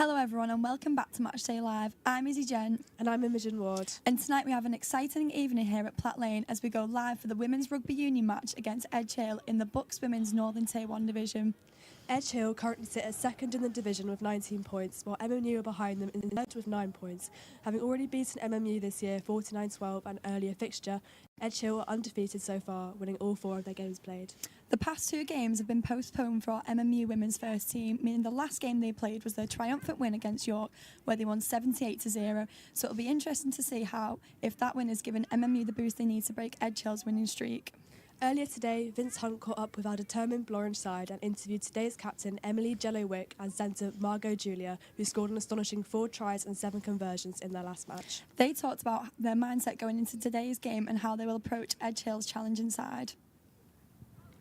Hello everyone and welcome back to Matchday Live. I'm Izzy Jen. And I'm Imogen Ward. And tonight we have an exciting evening here at Platt Lane as we go live for the Women's Rugby Union match against Edge Hill in the Bucs Women's Northern Tier 1 division. Edge Hill currently sit at second in the division with 19 points, while MMU are behind them in third with 9 points. Having already beaten MMU this year 49-12 an earlier fixture, Edge Hill are undefeated so far, winning all 4 of their games played. The past 2 games have been postponed for our MMU women's first team, meaning the last game they played was their triumphant win against York, where they won 78-0. So it'll be interesting to see if that win has given MMU the boost they need to break Edge Hill's winning streak. Earlier today, Vince Hunt caught up with our determined Blorenge side and interviewed today's captain Emily Jello-Wick and centre Margot Julia, who scored an astonishing 4 tries and 7 conversions in their last match. They talked about their mindset going into today's game and how they will approach Edge Hill's challenging side.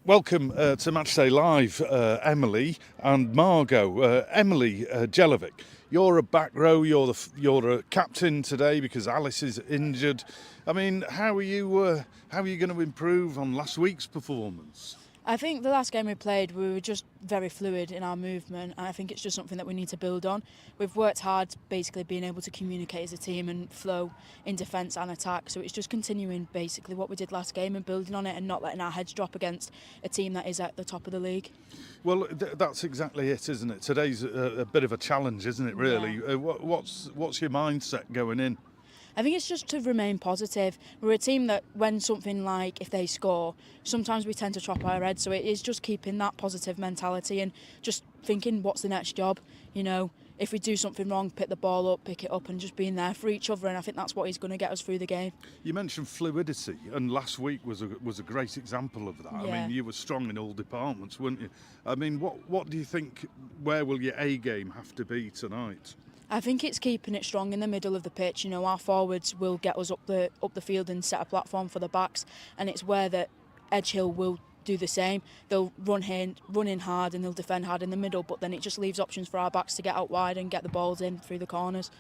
Welcome to Matchday Live, Emily and Margot. Emily Jelovic, you're a back row, you're a captain today because Alice is injured. I mean, how are you going to improve on last week's performance? I think the last game we played, we were just very fluid in our movement, and I think it's just something that we need to build on. We've worked hard, basically being able to communicate as a team and flow in defence and attack, so it's just continuing basically what we did last game and building on it and not letting our heads drop against a team that is at the top of the league. Well, that's exactly it, isn't it? Today's a bit of a challenge, isn't it, really? Yeah. What's your mindset going in? I think it's just to remain positive. We're a team that when something like if they score, sometimes we tend to drop our heads. So it is just keeping that positive mentality and just thinking what's the next job. You know, if we do something wrong, pick the ball up, pick it up and just being there for each other. And I think that's what is going to get us through the game. You mentioned fluidity and last week was a great example of that. Yeah. I mean, you were strong in all departments, weren't you? I mean, what do you think, where will your A game have to be tonight? I think it's keeping it strong in the middle of the pitch. You know, our forwards will get us up the field and set a platform for the backs, and it's where that Edge Hill will do the same. They'll run in hard and they'll defend hard in the middle, but then it just leaves options for our backs to get out wide and get the balls in through the corners.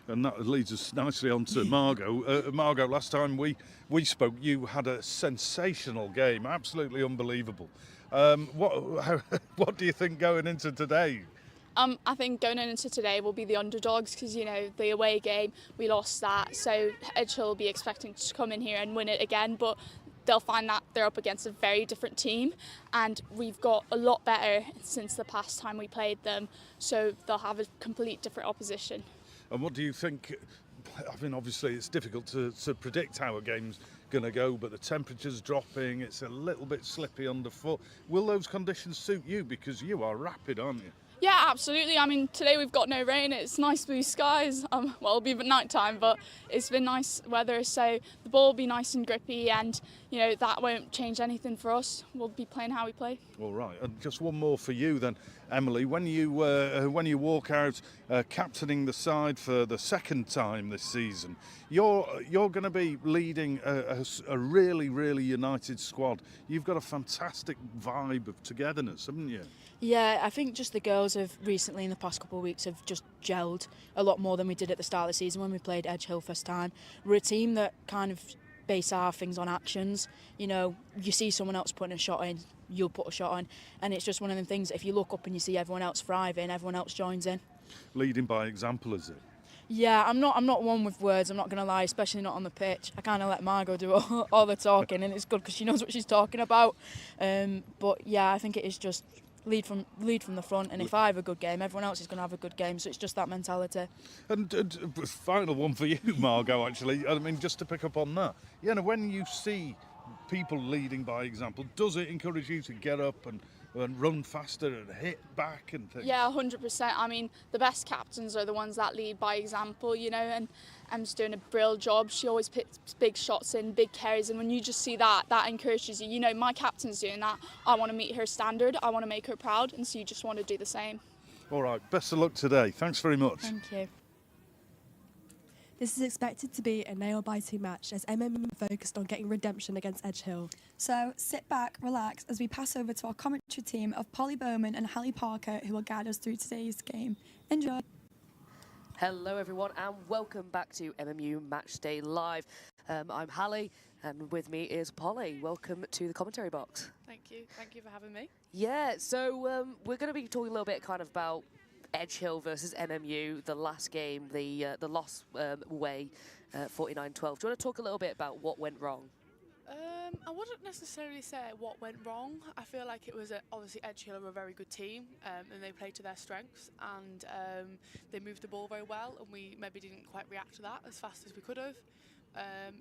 And that leads us nicely on to Margot. Margot, last time we spoke, you had a sensational game, absolutely unbelievable. What do you think going into today? I think going into today will be the underdogs because, you know, the away game, we lost that. So Edge Hill will be expecting to come in here and win it again, but they'll find that they're up against a very different team and we've got a lot better since the past time we played them. So they'll have a complete different opposition. And what do you think? I mean, obviously it's difficult to predict how a game's going to go, but the temperature's dropping, it's a little bit slippy underfoot. Will those conditions suit you because you are rapid, aren't you? Yeah, absolutely. I mean, today we've got no rain. It's nice blue skies. Well, it'll be night time, but it's been nice weather. So the ball will be nice and grippy and, you know, that won't change anything for us. We'll be playing how we play. All right. And just one more for you then, Emily. When you walk out captaining the side for the second time this season, you're going to be leading a really, really united squad. You've got a fantastic vibe of togetherness, haven't you? Yeah, I think just the girls have recently, in the past couple of weeks, have just gelled a lot more than we did at the start of the season when we played Edge Hill first time. We're a team that kind of base our things on actions. You know, you see someone else putting a shot in, you'll put a shot on, and it's just one of them things that if you look up and you see everyone else thriving, everyone else joins in. Leading by example, is it? Yeah, I'm not one with words, I'm not going to lie, especially not on the pitch. I kind of let Margot do all the talking, and it's good because she knows what she's talking about. But yeah, I think it is just lead from the front, and if I have a good game, everyone else is going to have a good game, so it's just that mentality. And final one for you, Margot, actually, I mean, just to pick up on that, you know, when you see people leading by example, does it encourage you to get up and run faster and hit back and things? Yeah, 100%. I mean, the best captains are the ones that lead by example, you know, and Em's doing a brilliant job. She always puts big shots in, big carries, and when you just see that, that encourages you. You know, my captain's doing that. I want to meet her standard. I want to make her proud, and so you just want to do the same. All right, best of luck today. Thanks very much. Thank you. This is expected to be a nail-biting match as MMU focused on getting redemption against Edge Hill. So sit back, relax as we pass over to our commentary team of Polly Bowman and Hallie Parker who will guide us through today's game. Enjoy. Hello everyone and welcome back to MMU Matchday Live. I'm Hallie and with me is Polly. Welcome to the commentary box. Thank you for having me. Yeah, so we're going to be talking a little bit kind of about Edge Hill versus MMU, the last game, the loss away, 49-12. Do you want to talk a little bit about what went wrong? I wouldn't necessarily say what went wrong. I feel like it was obviously Edge Hill are a very good team, and they played to their strengths, and they moved the ball very well, and we maybe didn't quite react to that as fast as we could have.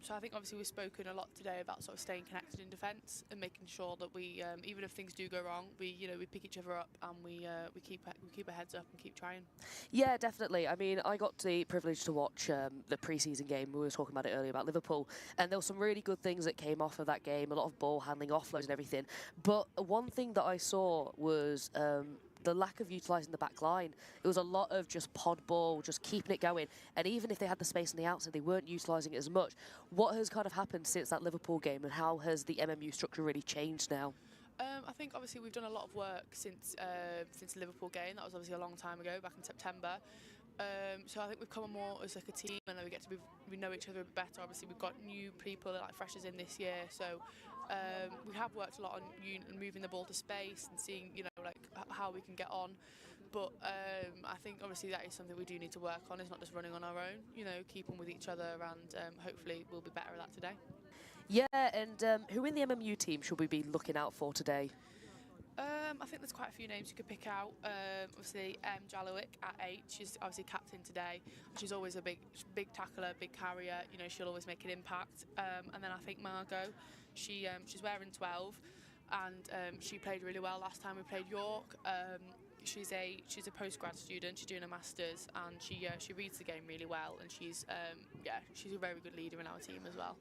So I think obviously we've spoken a lot today about sort of staying connected in defence and making sure that we, even if things do go wrong, we pick each other up and we keep our heads up and keep trying. Yeah, definitely. I mean, I got the privilege to watch the pre-season game. We were talking about it earlier about Liverpool, and there were some really good things that came off of that game. A lot of ball handling, offloads, and everything. But one thing that I saw was the lack of utilising the back line. It was a lot of just pod ball, just keeping it going. And even if they had the space on the outside, they weren't utilising it as much. What has kind of happened since that Liverpool game, and how has the MMU structure really changed now? I think obviously we've done a lot of work since the Liverpool game. That was obviously a long time ago, back in September. So I think we've come on more as like a team, and we know each other a bit better. Obviously we've got new people like freshers in this year, so we have worked a lot on moving the ball to space and seeing like how we can get on. But I think obviously that is something we do need to work on. It's not just running on our own, keep on with each other, and hopefully we'll be better at that today. Yeah, and who in the MMU team should we be looking out for today? I think there's quite a few names you could pick out. Obviously, Jalowick at 8. She's obviously captain today. She's always a big tackler, big carrier. She'll always make an impact. And then I think Margot, she's wearing 12, and she played really well last time we played York. She's a postgrad student. She's doing a masters, and she reads the game really well. And she's a very good leader in our team as well.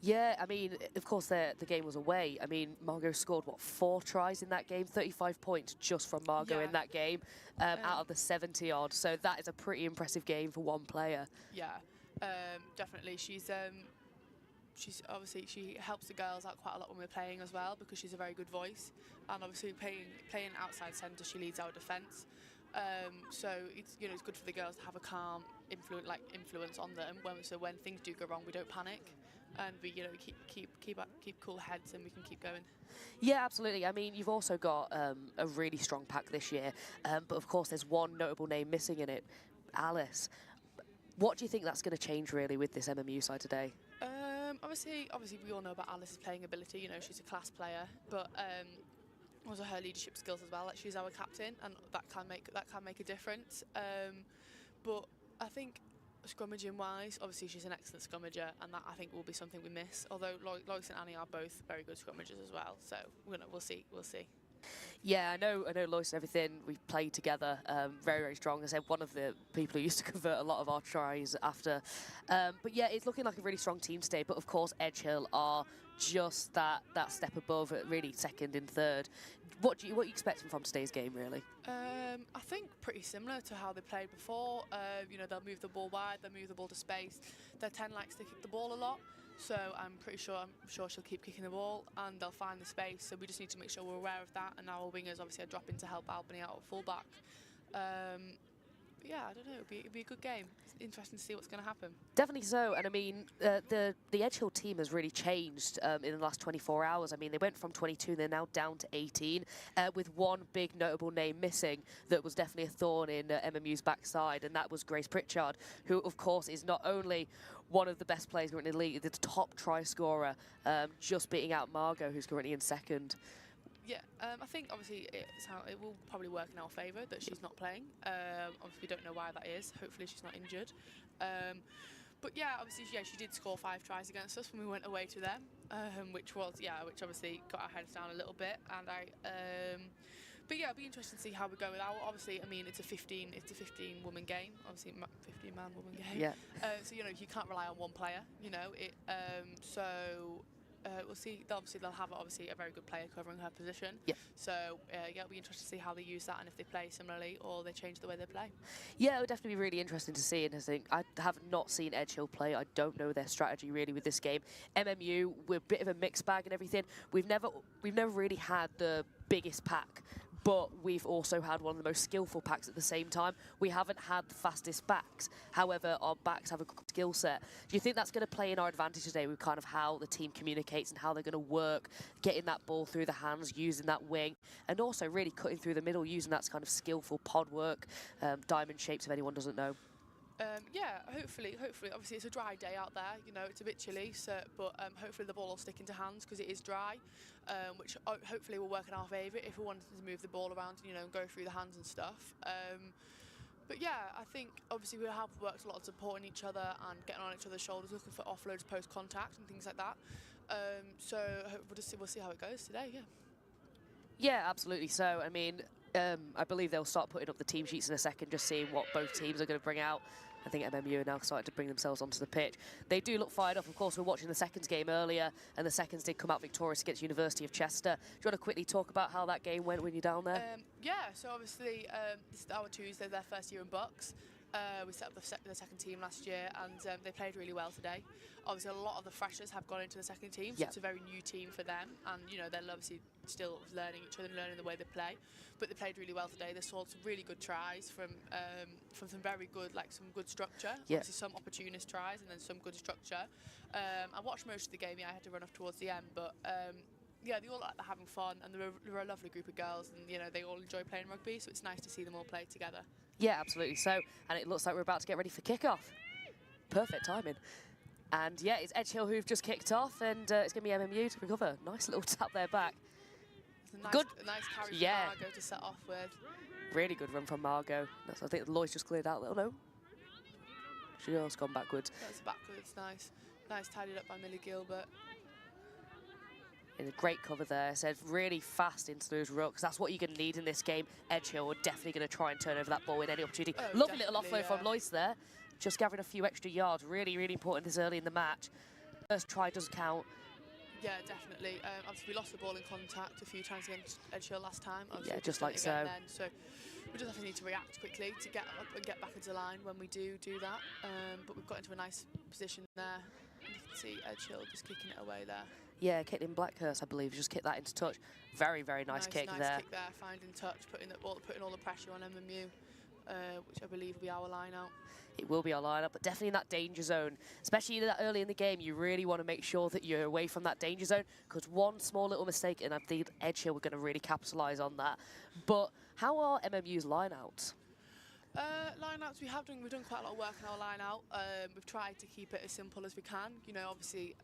Yeah, I mean, of course, the game was away. I mean, Margot scored, 4 tries in that game? 35 points just from Margot in that game, out of the 70-odd. So that is a pretty impressive game for one player. Yeah, definitely. She's obviously, she helps the girls out quite a lot when we're playing as well, because she's a very good voice. And obviously playing outside centre, she leads our defence. So it's it's good for the girls to have a calm influence on them. So when things do go wrong, we don't panic. And we, keep cool heads, and we can keep going. Yeah, absolutely. I mean, you've also got a really strong pack this year, but of course, there's one notable name missing in it, Alice. What do you think that's going to change really with this MMU side today? Obviously, we all know about Alice's playing ability. She's a class player, but also her leadership skills as well. Like, she's our captain, and that can make a difference. But I think, scrummaging wise, obviously she's an excellent scrummager, and that I think will be something we miss. Although Lois and Annie are both very good scrummagers as well, so we'll see. Yeah, I know Lois and everything. We've played together, very, very strong. As I said, one of the people who used to convert a lot of our tries after. But yeah, it's looking like a really strong team today. But of course, Edge Hill are just that step above, really second and third. What are you expecting from today's game, really? I think pretty similar to how they played before. They'll move the ball wide, they'll move the ball to space. Their 10 likes to kick the ball a lot, so I'm sure she'll keep kicking the ball, and they'll find the space. So we just need to make sure we're aware of that. And our wingers obviously are dropping to help Albany out at fullback. Yeah, I don't know. It'll be a good game. It's interesting to see what's going to happen. Definitely so. And I mean, the Edge Hill team has really changed in the last 24 hours. I mean, they went from 22, they're now down to 18, with one big notable name missing that was definitely a thorn in MMU's backside, and that was Grace Pritchard, who, of course, is not only one of the best players currently in the league, the top try scorer, just beating out Margot, who's currently in second. Yeah, I think obviously it will probably work in our favour that she's not playing. Obviously we don't know why that is. Hopefully she's not injured. But yeah, obviously she did score 5 tries against us when we went away to them, which obviously got our heads down a little bit. And but yeah, it'll be interesting to see how we go with that. Obviously, I mean, it's a 15 woman game. Obviously, 15 man woman game. Yeah. So you can't rely on one player. We'll see. Obviously, they'll have a very good player covering her position. Yeah. So it'll be interesting to see how they use that, and if they play similarly or they change the way they play. Yeah, it would definitely be really interesting to see. And I think I have not seen Edge Hill play. I don't know their strategy really with this game. MMU, we're a bit of a mixed bag and everything. We've never really had the biggest pack. but we've also had one of the most skillful packs at the same time. We haven't had the fastest backs. However, our backs have a good skill set. Do you think that's going to play in our advantage today with kind of how the team communicates and how they're going to work, getting that ball through the hands, using that wing, and also really cutting through the middle, using that kind of skillful pod work, diamond shapes if anyone doesn't know? Yeah, hopefully. Obviously, it's a dry day out there. You know, it's a bit chilly, so, but hopefully the ball will stick into hands because it is dry, which hopefully will work in our favour if we wanted to move the ball around, you know, and go through the hands and stuff. But yeah, I think obviously we have worked a lot on supporting each other and getting on each other's shoulders, looking for offloads post contact and things like that. So we'll see how it goes today. Yeah. Yeah, absolutely. So, I mean, I believe they'll start putting up the team sheets in a second, just seeing what both teams are going to bring out. I think MMU are now starting to bring themselves onto the pitch. They do look fired up. Of course, we were watching the Seconds game earlier, and the Seconds did come out victorious against University of Chester. Do you want to quickly talk about how that game went when you're down there? Yeah, so obviously this is our Tuesday, their first year in Bucs. We set up the second team last year, and they played really well today. Obviously, a lot of the freshers have gone into the second team, so it's a very new team for them. And you know, they're obviously still learning each other and learning the way they play. But they played really well today. They saw some really good tries from some very good, like some good structure. Yeah. Obviously, some opportunist tries and then some good structure. I watched most of the game. Yeah, I had to run off towards the end, but. Yeah, they all like they're having fun, and they're a lovely group of girls, and you know they all enjoy playing rugby, so it's nice to see them all play together. Yeah, absolutely. So, and it looks like we're about to get ready for kickoff. Perfect timing. And yeah, it's Edge Hill who've just kicked off, and it's going to be MMU to recover. Nice little tap there back. It's a nice carry from Margot to set off with. Really good run from Margot. I think Lois just cleared out a little, no? She's just gone backwards. That's backwards, nice. Nice tidied up by Millie Gilbert. In a great cover there, said really fast into those rucks. That's what you're going to need in this game. Edge Hill are definitely going to try and turn over that ball in any opportunity. Lovely little offload from Lois there. Just gathering a few extra yards. Really, really important this early in the match. First try does count. Yeah, definitely. Obviously, we lost the ball in contact a few times against Edge Hill last time. Yeah, just like so. Then, so we just have to need to react quickly to get up and get back into the line when we do that. But we've got into a nice position there. You can see Edge Hill just kicking it away there. Yeah, Caitlin Blackhurst, I believe, just kicked that into touch. Very, very nice kick there. Nice kick there, finding touch, putting all the pressure on MMU, which I believe will be our line out. It will be our lineup, but definitely in that danger zone, especially that early in the game. You really want to make sure that you're away from that danger zone, because one small little mistake, and I think Edge Hill were going to really capitalise on that. But how are MMU's line-outs? Line-outs, we've done quite a lot of work in our line-out. We've tried to keep it as simple as we can. You know, obviously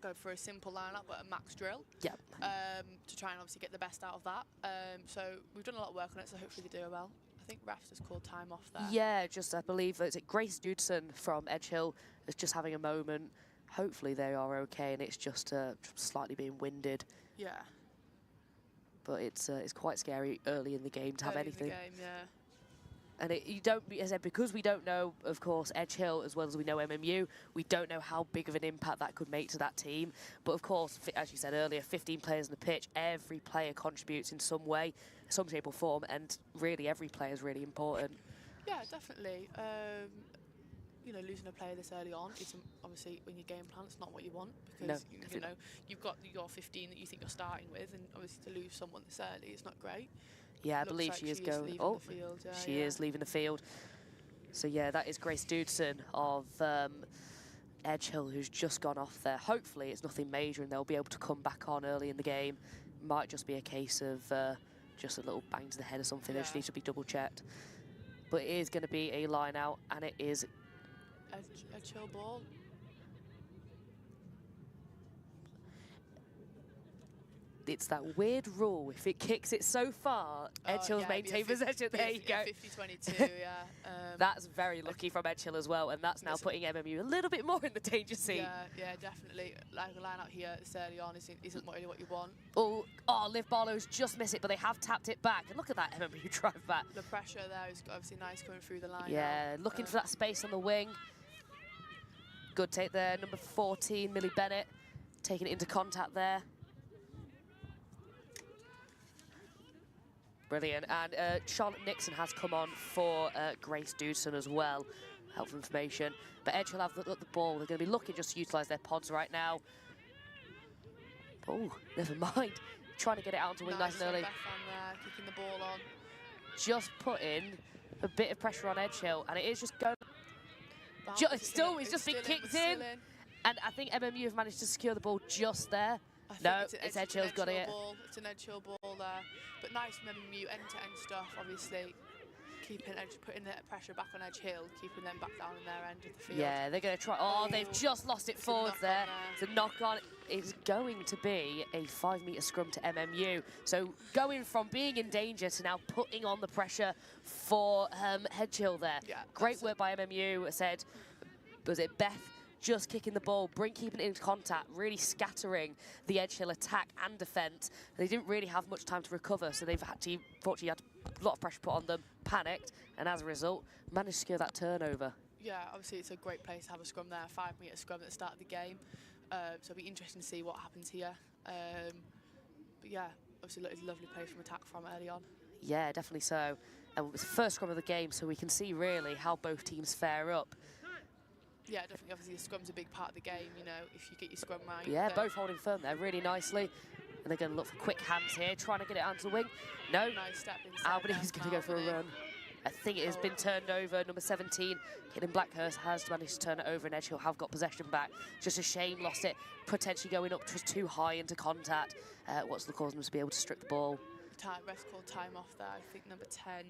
go for a simple line-out, but a max drill. Yeah. To try and obviously get the best out of that. So we've done a lot of work on it, so hopefully they do it well. I think refs just called time off there. Yeah, just I believe it's Grace Dudson from Edge Hill is just having a moment. Hopefully they are okay, and it's just slightly being winded. Yeah. But it's quite scary early in the game to have anything. In the game, yeah. And you don't, as I said, because we don't know, of course, Edge Hill as well as we know MMU, we don't know how big of an impact that could make to that team. But of course, as you said earlier, 15 players on the pitch, every player contributes in some way, some shape or form, and really every player is really important. Yeah, definitely. You know, losing a player this early on is obviously when your game plan, it's not what you want, because you know you've got your 15 that you think you're starting with, and obviously to lose someone this early is not great. Yeah, I believe she is going. Oh, she is leaving the field. So yeah, that is Grace Dudson of Edge Hill, who's just gone off there. Hopefully it's nothing major and they'll be able to come back on early in the game. Might just be a case of just a little bang to the head or something. They just need to be double checked. But it is going to be a line out, and it is Edge Hill ball. It's that weird rule. If it kicks it so far, Edge Hill's maintain possession. There you go. 50-22, yeah. That's very lucky from Edge Hill as well, and that's now putting MMU a little bit more in the danger scene. Yeah, definitely. Like a line out here this early on isn't really what you want. Oh, Liv Barlow's just missed it, but they have tapped it back. And look at that MMU drive back. The pressure there is obviously nice coming through the line. Yeah, looking for that space on the wing. Good take there. Number 14, Millie Bennett, taking it into contact there. Brilliant. And Charlotte Nixon has come on for Grace Dudson as well. Helpful information. But Edge will have the ball. They're going to be looking just to utilise their pods right now. Oh, never mind. trying to get it out onto wing nice and early. Beth on there, kicking the ball on. Just putting a bit of pressure on Edgehill, and it is just going. It's just been kicked in. And I think MMU have managed to secure the ball just there. No, it's Edgehill's got it. It's an Edgehill ball there. But nice from MMU, end-to-end stuff, obviously. Putting the pressure back on Edgehill, keeping them back down in their end of the field. Yeah, they're going to try. Oh, they've just lost it forward there. It's a knock on. It's going to be a 5-metre scrum to MMU. So going from being in danger to now putting on the pressure for Edgehill there. Yeah, great work by MMU. I said, was it Beth? Just kicking the ball, keeping it in contact, really scattering the Edgehill attack and defence. They didn't really have much time to recover, so they've fortunately had a lot of pressure put on them, panicked, and as a result, managed to secure that turnover. Yeah, obviously it's a great place to have a scrum there, a 5-metre scrum at the start of the game. So it'll be interesting to see what happens here. But yeah, obviously it's a lovely play from attack from early on. Yeah, definitely so. And it was the first scrum of the game, so we can see really how both teams fare up. Yeah, definitely. Obviously, the scrum's a big part of the game, you know, if you get your scrum right. Yeah, both holding firm there really nicely. And they're going to look for quick hands here, trying to get it onto the wing. No. Nice step inside. Albany's going to go for a run. I think it has been turned over. Number 17, Kitten Blackhurst, has managed to turn it over, and Edgehill have got possession back. Just a shame, lost it, potentially going up just too high into contact. What's the cause them to be able to strip the ball? Ref called time off there. I think number 10.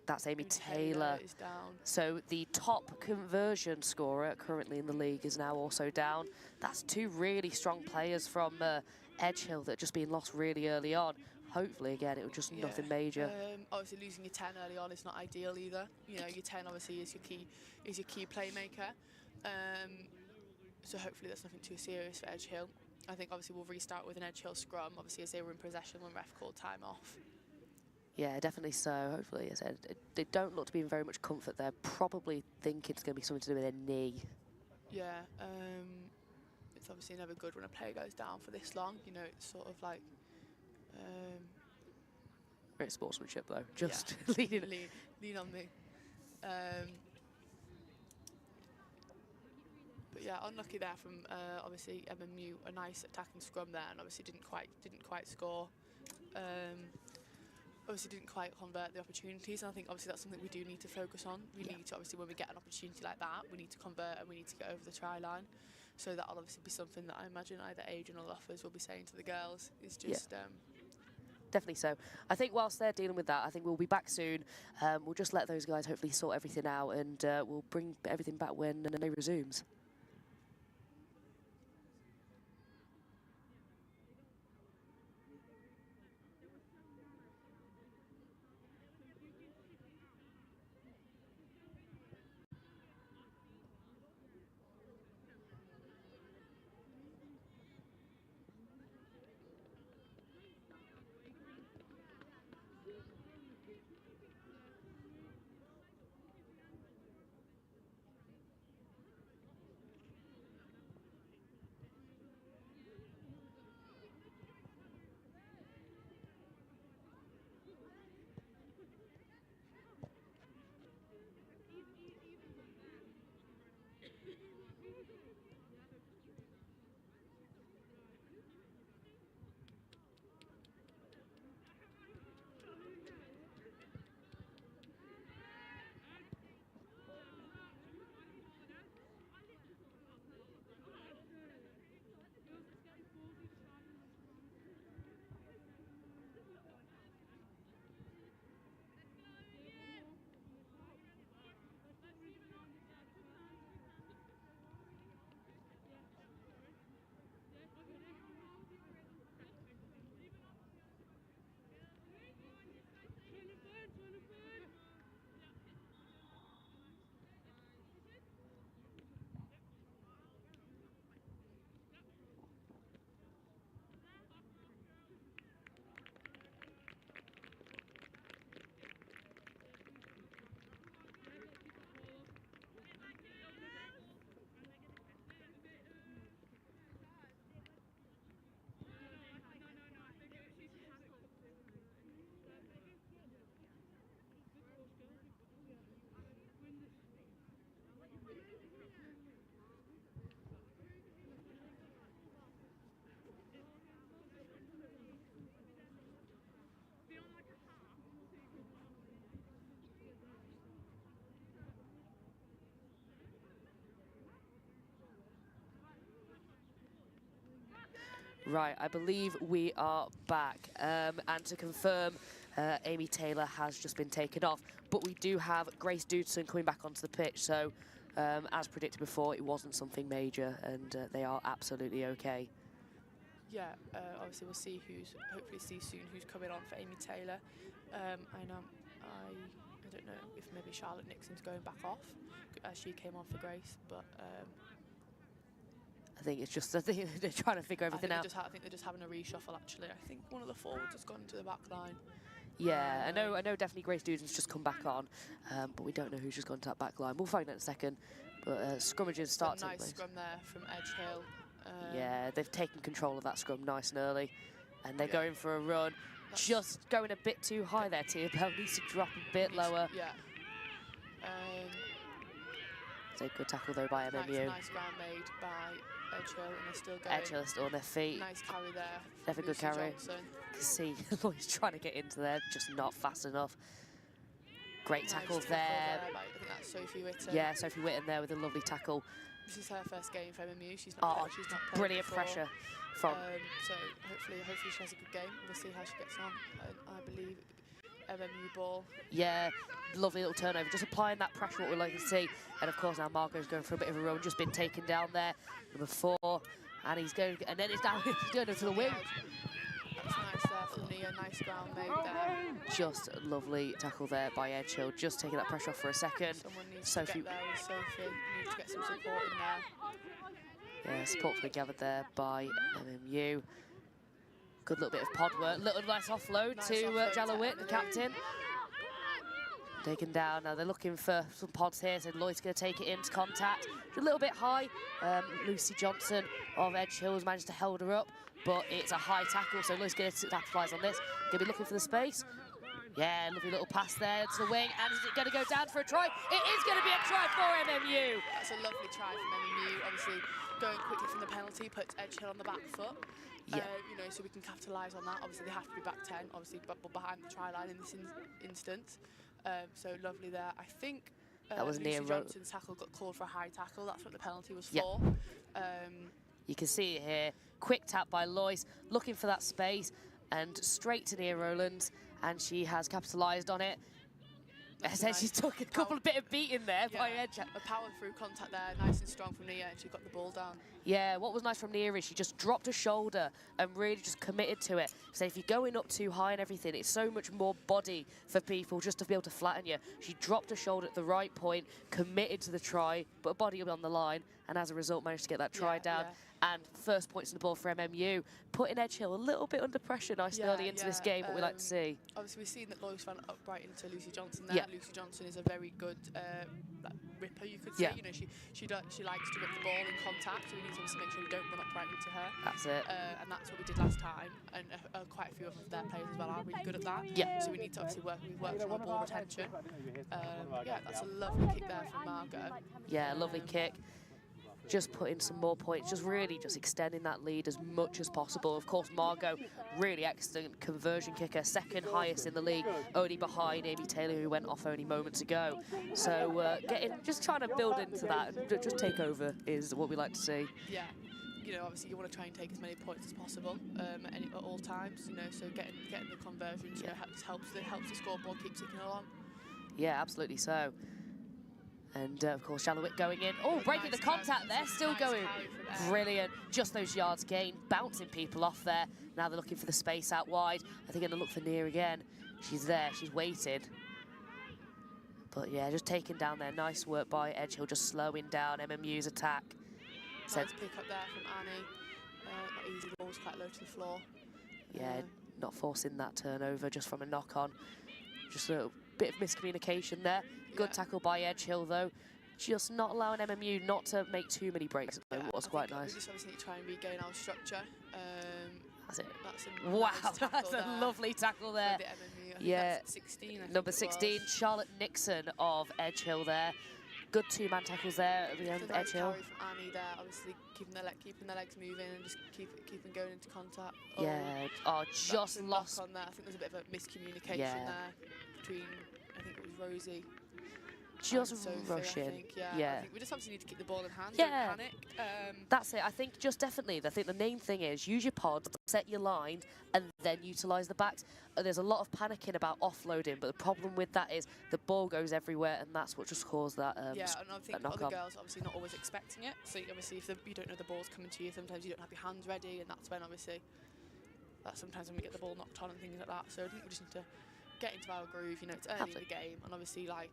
That's Amy Taylor. Is down. So the top conversion scorer currently in the league is now also down. That's two really strong players from Edgehill that are just being lost really early on. Hopefully, again, it was just nothing major. Obviously, losing your 10 early on is not ideal either. You know, your 10 obviously is your key playmaker. So hopefully that's nothing too serious for Edgehill. I think obviously we'll restart with an Edgehill scrum, obviously as they were in possession when ref called time off. Yeah, definitely so. Hopefully, as I said, they don't look to be in very much comfort. They're probably thinking it's going to be something to do with their knee. Yeah, it's obviously never good when a player goes down for this long. You know, it's sort of like... Great sportsmanship, though. Just lean on me. But yeah, unlucky there from obviously MMU. A nice attacking scrum there, and obviously didn't quite score. Obviously didn't quite convert the opportunities, and I think obviously that's something we do need to focus on. We need to, obviously, when we get an opportunity like that, we need to convert and we need to get over the try line. So that'll obviously be something that I imagine either Adrian or Loffers will be saying to the girls. Is just definitely so. I think whilst they're dealing with that, I think we'll be back soon. We'll just let those guys hopefully sort everything out, and we'll bring everything back when the day resumes. Right, I believe we are back. And to confirm, Amy Taylor has just been taken off. But we do have Grace Dudson coming back onto the pitch. So, as predicted before, it wasn't something major, and they are absolutely okay. Yeah, obviously we'll see hopefully see soon who's coming on for Amy Taylor. I don't know if maybe Charlotte Nixon's going back off as she came on for Grace, but I think it's just, I think they're trying to figure everything out. I think they're just having a reshuffle actually. I think one of the forwards has gone to the back line. Yeah, I know definitely Grace Dudon's just come back on, but we don't know who's just gone to that back line. We'll find out in a second. But scrummages start to nice scrum there from Edge Hill. Yeah, they've taken control of that scrum nice and early, and they're going for a run. Just going a bit too high there, Tia Bell needs to drop a bit lower. Yeah. It's a good tackle though by MMU. Nice ground made by Edge Hill, and they're still going. Edge Hill is still on their feet. Nice carry there. Never good carry. Johnson. You can see Lloyd's trying to get into there, just not fast enough. Great tackles there. I think that's Sophie Whitten. Yeah, Sophie Whitten there with a lovely tackle. This is her first game for MMU. She's not played brilliant before. pressure from. So hopefully she has a good game. We'll see how she gets on. I believe MMU ball. Yeah, lovely little turnover. Just applying that pressure, what we like to see. And of course now Margot's going for a bit of a run. Just been taken down there. Number 4, and he's going, and then it's down. He's going over to the wing. That's nice there from Nia. Nice ground made there. Just a lovely tackle there by Edge Hill. Just taking that pressure off for a second. Someone needs to get there with Sophie. Needs to get some support in there. Yeah, support to be gathered there by MMU. Good little bit of pod work. Little nice offload to Jalowit, the captain. Taken down. Now they're looking for some pods here. So Lloyd's going to take it into contact. A little bit high. Lucy Johnson of Edge Hill has managed to hold her up, but it's a high tackle. So Lloyd's going to capitalise on this. Going to be looking for the space. Yeah, lovely little pass there to the wing. And is it going to go down for a try? It is going to be a try for MMU. That's a lovely try from MMU. Obviously, going quickly from the penalty puts Edge Hill on the back foot. Yeah. You know, so we can capitalise on that. Obviously, they have to be back 10, obviously, but behind the try line in this instance. So lovely there. I think that was Lucy near Johnson's tackle got called for a high tackle. That's what the penalty was yep. for. You can see it here. Quick tap by Lois, looking for that space, and straight to Nia Rowland, and she has capitalised on it. Nice. She took a couple of bit of beating there by Edge. A power through contact there, nice and strong from Nia, and she got the ball down. Yeah, what was nice from Nia is she just dropped her shoulder and really just committed to it. So if you're going up too high and everything, it's so much more body for people just to be able to flatten you. She dropped her shoulder at the right point, committed to the try, but her body on the line, and as a result managed to get that try down. Yeah. And first points in the ball for MMU, putting Edge Hill a little bit under pressure nice and early into this game, what we like to see. Obviously, we've seen that Lois ran upright into Lucy Johnson there. Yeah. Lucy Johnson is a very good ripper, you could say. Yeah. You know, she likes to rip the ball in contact, so we need to make sure we don't run upright into her. That's it. And that's what we did last time, and quite a few of their players as well are really good at that. Yeah. So we need to obviously we've worked on our ball retention. Yeah, that's a lovely kick there from Margot. Yeah, lovely kick. Just putting some more points, just really just extending that lead as much as possible. Of course, Margot, really excellent conversion kicker, second highest in the league, only behind Amy Taylor, who went off only moments ago. So just trying to build into that, and just take over is what we like to see. Yeah. You know, obviously you want to try and take as many points as possible at all times. You know, so getting the conversions, you know, helps the scoreboard keep ticking along. Yeah, absolutely so. And of course, Jalowit going in. Oh, breaking the contact there, still going. Brilliant. Just those yards gained, bouncing people off there. Now they're looking for the space out wide. I think they're going to look for Nia again. She's there, she's waited. But yeah, just taken down there. Nice work by Edge Hill, just slowing down MMU's attack. Nice pick up there from Annie. Not easy, the ball was quite low to the floor. Yeah, not forcing that turnover just from a knock on. Just a little bit of miscommunication there. Good tackle by Edge Hill though. Just not allowing MMU not to make too many breaks. It was quite nice. We just obviously need to try and regain our structure. That's it. That's a wow, nice that's a lovely tackle there. The MMU. I think Yeah, that's 16. number 16, Charlotte Nixon of Edge Hill there. Good two-man tackles there at the end of Edge Hill. Carry from Annie there, obviously keeping their legs moving and just keeping going into contact. Yeah, just lost. On there. I think there's a bit of a miscommunication there between, I think it was Rosie. just and Sophie, rushing. I think, Yeah. I think we just obviously need to keep the ball in hand, Yeah. don't panic. That's it. I think just definitely, I think the main thing is use your pods, set your line, and then utilise the backs. There's a lot of panicking about offloading, but the problem with that is the ball goes everywhere, and that's what just caused that yeah, and I think knock other on. girls obviously not always expecting it. So obviously, if you don't know the ball's coming to you, sometimes you don't have your hands ready, and that's when obviously sometimes when we get the ball knocked on and things like that. So I think we just need to get into our groove. You know, it's early in the game, and obviously like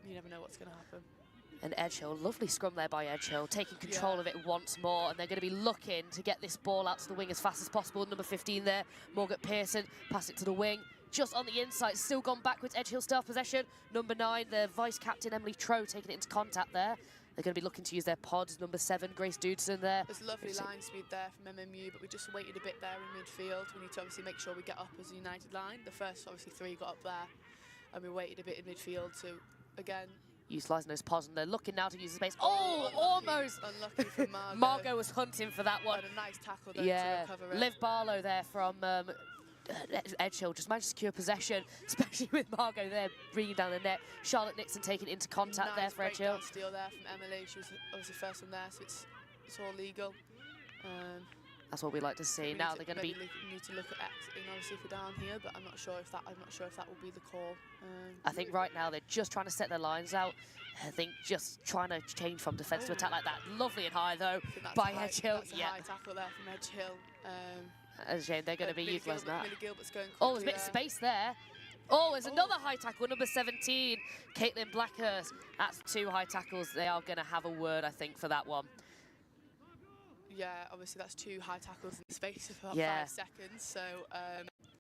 you never know what's going to happen. And Edgehill, lovely scrum there by Edgehill, taking control of it once more, and they're going to be looking to get this ball out to the wing as fast as possible. Number 15 there, Morgan Pearson, pass it to the wing, just on the inside, still gone backwards. Edgehill still have possession. Number 9, the vice-captain, Emily Troe, taking it into contact there. They're going to be looking to use their pods. Number 7, Grace Dudson there. There's lovely line speed there from MMU, but we just waited a bit there in midfield. We need to obviously make sure we get up as a united line. The first, obviously, 3 got up there, and we waited a bit in midfield to, again, utilising those pods, and they're looking now to use the space. Oh, almost! Unlucky for Margot. Margot was hunting for that one. And a nice tackle there Yeah, to recover it. Liv Barlow there from Edgehill just managed to secure possession, especially with Margot there bringing down the net. Charlotte Nixon taking it into contact there for Edgehill. Nice steal there from Emily. She was obviously first one there, so it's all legal. That's what we like to see. Now they're going to be. Need to look at exiting, obviously, if we're down here, but I'm not sure if that will be the call. I think right now they're just trying to set their lines out. I think just trying to change from defence to attack like that. Lovely and high though by Edgehill. That's a high tackle there from Edgehill. As a shame, they're going to be utilising that. Millie Gilbert's going Oh, there's a bit of space there. Oh, there's another high tackle, number 17, Caitlin Blackhurst. That's 2 high tackles. They are going to have a word, I think, for that one. Yeah, obviously that's 2 high tackles in the space of about 5 seconds. So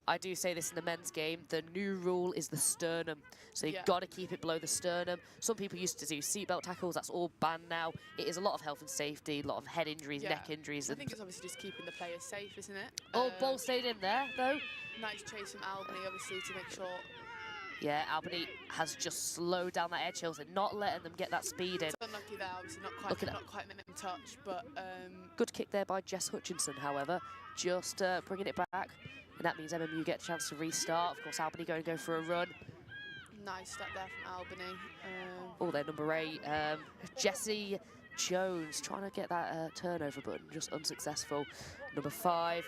I do say this in the men's game. The new rule is the sternum, so you've got to keep it below the sternum. Some people used to do seatbelt tackles. That's all banned now. It is a lot of health and safety, a lot of head injuries, neck injuries. I think it's obviously just keeping the players safe, isn't it? Oh, ball stayed in there though. Nice chase from Albany, obviously, to make sure. Yeah, Albany has just slowed down that Edgehill, so not letting them get that speed in. It's unlucky there, obviously not quite in touch, but good kick there by Jess Hutchinson, however, just bringing it back, and that means MMU get a chance to restart. Of course, Albany going to go for a run. Nice step there from Albany. Oh, their number 8, Jessie Jones, trying to get that turnover button, just unsuccessful. Number 5,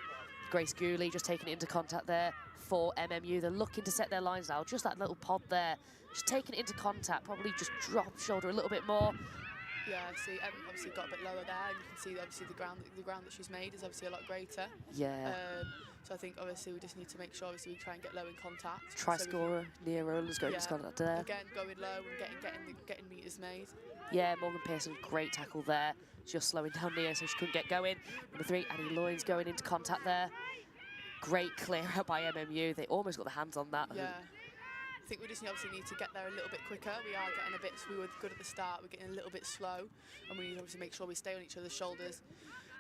Grace Gooley, just taking it into contact there for MMU. They're looking to set their lines out. Just that little pod there, just taking it into contact. Probably just drop shoulder a little bit more. Yeah, I see. Obviously got a bit lower there, and you can see obviously the ground that she's made is obviously a lot greater. Yeah. So I think obviously we just need to make sure obviously we try and get low in contact. Try so scorer near rollers going to contact there. Again, going low and getting meters made. Yeah, Morgan Pearson, great tackle there. Just slowing down Nia so she couldn't get going. Number 3, Annie Loynes going into contact there. Great clear out by MMU. They almost got their hands on that. Yeah. I think we just obviously need to get there a little bit quicker. We are getting a bit, we were good at the start, we're getting a little bit slow, and we need to obviously make sure we stay on each other's shoulders,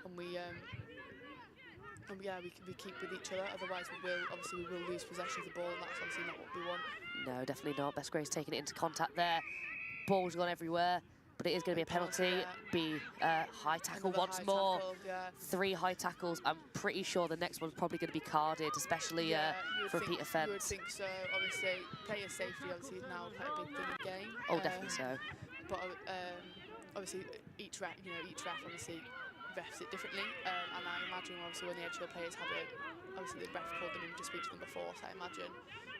and we keep with each other. Otherwise, we will lose possession of the ball, and that's obviously not what we want. No, definitely not. Best Grace taking it into contact there. Ball's gone everywhere, but it is going to be a penalty. High tackle once more. 3 high tackles. I'm pretty sure the next one's probably going to be carded, especially for repeat offence. You would think so. Obviously, player safety obviously is now quite a big thing in the game. Oh, definitely so. But obviously, each ref obviously refs it differently. And I imagine obviously when the Edgehill players had it, obviously the ref called them in to speak to them before. So I imagine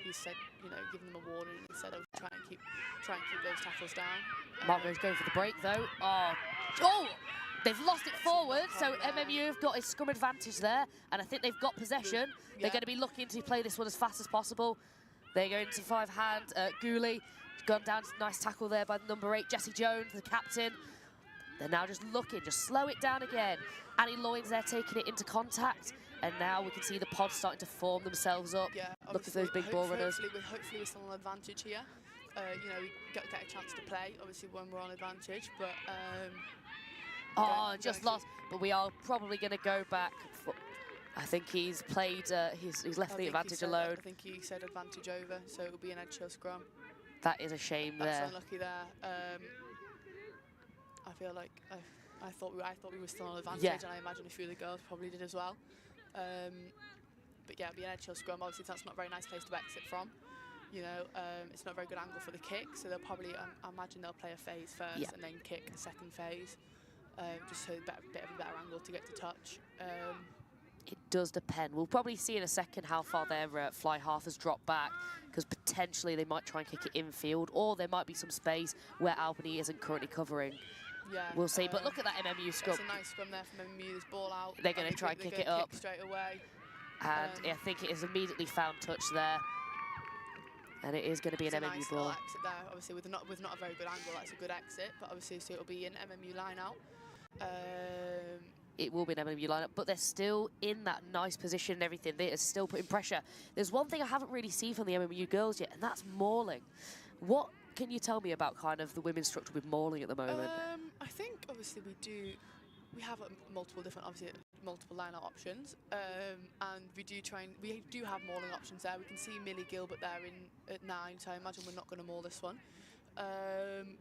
he said, giving them a warning instead of try and keep those tackles down. Margot's going for the break though. Oh, they've lost it forward, so MMU have got a scrum advantage there, and I think they've got possession. They're going to be looking to play this one as fast as possible. They're going to 5-hand. Gooley gone down. Nice tackle there by number 8, Jessie Jones, the captain. They're now just looking, just slow it down again. Annie Loynes there taking it into contact. And now we can see the pods starting to form themselves up. Yeah, look at those big ball runners. Hopefully we're still on advantage here. We get a chance to play, obviously, when we're on advantage. But just lost. But we are probably going to go back. I think he's played. He's left the advantage alone. I think he said advantage over, so it'll be an Edgehill scrum. That is a shame there. That's unlucky there. I feel like I thought we were still on advantage, and I imagine a few of the girls probably did as well. But yeah, it'll be an Edgehill scrum. Obviously, that's not a very nice place to exit from. You know, it's not a very good angle for the kick, so they'll probably, I imagine they'll play a phase first and then kick a second phase, just so a bit of a better angle to get to touch. It does depend. We'll probably see in a second how far their fly half has dropped back, because potentially they might try and kick it infield, or there might be some space where Albany isn't currently covering. Yeah, we'll see. But look at that MMU scrum. It's a nice scrum there from MMU. There's ball out. They're going to try and kick it up straight away. And I think it is immediately found touch there. And it is going to be an MMU nice ball. Exit there, obviously with not a very good angle. That's a good exit, but obviously so it'll be an MMU line out. It will be an MMU lineup, but they're still in that nice position and everything. They are still putting pressure. There's one thing I haven't really seen from the MMU girls yet, and that's mauling. What can you tell me about kind of the women's structure with mauling at the moment? I think obviously we have multiple line-out options, and we do have mauling options there. We can see Millie Gilbert there at 9, so I imagine we're not going to maul this one.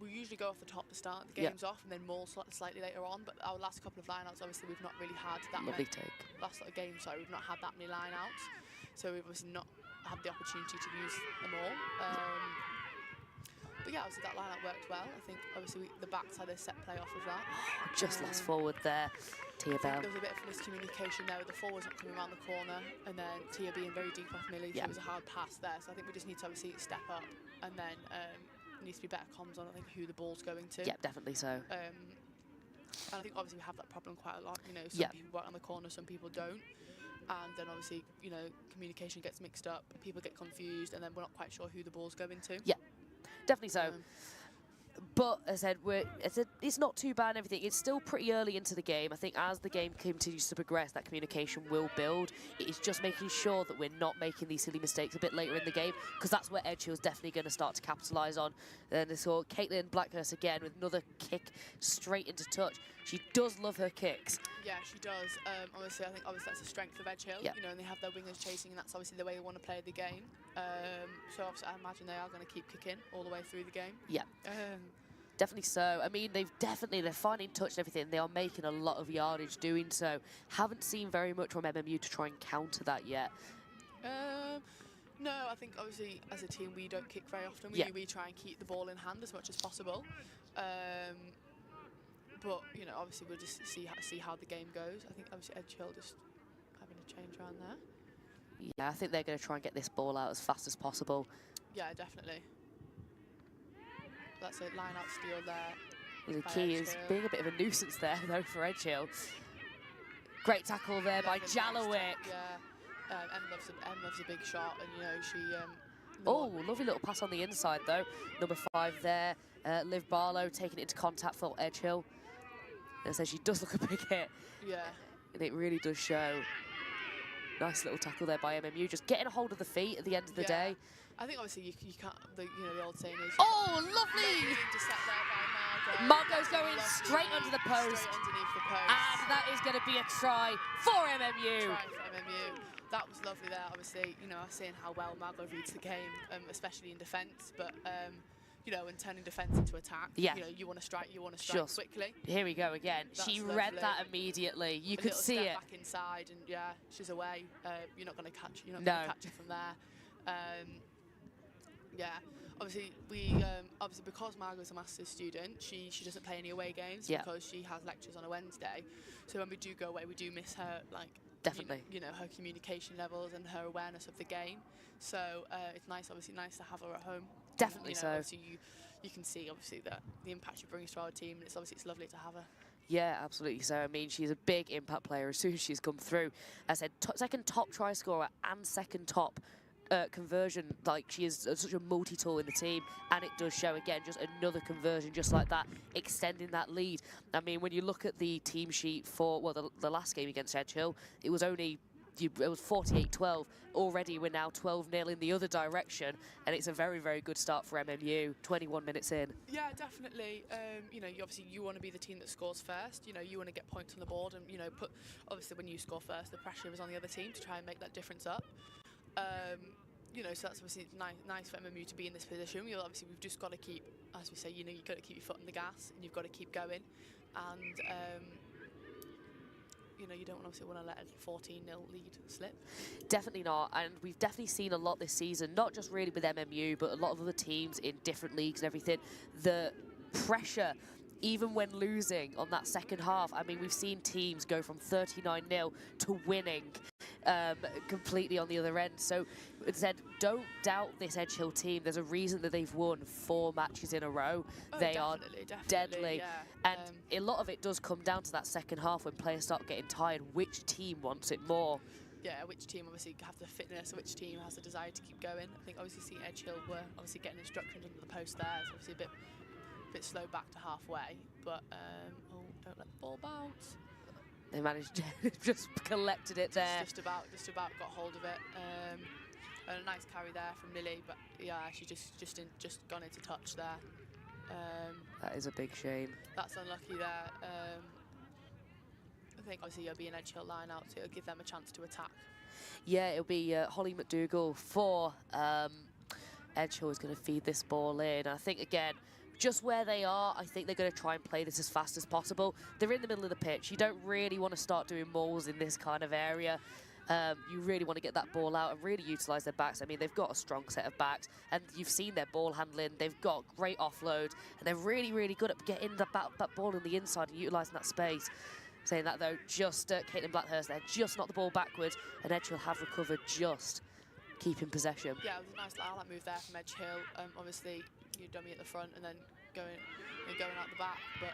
We usually go off the top to start the games off, and then maul slightly later on. But our last couple of line-outs, obviously, we've not really had that Lovely many. take. Last lot of games, sorry, we've not had that many line-outs, so we've obviously not had the opportunity to use them all. But yeah, obviously that line-out worked well. I think obviously the backs had a set play off of that. Just last forward there, Tia Bell. There was a bit of miscommunication there with the forwards not coming around the corner, and then Tia being very deep off Millie, so it was a hard pass there. So I think we just need to obviously step up, and then needs to be better comms on, I think, who the ball's going to. Yeah, definitely so. And I think obviously we have that problem quite a lot. You know, some people work on the corner, some people don't. And then obviously, you know, communication gets mixed up, people get confused, and then we're not quite sure who the ball's going to. Yeah, definitely so. But as I said, it's not too bad and everything. It's still pretty early into the game. I think as the game continues to progress, that communication will build. It is just making sure that we're not making these silly mistakes a bit later in the game, because that's where Edgehill's definitely going to start to capitalise on. Then I saw Caitlin Blackhurst again with another kick straight into touch. She does love her kicks. Yeah, she does. Obviously, I think that's a strength of Edgehill. You know, and they have their wingers chasing, and that's obviously the way they want to play the game. So obviously, I imagine they are going to keep kicking all the way through the game. Yeah. Definitely so. I mean, they're finding touch and everything. They are making a lot of yardage doing so. Haven't seen very much from MMU to try and counter that yet. No, I think obviously as a team we don't kick very often. We try and keep the ball in hand as much as possible. But you know, obviously we'll just see how the game goes. I think obviously Edgehill just having a change around there. Yeah, I think they're going to try and get this ball out as fast as possible. Yeah, definitely. That's a line-out steal there. The key is being a bit of a nuisance there, though, for Edgehill. Great tackle there by Jallowick. Yeah, Em loves a big shot, and you know she. Oh, lovely little pass on the inside though. Number 5 there, Liv Barlow taking it into contact for Edgehill. And so she does look a big hit. Yeah. And it really does show. Nice little tackle there by MMU, just getting a hold of the feet at the end of the day. I think obviously you can't. The old saying is. Oh, lovely! Intercept there by Margot. Margot's going straight under the post. Straight underneath the post. And that is going to be a try for MMU. Try for MMU. That was lovely there. Obviously, you know, I've seen how well Margot reads the game, especially in defence. But you know, and turning defence into attack. Yeah. You know, you want to strike quickly. Here we go again. She read that immediately. You could see it. Back inside, and yeah, she's away. You're not going to catch. You're not going to catch her from there. Yeah, obviously obviously because Margot's a master's student, she doesn't play any away games because she has lectures on a Wednesday. So when we do go away, we do miss her, like definitely. You know, her communication levels and her awareness of the game. So it's nice to have her at home. Definitely, you know, so. Obviously you can see obviously that the impact she brings to our team, and it's lovely to have her. Yeah, absolutely. So I mean, she's a big impact player as soon as she's come through. As I said, second top try scorer and second top conversion. Like, she is such a multi-tool in the team, and it does show again. Just another conversion just like that, extending that lead. I mean, when you look at the team sheet for the last game against Edgehill, it was 48-12. Already we're now 12-0 in the other direction, and it's a very, very good start for MMU 21 minutes in. Yeah, definitely. You know, obviously you want to be the team that scores first. You know, you want to get points on the board, and you know, obviously when you score first, the pressure is on the other team to try and make that difference up. You know, so that's obviously nice for MMU to be in this position. Obviously, we've just got to keep, as we say, you know, you've got to keep your foot on the gas, and you've got to keep going. And you know, you don't obviously want to let a 14-0 lead slip. Definitely not, and we've definitely seen a lot this season, not just really with MMU, but a lot of other teams in different leagues and everything. The pressure, even when losing on that second half, I mean, we've seen teams go from 39-0 to winning completely on the other end. So it said, don't doubt this Edge Hill team. There's a reason that they've won 4 matches in a row. They are deadly. Yeah. And a lot of it does come down to that second half when players start getting tired. Which team wants it more? Yeah, which team obviously have the fitness, which team has the desire to keep going. I think obviously seeing Edge Hill were obviously getting instructions under the post there. It's obviously a bit slow back to halfway, but oh, don't let the ball bounce. They managed to just collected it there. Just about got hold of it. And a nice carry there from Lily, but yeah, she just gone into touch there. That is a big shame. That's unlucky there. I think obviously it'll be an Edge Hill line out, so it'll give them a chance to attack. Yeah, it'll be Holly McDougall for Edge Hill is going to feed this ball in. I think, again, just where they are, I think they're going to try and play this as fast as possible. They're in the middle of the pitch. You don't really want to start doing mauls in this kind of area. You really want to get that ball out and really utilise their backs. I mean, they've got a strong set of backs, and you've seen their ball handling. They've got great offload, and they're really, really good at getting that ball in the inside and utilising that space. Saying that, though, just Caitlin Blackhurst there, just knocked the ball backwards, and Edge Hill have recovered, just keeping possession. Yeah, it was a nice that move there from Edge Hill. Obviously, you dummy at the front and then going out the back, but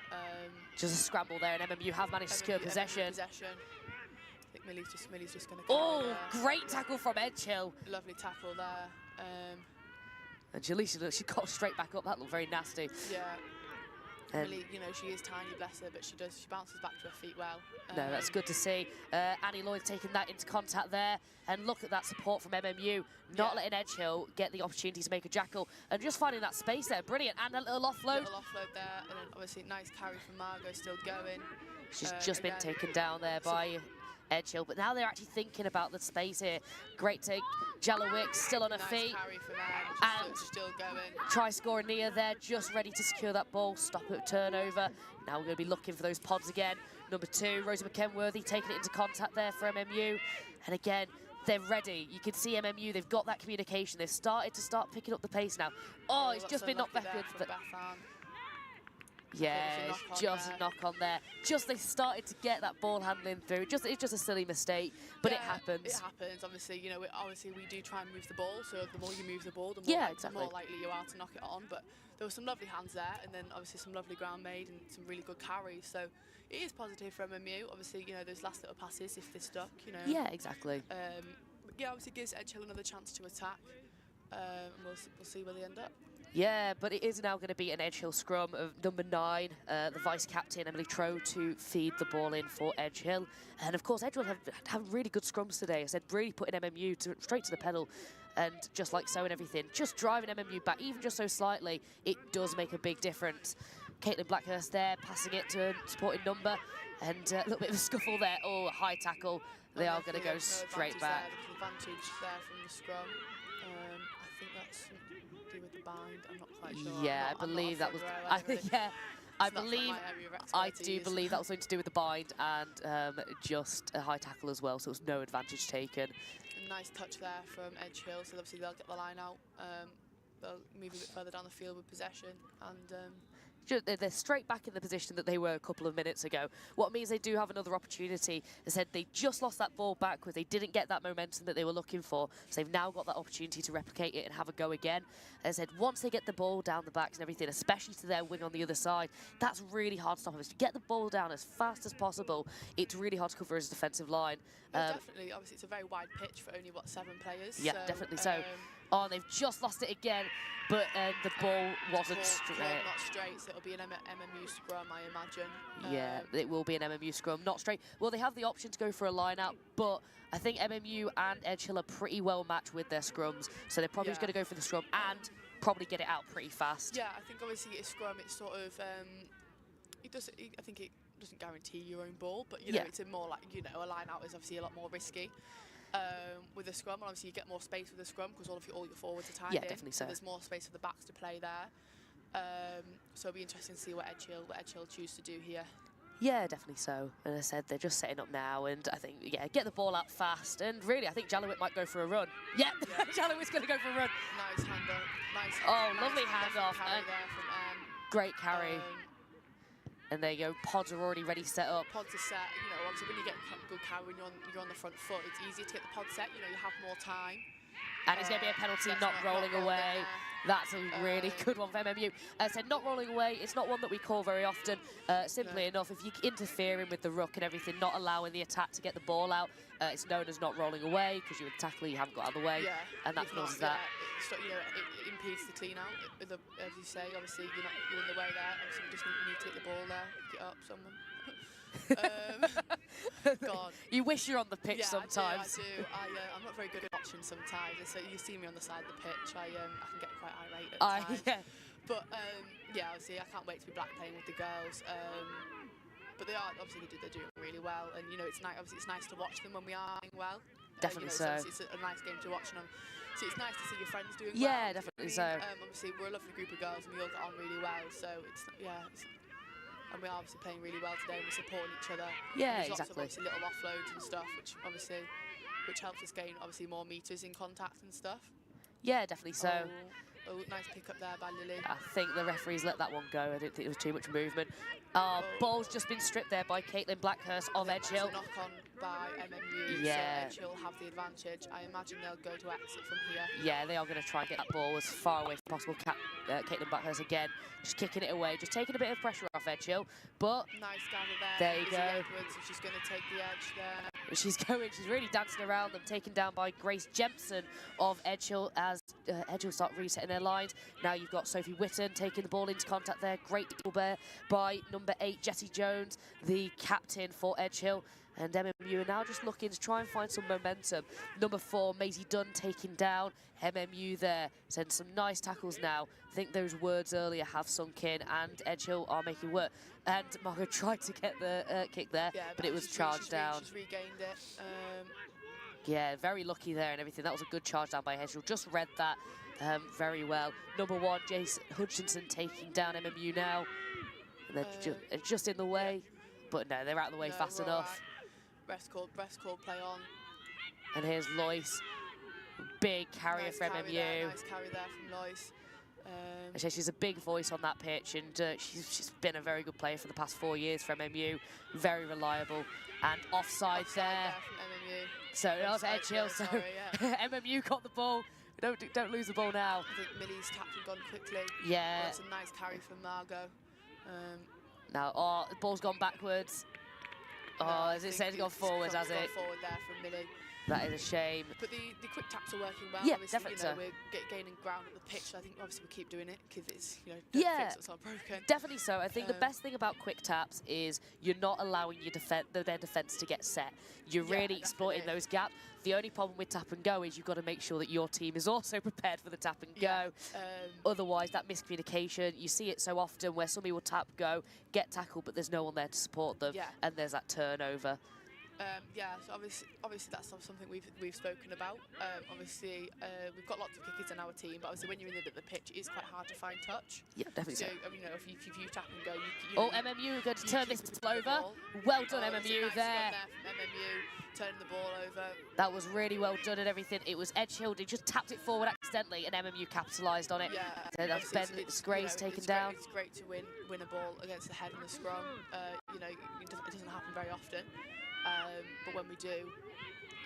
just a scramble there, and MMU have managed to secure possession. I think Millie's just going to. Oh, great tackle from Edge Hill. Lovely tackle there. And Jaleisha, she got straight back up. That looked very nasty. Yeah. Millie, you know, she is tiny, bless her, but she bounces back to her feet well. No, that's good to see. Annie Lloyd taking that into contact there, and look at that support from MMU, not letting Edge Hill get the opportunity to make a jackal, and just finding that space there, brilliant, and a little offload. Little offload there, and then obviously nice carry from Margot, still going. She's just been taken down there by Edge Hill, but now they're actually thinking about the space here. Great take, Jalowick still on her feet, carry from Anne, and still going. Try scoring Nia there, just ready to secure that ball, stop it, turnover. Now we're going to be looking for those pods again. Number 2, Rosie McKenworthy taking it into contact there for MMU, and again, they're ready. You can see MMU, they've got that communication. They've started picking up the pace now. Oh, it's just been knocked backwards. Yeah, it's just a knock on there. Just they started to get that ball handling through. It's just a silly mistake, but it happens. It happens. Obviously, you know, we do try and move the ball. So the more you move the ball, the more likely you are to knock it on. But there were some lovely hands there, and then obviously some lovely ground made and some really good carries. So it is positive for MMU. Obviously, you know, those last little passes, if they're stuck, you know. Yeah, exactly. But yeah, obviously gives Edge Hill another chance to attack. And we'll see where they end up. Yeah, but it is now going to be an Edge Hill scrum of number 9, the vice-captain, Emily Troe, to feed the ball in for Edge Hill. And, of course, Edge Hill have really good scrums today. I said really putting MMU straight to the pedal, and just like so and everything, just driving MMU back, even just so slightly, it does make a big difference. Caitlin Blackhurst there, passing it to a supporting number, and a little bit of a scuffle there. Oh, high tackle. They are going to go straight back. Advantage there from the scrum. I think that's do with the bind. I'm not quite sure. Yeah, I believe that was. I do believe that was something to do with the bind and just a high tackle as well. So it was no advantage taken. A nice touch there from Edge Hill. So obviously they'll get the line out. They'll move a bit further down the field with possession, and they're straight back in the position that they were a couple of minutes ago. What means they do have another opportunity. They said they just lost that ball backwards. They didn't get that momentum that they were looking for. So they've now got that opportunity to replicate it and have a go again. As I said, once they get the ball down the backs and everything, especially to their wing on the other side, that's really hard to stop them. To get the ball down as fast as possible, it's really hard to cover as a defensive line. No, definitely. Obviously, it's a very wide pitch for only, 7 players? Yeah, so, definitely so. Oh, and they've just lost it again, but the ball wasn't straight. Not straight, so it'll be an MMU scrum, I imagine. Yeah, it will be an MMU scrum, not straight. Well, they have the option to go for a line-out, but I think MMU and Edge Hill are pretty well matched with their scrums, so they're probably just going to go for the scrum and probably get it out pretty fast. Yeah, I think obviously a scrum, it's sort of, I think it doesn't guarantee your own ball, but you know, it's more like, you know, a line-out is obviously a lot more risky. With a scrum, and obviously you get more space with a scrum because all your forwards are tied in. Yeah, definitely so. There's more space for the backs to play there. So it'll be interesting to see what Edge Hill choose to do here. Yeah, definitely so. And I said they're just setting up now, and I think, yeah, get the ball out fast. And really, I think Jalowit might go for a run. Yeah, Jalowit's going to go for a run. Nice hand up. Nice. Oh, nice lovely hand off. Carry there from great carry. And there you go, pods are already ready set up. Pods are set, you know, obviously when you get good carry when you're on the front foot, it's easier to get the pod set, you know, you have more time. And it's going to be a penalty, not rolling away. That's a really good one for MMU. As I said, not rolling away, it's not one that we call very often. Simply enough, if you're interfering with the ruck and everything, not allowing the attack to get the ball out, it's known as not rolling away because you're a tackler, you haven't got out of the way, and that causes that. You know, it impedes the clean out. As you say, obviously you're in the way there. Obviously, we just need to take the ball there, pick it up, someone. God. You wish you're on the pitch sometimes. I do. I'm not very good at watching sometimes. So you see me on the side of the pitch, I can get quite irate at times. Yeah. But yeah, obviously I can't wait to be back playing with the girls. But they are obviously they're doing really well, and you know it's nice. Obviously it's nice to watch them when we are playing well. Definitely you know, so. It's a nice game to watch, and so it's nice to see your friends doing well. Yeah, definitely so. Obviously we're a lovely group of girls, and we all get on really well. So and we're obviously playing really well today, and we're supporting each other. Yeah, There's exactly. Lots of obviously little offloads and stuff, which helps us gain obviously more meters in contact and stuff. Yeah, definitely so. Oh, nice pick up there by Lily. I think the referees let that one go. I didn't think there was too much movement. Ball's just been stripped there by Caitlin Blackhurst of Edge Hill. Knock on by MMU, yeah. so Edge Hill have the advantage. I imagine they'll go to exit from here. Yeah, they are going to try and get that ball as far away as possible. Caitlin Blackhurst again, just kicking it away, just taking a bit of pressure off Edge Hill. But nice gather there. There you go. Edwards, and she's going to take the edge there. She's really dancing around them, taken down by Grace Jempson of Edge Hill as Edge Hill start resetting their lines. Now you've got Sophie Witten taking the ball into contact there. Great double bear by number 8, Jessie Jones, the captain for Edge Hill. And MMU are now just looking to try and find some momentum. Number 4, Maisie Dunn taking down MMU there. Send some nice tackles now. I think those words earlier have sunk in, and Edge Hill are making work. And Margot tried to get the kick there, but it was charged down. She's regained it. Yeah, very lucky there and everything. That was a good charge down by Edge Hill. Just read that very well. Number 1, Jace Hutchinson taking down MMU now. And they're just in the way. But no, they're out of the way fast enough. Breast cord, play on. And here's Lois. Big carrier nice for carry MMU. there, nice carry there from Lois. She's a big voice on that pitch, and she's been a very good player for the past 4 years for MMU. Very reliable. And offside there. From MMU. So that was Edge Hill. So MMU got the ball. Don't lose the ball now. I think Millie's tapped and gone quickly. Yeah. That's a nice carry from Margot. Now, the ball's gone backwards. As it said, gone forwards, has it? Gone forward there from Millie. That is a shame. But the quick taps are working well. Yeah, obviously, definitely you know, so. We're gaining ground at the pitch. I think obviously we keep doing it because it's, you know, Yeah, fix what's not broken. Definitely so. I think the best thing about quick taps is you're not allowing their defence to get set. You're really exploiting those gaps. The only problem with tap and go is you've got to make sure that your team is also prepared for the tap and go. Otherwise, that miscommunication, you see it so often where somebody will tap, go, get tackled, but there's no one there to support them, and there's that turnover. So obviously that's something we've spoken about. Obviously, we've got lots of kickers in our team, but obviously when you're in the pitch, it is quite hard to find touch. Yeah, definitely so. You know, if you tap and go, you MMU are going to turn this over. Well done, MMU nice there. From MMU, turning the ball over. That was really well done and everything. It was Edge Hill, just tapped it forward accidentally, and MMU capitalised on it. Yeah. So that's Ben Grace taken down. It's great to win a ball against the head in the scrum. You know, it doesn't happen very often. But when we do,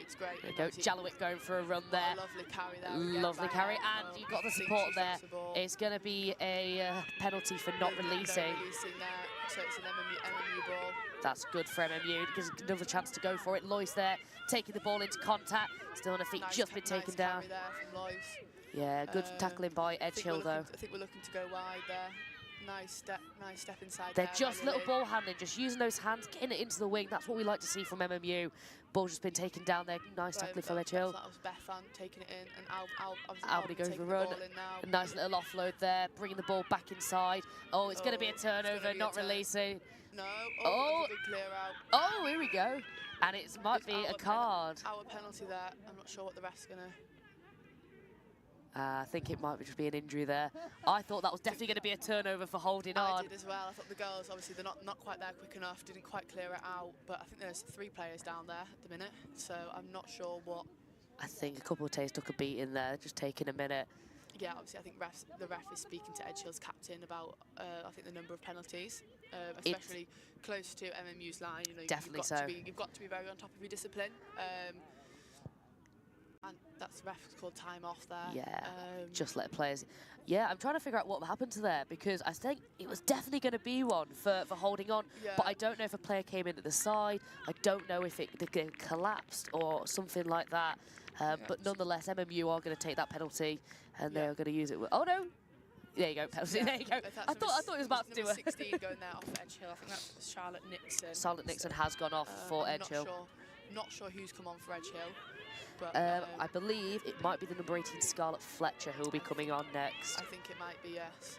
it's great. There you go, Jalowit going for a run there. Lovely carry there. Lovely carry, and you've got the support there. It's going to be a penalty for not releasing. No releasing there, so it's an MMU ball. That's good for MMU, because another chance to go for it. Lois there, taking the ball into contact. Still on her feet, just been taken down. There from Lois. Yeah, good tackling by Edge Hill though. I think we're looking to go wide there. Nice step inside. They're just little ball handling, just using those hands, getting it into the wing. That's what we like to see from MMU. Ball's just been taken down there. Nice tackling from Edge Hill. That was Bethan taking it in, and Albany goes for a run. A nice little offload there, bringing the ball back inside. Oh, it's going to be a turnover, not releasing. No. Oh, Good clear out. Oh, here we go. And it might be a card. Our penalty there. I'm not sure what the ref's going to... I think it might just be an injury there. I thought that was definitely going to be a turnover for holding on. I did as well. I thought the girls, obviously, they're not quite there quick enough, didn't quite clear it out. But I think there's 3 players down there at the minute, so I'm not sure what. I think a couple of Tays took a beat in there, just taking a minute. Yeah, obviously, I think the ref is speaking to Edge Hill's captain about, I think, the number of penalties, especially close to MMU's line. You know, definitely you've got to be very on top of your discipline. And that's the ref called time off there. Yeah, just let players. Yeah, I'm trying to figure out what happened to there, because I think it was definitely going to be one for holding on. Yeah. But I don't know if a player came in at the side. I don't know if it collapsed or something like that. But nonetheless, MMU are going to take that penalty, and they are going to use it. Oh no! There you go, penalty. Yeah. There you go. I thought it was about to do it. 16 going there off Edge Hill. I think that's Charlotte Nixon. Charlotte Nixon has gone off for Edge Hill. Not sure who's come on for Edge Hill. But, I believe it might be the number 18 Scarlett Fletcher who will be coming on next. I think it might be, yes.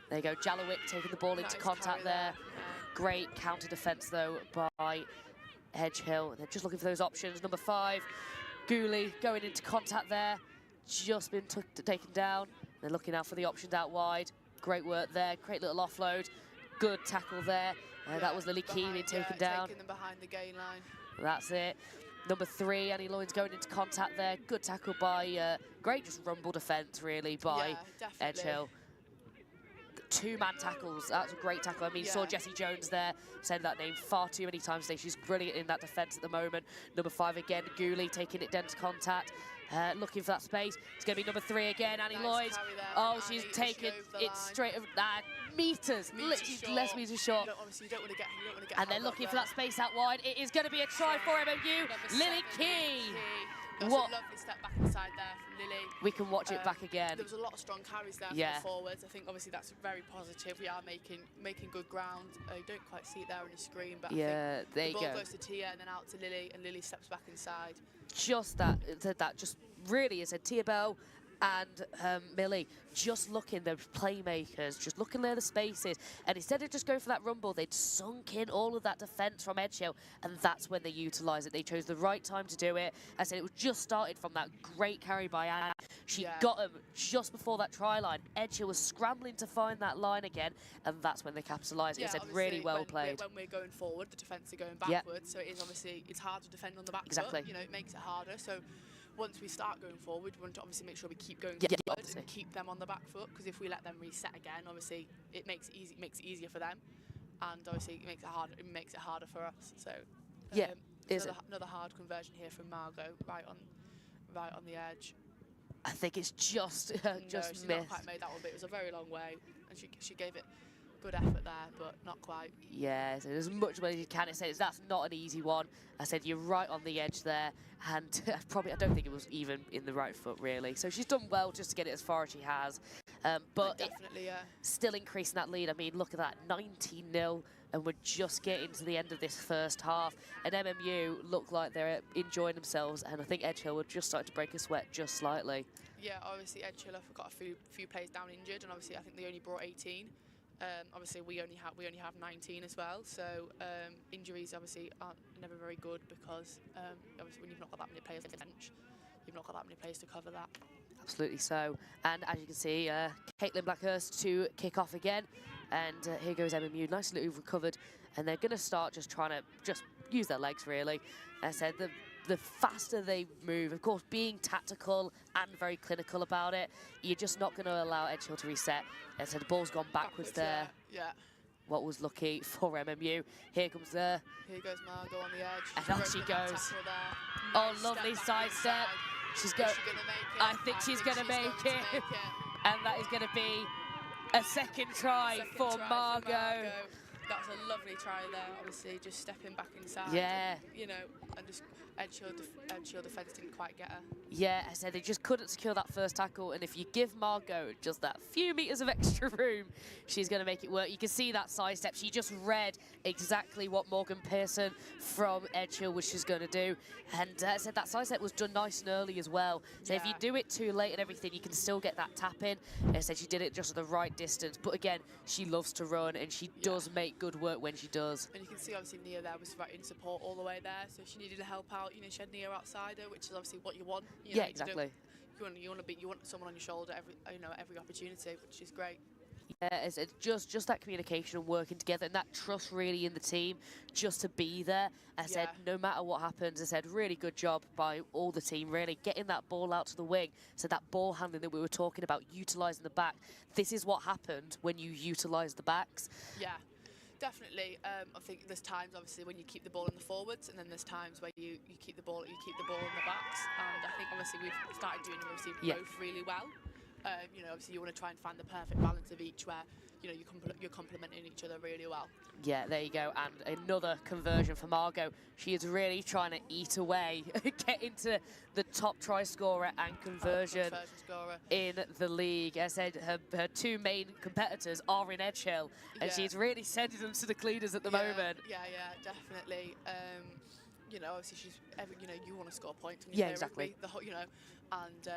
There you go, Jalowick taking the ball into contact there. Great counter defence though by Edge Hill. They're just looking for those options. Number 5, Gooley going into contact there. Just been taken down. They're looking out for the options out wide. Great work there, great little offload. Good tackle there. That was Lily Key being taken down. Taking them behind the gain line. That's it. Number 3, Annie Lloyd's going into contact there. Good tackle by, great just rumble defence really by Edge Hill. 2-man tackles, that's a great tackle. I mean, saw Jessie Jones there, said that name far too many times today. She's brilliant in that defence at the moment. Number 5 again, Gooley taking it down to contact. Looking for that space. It's going to be number 3 again, Annie Lloyd. Oh, she's taken it straight of meters, literally less meters short. Obviously, you don't want to get and they're looking for that space out wide. It is going to be a try for MMU. Lily Key. That's a lovely step back inside there from Lily. We can watch it back again. There was a lot of strong carries there from the forwards. I think obviously that's very positive. We are making good ground. You don't quite see it there on your screen, but I think there you go. The ball goes to Tia and then out to Lily, and Lily steps back inside. Just that just really is a Tia Bell and Millie just looking, the playmakers, just looking there the spaces, and instead of just going for that rumble, they'd sunk in all of that defence from Edge Hill, and that's when they utilised it. They chose the right time to do it. I said it was just started from that great carry by Anne. She got him just before that try line. Edge Hill was scrambling to find that line again, and that's when they capitalised. It said really well played. When we're going forward, the defence are going backwards, so it is obviously, it's hard to defend on the back foot. You know, it makes it harder. So once we start going forward, we want to obviously make sure we keep going forward and keep them on the back foot, because if we let them reset again, obviously it makes it easier for them, and obviously it makes it harder for us. So another hard conversion here from Margot, right on the edge. I think it's just she's not quite made that one, but it was a very long way, and she gave it good effort there, but not quite. Yeah, so as much as you can. That's not an easy one. I said you're right on the edge there, and I don't think it was even in the right foot really. So she's done well just to get it as far as she has. But definitely, still increasing that lead. I mean, look at that, 19-0, and we're just getting to the end of this first half. And MMU look like they're enjoying themselves, and I think Edge Hill would just start to break a sweat just slightly. Yeah, obviously Edge Hill have got a few players down injured, and obviously I think they only brought 18. Obviously we only have 19 as well, so injuries obviously aren't never very good, because obviously when you've not got that many players on the bench, you've not got that many players to cover that. Absolutely so. And as you can see, Caitlin Blackhurst to kick off again, and here goes MMU, nicely recovered, and they're going to start just trying to just use their legs really. As I said, the faster they move, of course, being tactical and very clinical about it, you're just not going to allow Edge Hill to reset. As I said, the ball's gone backwards there. Yeah. What was lucky for MMU. Here comes Here goes Margot on the edge. And off she goes. Oh, lovely side step. She's going. I think she's going to make it. And that is going to be a second try for Margot. That's a lovely try there, obviously, just stepping back inside. Yeah. You know, and just Edge Hill defence didn't quite get her. Yeah, I said they just couldn't secure that first tackle, and if you give Margot just that few metres of extra room, she's going to make it work. You can see that side step. She just read exactly what Morgan Pearson from Edge Hill was just going to do. And I said that side step was done nice and early as well. So if you do it too late and everything, you can still get that tap in. I said she did it just at the right distance. But again, she loves to run, and she does make good work when she does. And you can see obviously Nia there was right in support all the way there, so she needed to help out. You know, she had Nia outside her, which is obviously what you want. You know, exactly. you want someone on your shoulder every opportunity, which is great. Yeah, it's just that communication and working together and that trust really in the team just to be there. I said, no matter what happens, I said, really good job by all the team, really getting that ball out to the wing. So that ball handling that we were talking about, utilising the back. This is what happened when you utilise the backs. Yeah, definitely. I think there's times, obviously, when you keep the ball in the forwards, and then there's times where you keep the ball in the backs. And I think, obviously, we've started doing both really well. Obviously you want to try and find the perfect balance of each where, you're complementing each other really well. Yeah, there you go. And another conversion for Margot. She is really trying to eat away, get into the top try scorer and conversion scorer in the league. As I said, her two main competitors are in Edgehill, and she's really sending them to the cleaners at the moment. Yeah, definitely. Obviously she's, you want to score points. When you play exactly. Rugby, and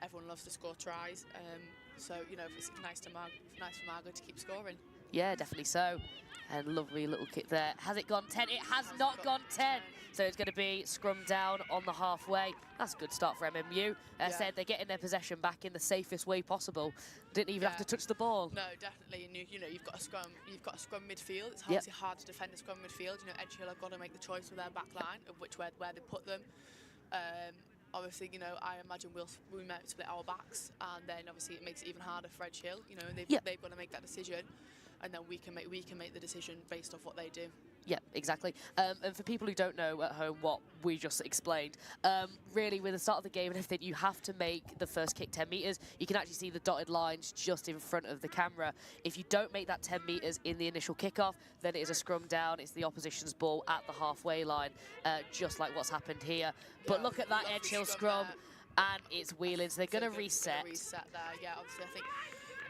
everyone loves to score tries. So it's nice for Margot to keep scoring. Yeah, definitely so. And lovely little kick there. Has it gone 10? It has not gone 10. So it's going to be scrum down on the halfway. That's a good start for MMU. As I said, they're getting their possession back in the safest way possible. Didn't even have to touch the ball. No, definitely. And you've got a scrum. You've got a scrum midfield. It's obviously hard to defend a scrum midfield. Edgehill have got to make the choice with their back line of where they put them. Obviously, I imagine we might split our backs, and then obviously it makes it even harder for Edgehill. And they've got to make that decision, and then we can make the decision based off what they do. Yeah, exactly. And for people who don't know at home what we just explained, really with the start of the game and everything, you have to make the first kick 10 metres. You can actually see the dotted lines just in front of the camera. If you don't make that 10 metres in the initial kickoff, then it is a scrum down. It's the opposition's ball at the halfway line, just like what's happened here. But look at that Edgehill scrum, and it's wheeling. So they're going to reset. Reset there, yeah. Obviously, I think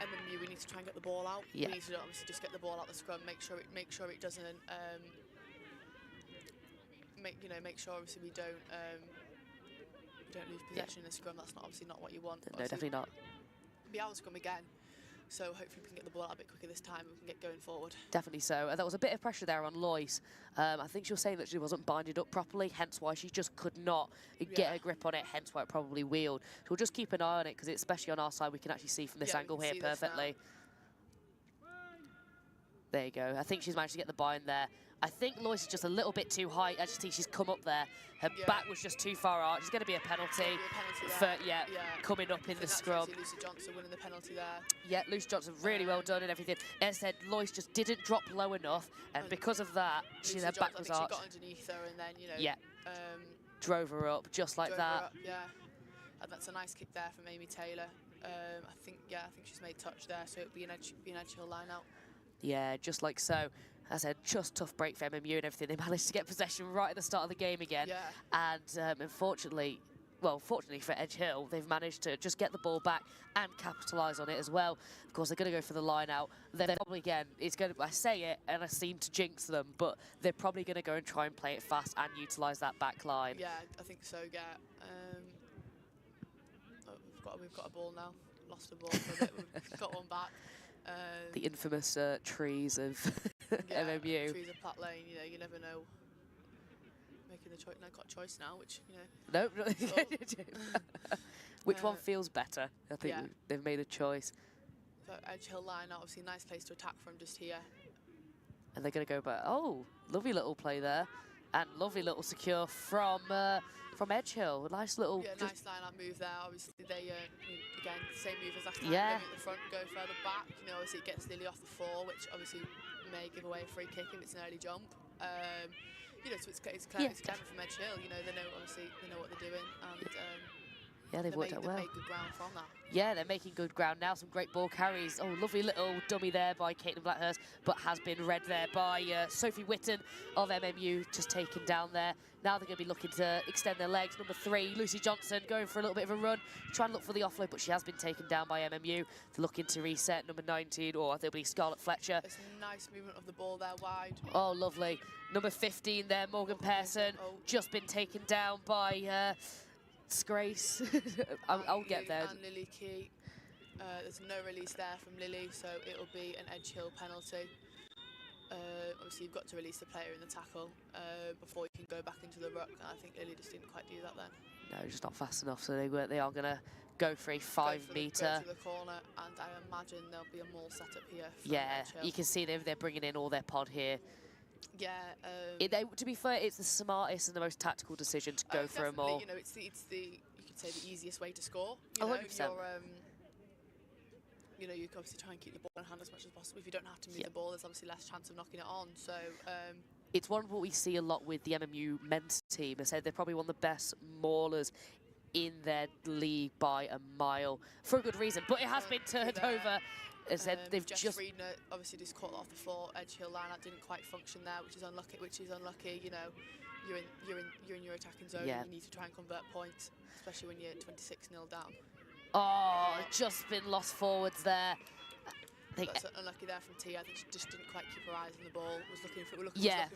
MMU, we need to try and get the ball out. Yeah. We need to obviously just get the ball out the scrum, make sure it doesn't make sure obviously we don't lose possession in the scrum. That's obviously not what you want. No, definitely not. Be out of the scrum again. So hopefully we can get the ball out a bit quicker this time and we can get going forward. Definitely so. And there was a bit of pressure there on Lois. I think she was saying that she wasn't binded up properly, hence why she just could not get a grip on it, hence why it probably wheeled. So we'll just keep an eye on it, because especially on our side, we can actually see from this angle here perfectly. There you go. I think she's managed to get the bind there. I think Lois is just a little bit too high. I just think she's come up there. Her back was just too far out. It's going to be a penalty for coming up in the scrum. Lucy Johnson winning the penalty there. Yeah, Lucy Johnson really well done and everything. As I said, Lois just didn't drop low enough, and because of that, her back was arched. She got underneath her and then drove her up just like that. And that's a nice kick there from Amy Taylor. I think she's made touch there, so it'll be an Edgehill line out. Yeah, just like so. As I said, just tough break for MMU and everything. They managed to get possession right at the start of the game again. And fortunately for Edgehill, they've managed to just get the ball back and capitalise on it as well. Of course, they're going to go for the line out. They're probably, again, I say it and I seem to jinx them, but they're probably going to go and try and play it fast and utilise that back line. Yeah, I think so, yeah. We've got a ball now. Lost a ball for a bit. We've got one back. The infamous trees of MMU. Trees of Platt Lane, you never know. Making the choice. No, got a choice now, which, No. Which one feels better? I think they've made a choice. So Edgehill line, obviously a nice place to attack from just here. And they're going to go back. Oh, lovely little play there. And lovely little secure from Edgehill. Nice little... Yeah, nice line-out move there. Obviously, they, again, same move as last time. Yeah. Go at the front, go further back. Obviously, it gets Lily off the floor, which obviously may give away a free kick if it's an early jump. So it's clever from Edgehill. They know what they're doing. And, yeah, they've worked out well. They made good ground from that. Yeah, they're making good ground now. Some great ball carries. Oh, lovely little dummy there by Caitlin Blackhurst, but has been read there by Sophie Witten of MMU, just taken down there. Now they're going to be looking to extend their legs. Number 3, Lucy Johnson, going for a little bit of a run, trying to look for the offload, but she has been taken down by MMU. They're looking to reset. Number 19, or I think it'll be Scarlett Fletcher. It's a nice movement of the ball there, wide. Oh, lovely. Number 15 there, Morgan Pearson, just been taken down by... Disgrace. I'll get there. And Lily Key. There's no release there from Lily, so it'll be an Edgehill penalty. Obviously, you've got to release the player in the tackle before you can go back into the ruck, and I think Lily just didn't quite do that then. No, just not fast enough, so they are going to go for a 5 metre. Go to the corner, and I imagine there'll be a maul set up here. Yeah, you can see they're bringing in all their pod here. Yeah. To be fair, it's the smartest and the most tactical decision to go for a maul. You know, it's the you could say the easiest way to score. 100%. You know, you can obviously try and keep the ball in hand as much as possible. If you don't have to move the ball, there's obviously less chance of knocking it on. So. It's one of what we see a lot with the MMU men's team. I said they're probably one of the best maulers in their league by a mile, for a good reason. But it has been turned over. As said, they've just Friedner obviously just caught off the floor. Edge Hill line that didn't quite function there, which is unlucky. You know, you're in your attacking zone. Yeah. And you need to try and convert points, especially when you're 26-0 down. Oh, just been lost forwards there. That's unlucky there from T. I think she just didn't quite keep her eyes on the ball. Was looking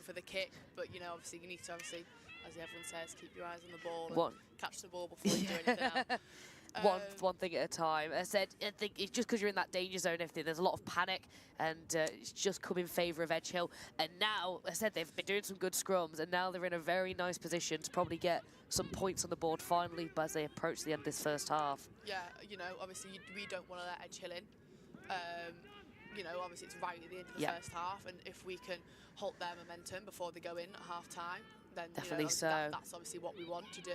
for the kick, but you know, obviously you need to as everyone says, keep your eyes on the ball and catch the ball before you do anything else. One thing at a time. I think it's just because you're in that danger zone and everything, there's a lot of panic, and it's just come in favour of Edge Hill. And now, I said, they've been doing some good scrums, and now they're in a very nice position to probably get some points on the board finally as they approach the end of this first half. Yeah, you know, obviously we don't want to let Edge Hill in. You know, obviously it's right at the end of the first half, and if we can halt their momentum before they go in at half time, then definitely that's obviously what we want to do.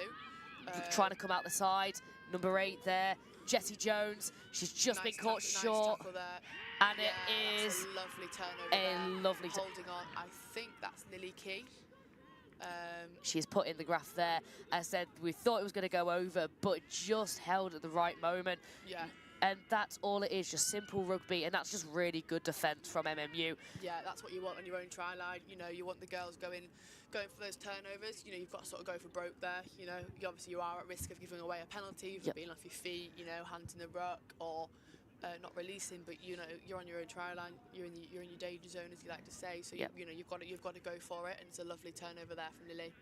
Trying to come out the side, number 8 there, Jessie Jones. She's just been caught short, and it is a lovely turnover. Holding on. I think that's Lily Key. She's put in the graph there. As I said, we thought it was going to go over, but just held at the right moment. Yeah. And that's all it is, just simple rugby, and that's just really good defence from MMU. Yeah, that's what you want on your own try line. You know, you want the girls going for those turnovers. You know, you've got to sort of go for broke there. You know, you are at risk of giving away a penalty for being off your feet. You know, hands in the ruck or not releasing. But you know, you're on your own try line. You're in your danger zone, as you like to say. So you know, you've got to go for it. And it's a lovely turnover there from Lily.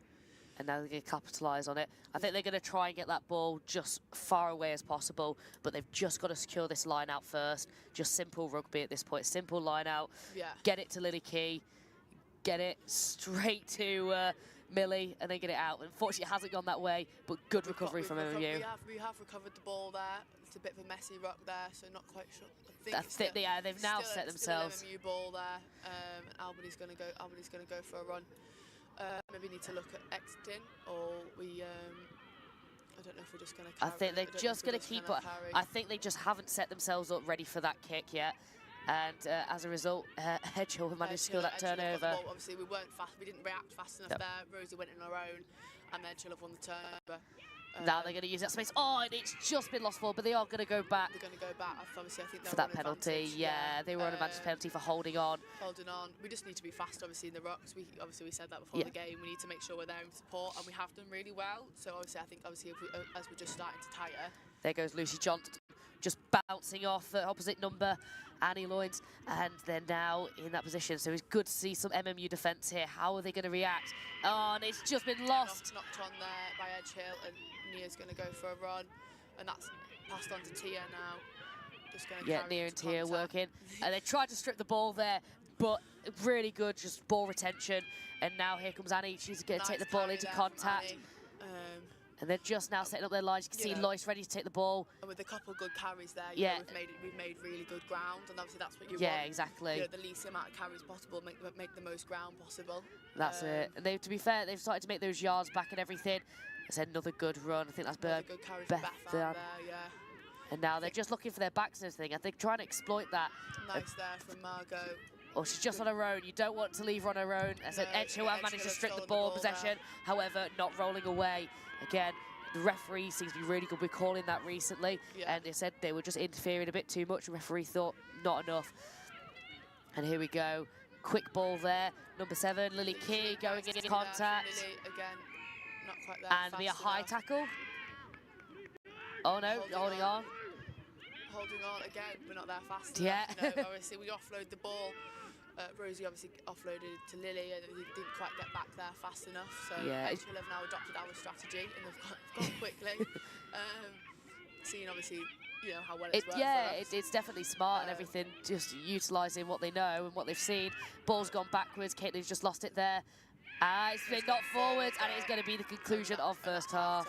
And now they're going to capitalise on it. I think they're going to try and get that ball just far away as possible, but they've just got to secure this line out first. Just simple rugby at this point. Simple line out. Yeah. Get it to Lily Key. Get it straight to Millie, and then get it out. Unfortunately, it hasn't gone that way, but good recovery from MMU. We have recovered the ball there. It's a bit of a messy ruck there, so not quite sure. They've now set themselves. Still an MMU ball there, and Albany's going to go for a run. Maybe need to look at exiting, or we. I don't know if we're just going to. I think they're just going to keep it. I think they just haven't set themselves up ready for that kick yet, and as a result, Edge Hill managed to score that turnover. Obviously, we weren't fast. We didn't react fast enough there. Rosie went in her own, and Edge Hill have won the turnover. Now they're going to use that space. Oh, and it's just been lost for, but they are going to go back. They're going to go back. Obviously, I think for that penalty. Yeah, they were on a advantage penalty for holding on. Holding on. We just need to be fast, obviously, in the rucks. We said that before the game. We need to make sure we're there in support, and we have done really well. So obviously, I think if we, as we're just starting to tire. There goes Lucy Johnson, just bouncing off the opposite number, Annie Lloyds, and they're now in that position. So it's good to see some MMU defence here. How are they going to react? Oh, and it's just been lost. Knocked on there by Edge Hill, and Nia's going to go for a run, and that's passed on to Tia now. Just going to carry Nia and Tia working, and they tried to strip the ball there, but really good, just ball retention. And now here comes Annie. She's going to take the ball into contact. And they're just now setting up their lines. You can see Lois ready to take the ball. And with a couple of good carries there, you know, we've made really good ground, and obviously that's what you want. Yeah, exactly. You know, the least amount of carries possible, make the most ground possible. That's it. And to be fair, they've started to make those yards back and everything. It's another good run. I think that's Beth there, yeah. And now they're just looking for their backs and everything. I think trying to exploit that. Nice there from Margot. Oh, she's just on her own. You don't want to leave her on her own. As Edge Hill have managed to strip the ball possession. However, not rolling away. Again, the referee seems to be really good with calling that recently. And they said they were just interfering a bit too much. The referee thought not enough. And here we go. Quick ball there. Number 7, Lily Key going into contact. Lily, again, not quite there. And be a high tackle. Oh no, holding on. Holding on again, we're not there fast enough. You know, obviously we offload the ball. Rosie obviously offloaded to Lily, and didn't quite get back there fast enough. So Edge Hill have now adopted our strategy, and they've gone quickly. Seeing obviously, you know, how well it's worked for us. It's definitely smart and everything, just utilising what they know and what they've seen. Ball's gone backwards, Caitlin's just lost it there. It's been knocked forwards, and it's going to be the conclusion of first half.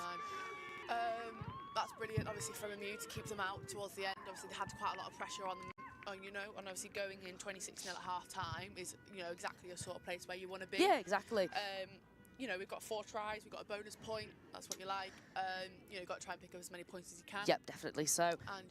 that's brilliant, obviously, from MU to keep them out towards the end. Obviously, they had quite a lot of pressure on them. And obviously going in 26-0 at half time is, exactly the sort of place where you want to be. Yeah, exactly. We've got 4 tries, we've got a bonus point, that's what you like. You've got to try and pick up as many points as you can. Yep, definitely so. And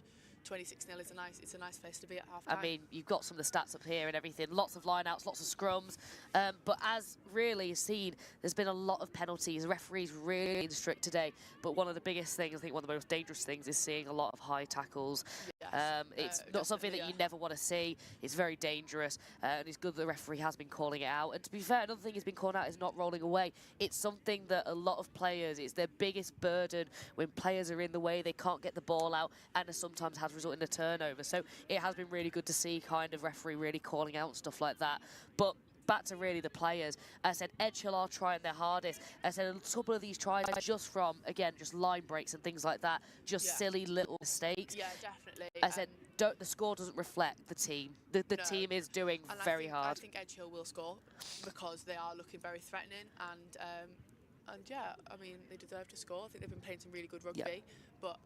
26-0 is a nice place to be at half time. I mean, you've got some of the stats up here and everything, lots of line-outs, lots of scrums, but as really seen, there's been a lot of penalties. The referee's really strict today, but one of the biggest things, I think one of the most dangerous things, is seeing a lot of high tackles. Yes, it's not something that you never want to see. It's very dangerous, and it's good that the referee has been calling it out. And to be fair, another thing he's been calling out is not rolling away. It's something that a lot of players, it's their biggest burden when players are in the way, they can't get the ball out, and it sometimes has resulted in a turnover. So it has been really good to see kind of referee really calling out stuff like that. But back to really the players. I said Edgehill are trying their hardest. I said a couple of these tries just from, again, just line breaks and things like that, just silly little mistakes. Yeah, definitely. I said the score doesn't reflect the team. The team is doing very hard. I think Edgehill will score because they are looking very threatening, and yeah, I mean, they deserve to score. I think they've been playing some really good rugby, but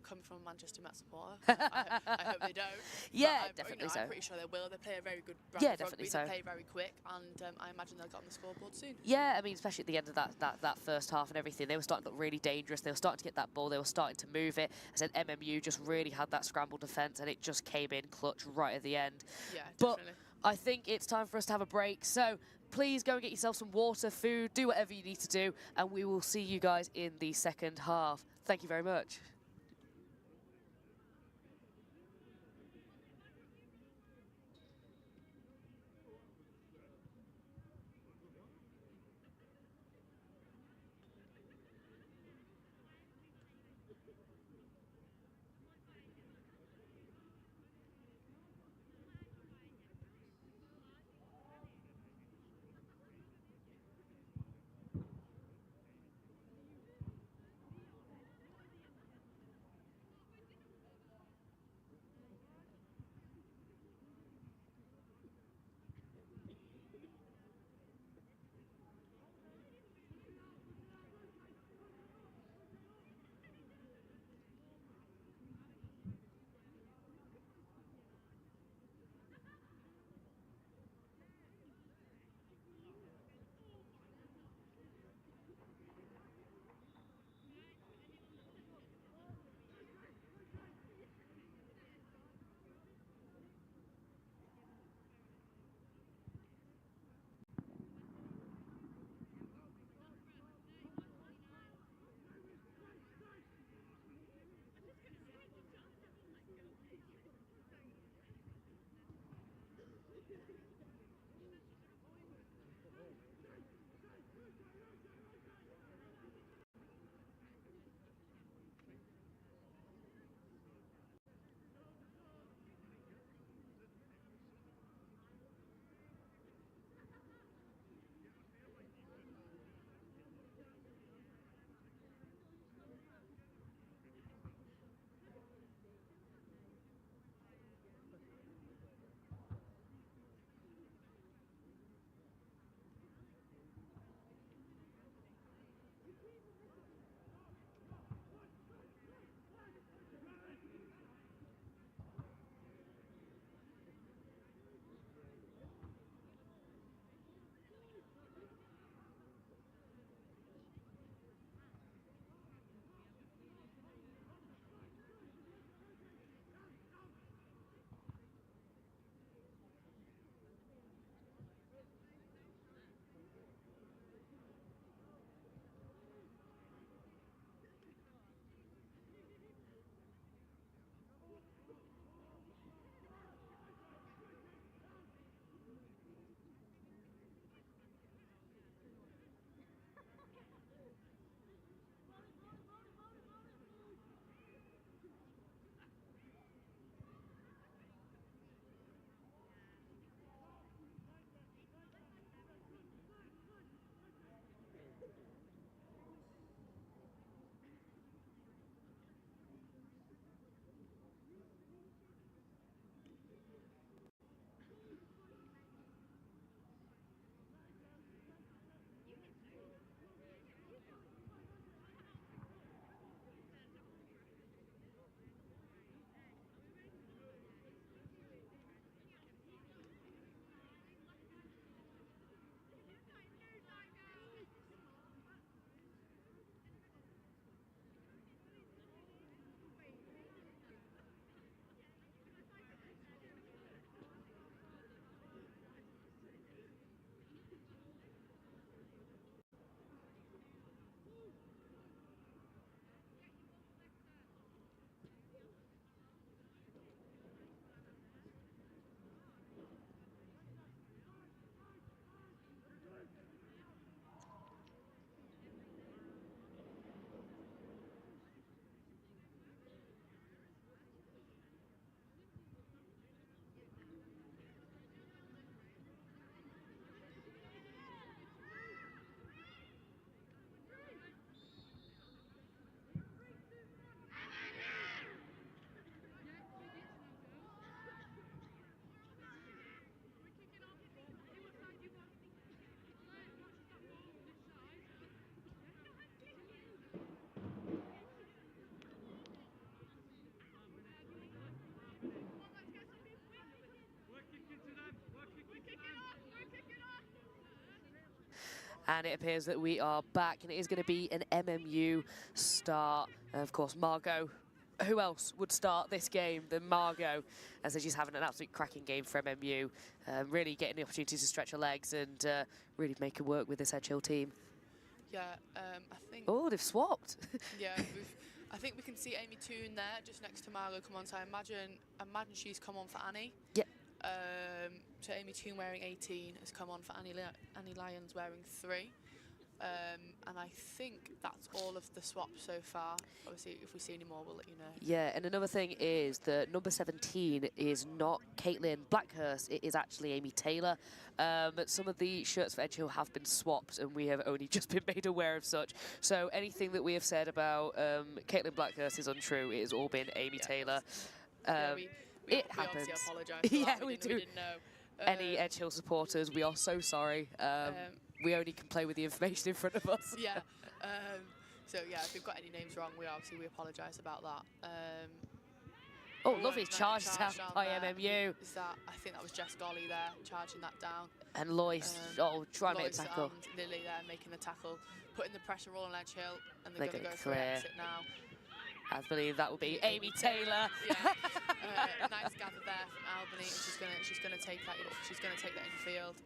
coming from a Manchester Met supporter, I hope they don't. Yeah, definitely so. I'm pretty sure they will. They play a very good brand yeah, of definitely rugby. so. They play very quick, and I imagine they'll get on the scoreboard soon. Yeah, I mean, especially at the end of that first half and everything, they were starting to look really dangerous. They were starting to get that ball. They were starting to move it. I said MMU just really had that scramble defence, and it just came in clutch right at the end. Yeah, But definitely. I think it's time for us to have a break. So please go and get yourself some water, food, do whatever you need to do, and we will see you guys in the second half. Thank you very much. and it appears that we are back, and it is going to be an MMU start. Of course, Margot. Who else would start this game than Margot? As she's having an absolute cracking game for MMU, really getting the opportunity to stretch her legs and really make her work with this Edge Hill team. Yeah, I think... Oh, they've swapped. Yeah, I think we can see Amy Toon there, just next to Margot come on. So I imagine she's come on for Annie. Yep. So Amy Toon wearing 18 has come on for Annie Lyons wearing 3. And I think that's all of the swaps so far. Obviously, if we see any more, we'll let you know. Yeah, and another thing is that number 17 is not Caitlin Blackhurst, it is actually Amy Taylor. Some of the shirts for Edge Hill have been swapped, and we have only just been made aware of such. So anything that we have said about Caitlin Blackhurst is untrue. It has all been Amy Taylor. We happens. obviously apologise for that. We do. We didn't know. Any Edge Hill supporters, we are so sorry. We only can play with the information in front of us. Yeah. So yeah, if we've got any names wrong, we apologise about that. Oh, lovely charge down by there. MMU. Is that? I think that was Jess Golly there charging that down. And Lois, trying to make a tackle. And Lily there making the tackle, putting the pressure all on Edge Hill, and they're going to go for clear. an exit now. I believe that will be Amy Taylor. Yeah. Nice gather there from Albany, and she's gonna take that. She's gonna take that infield.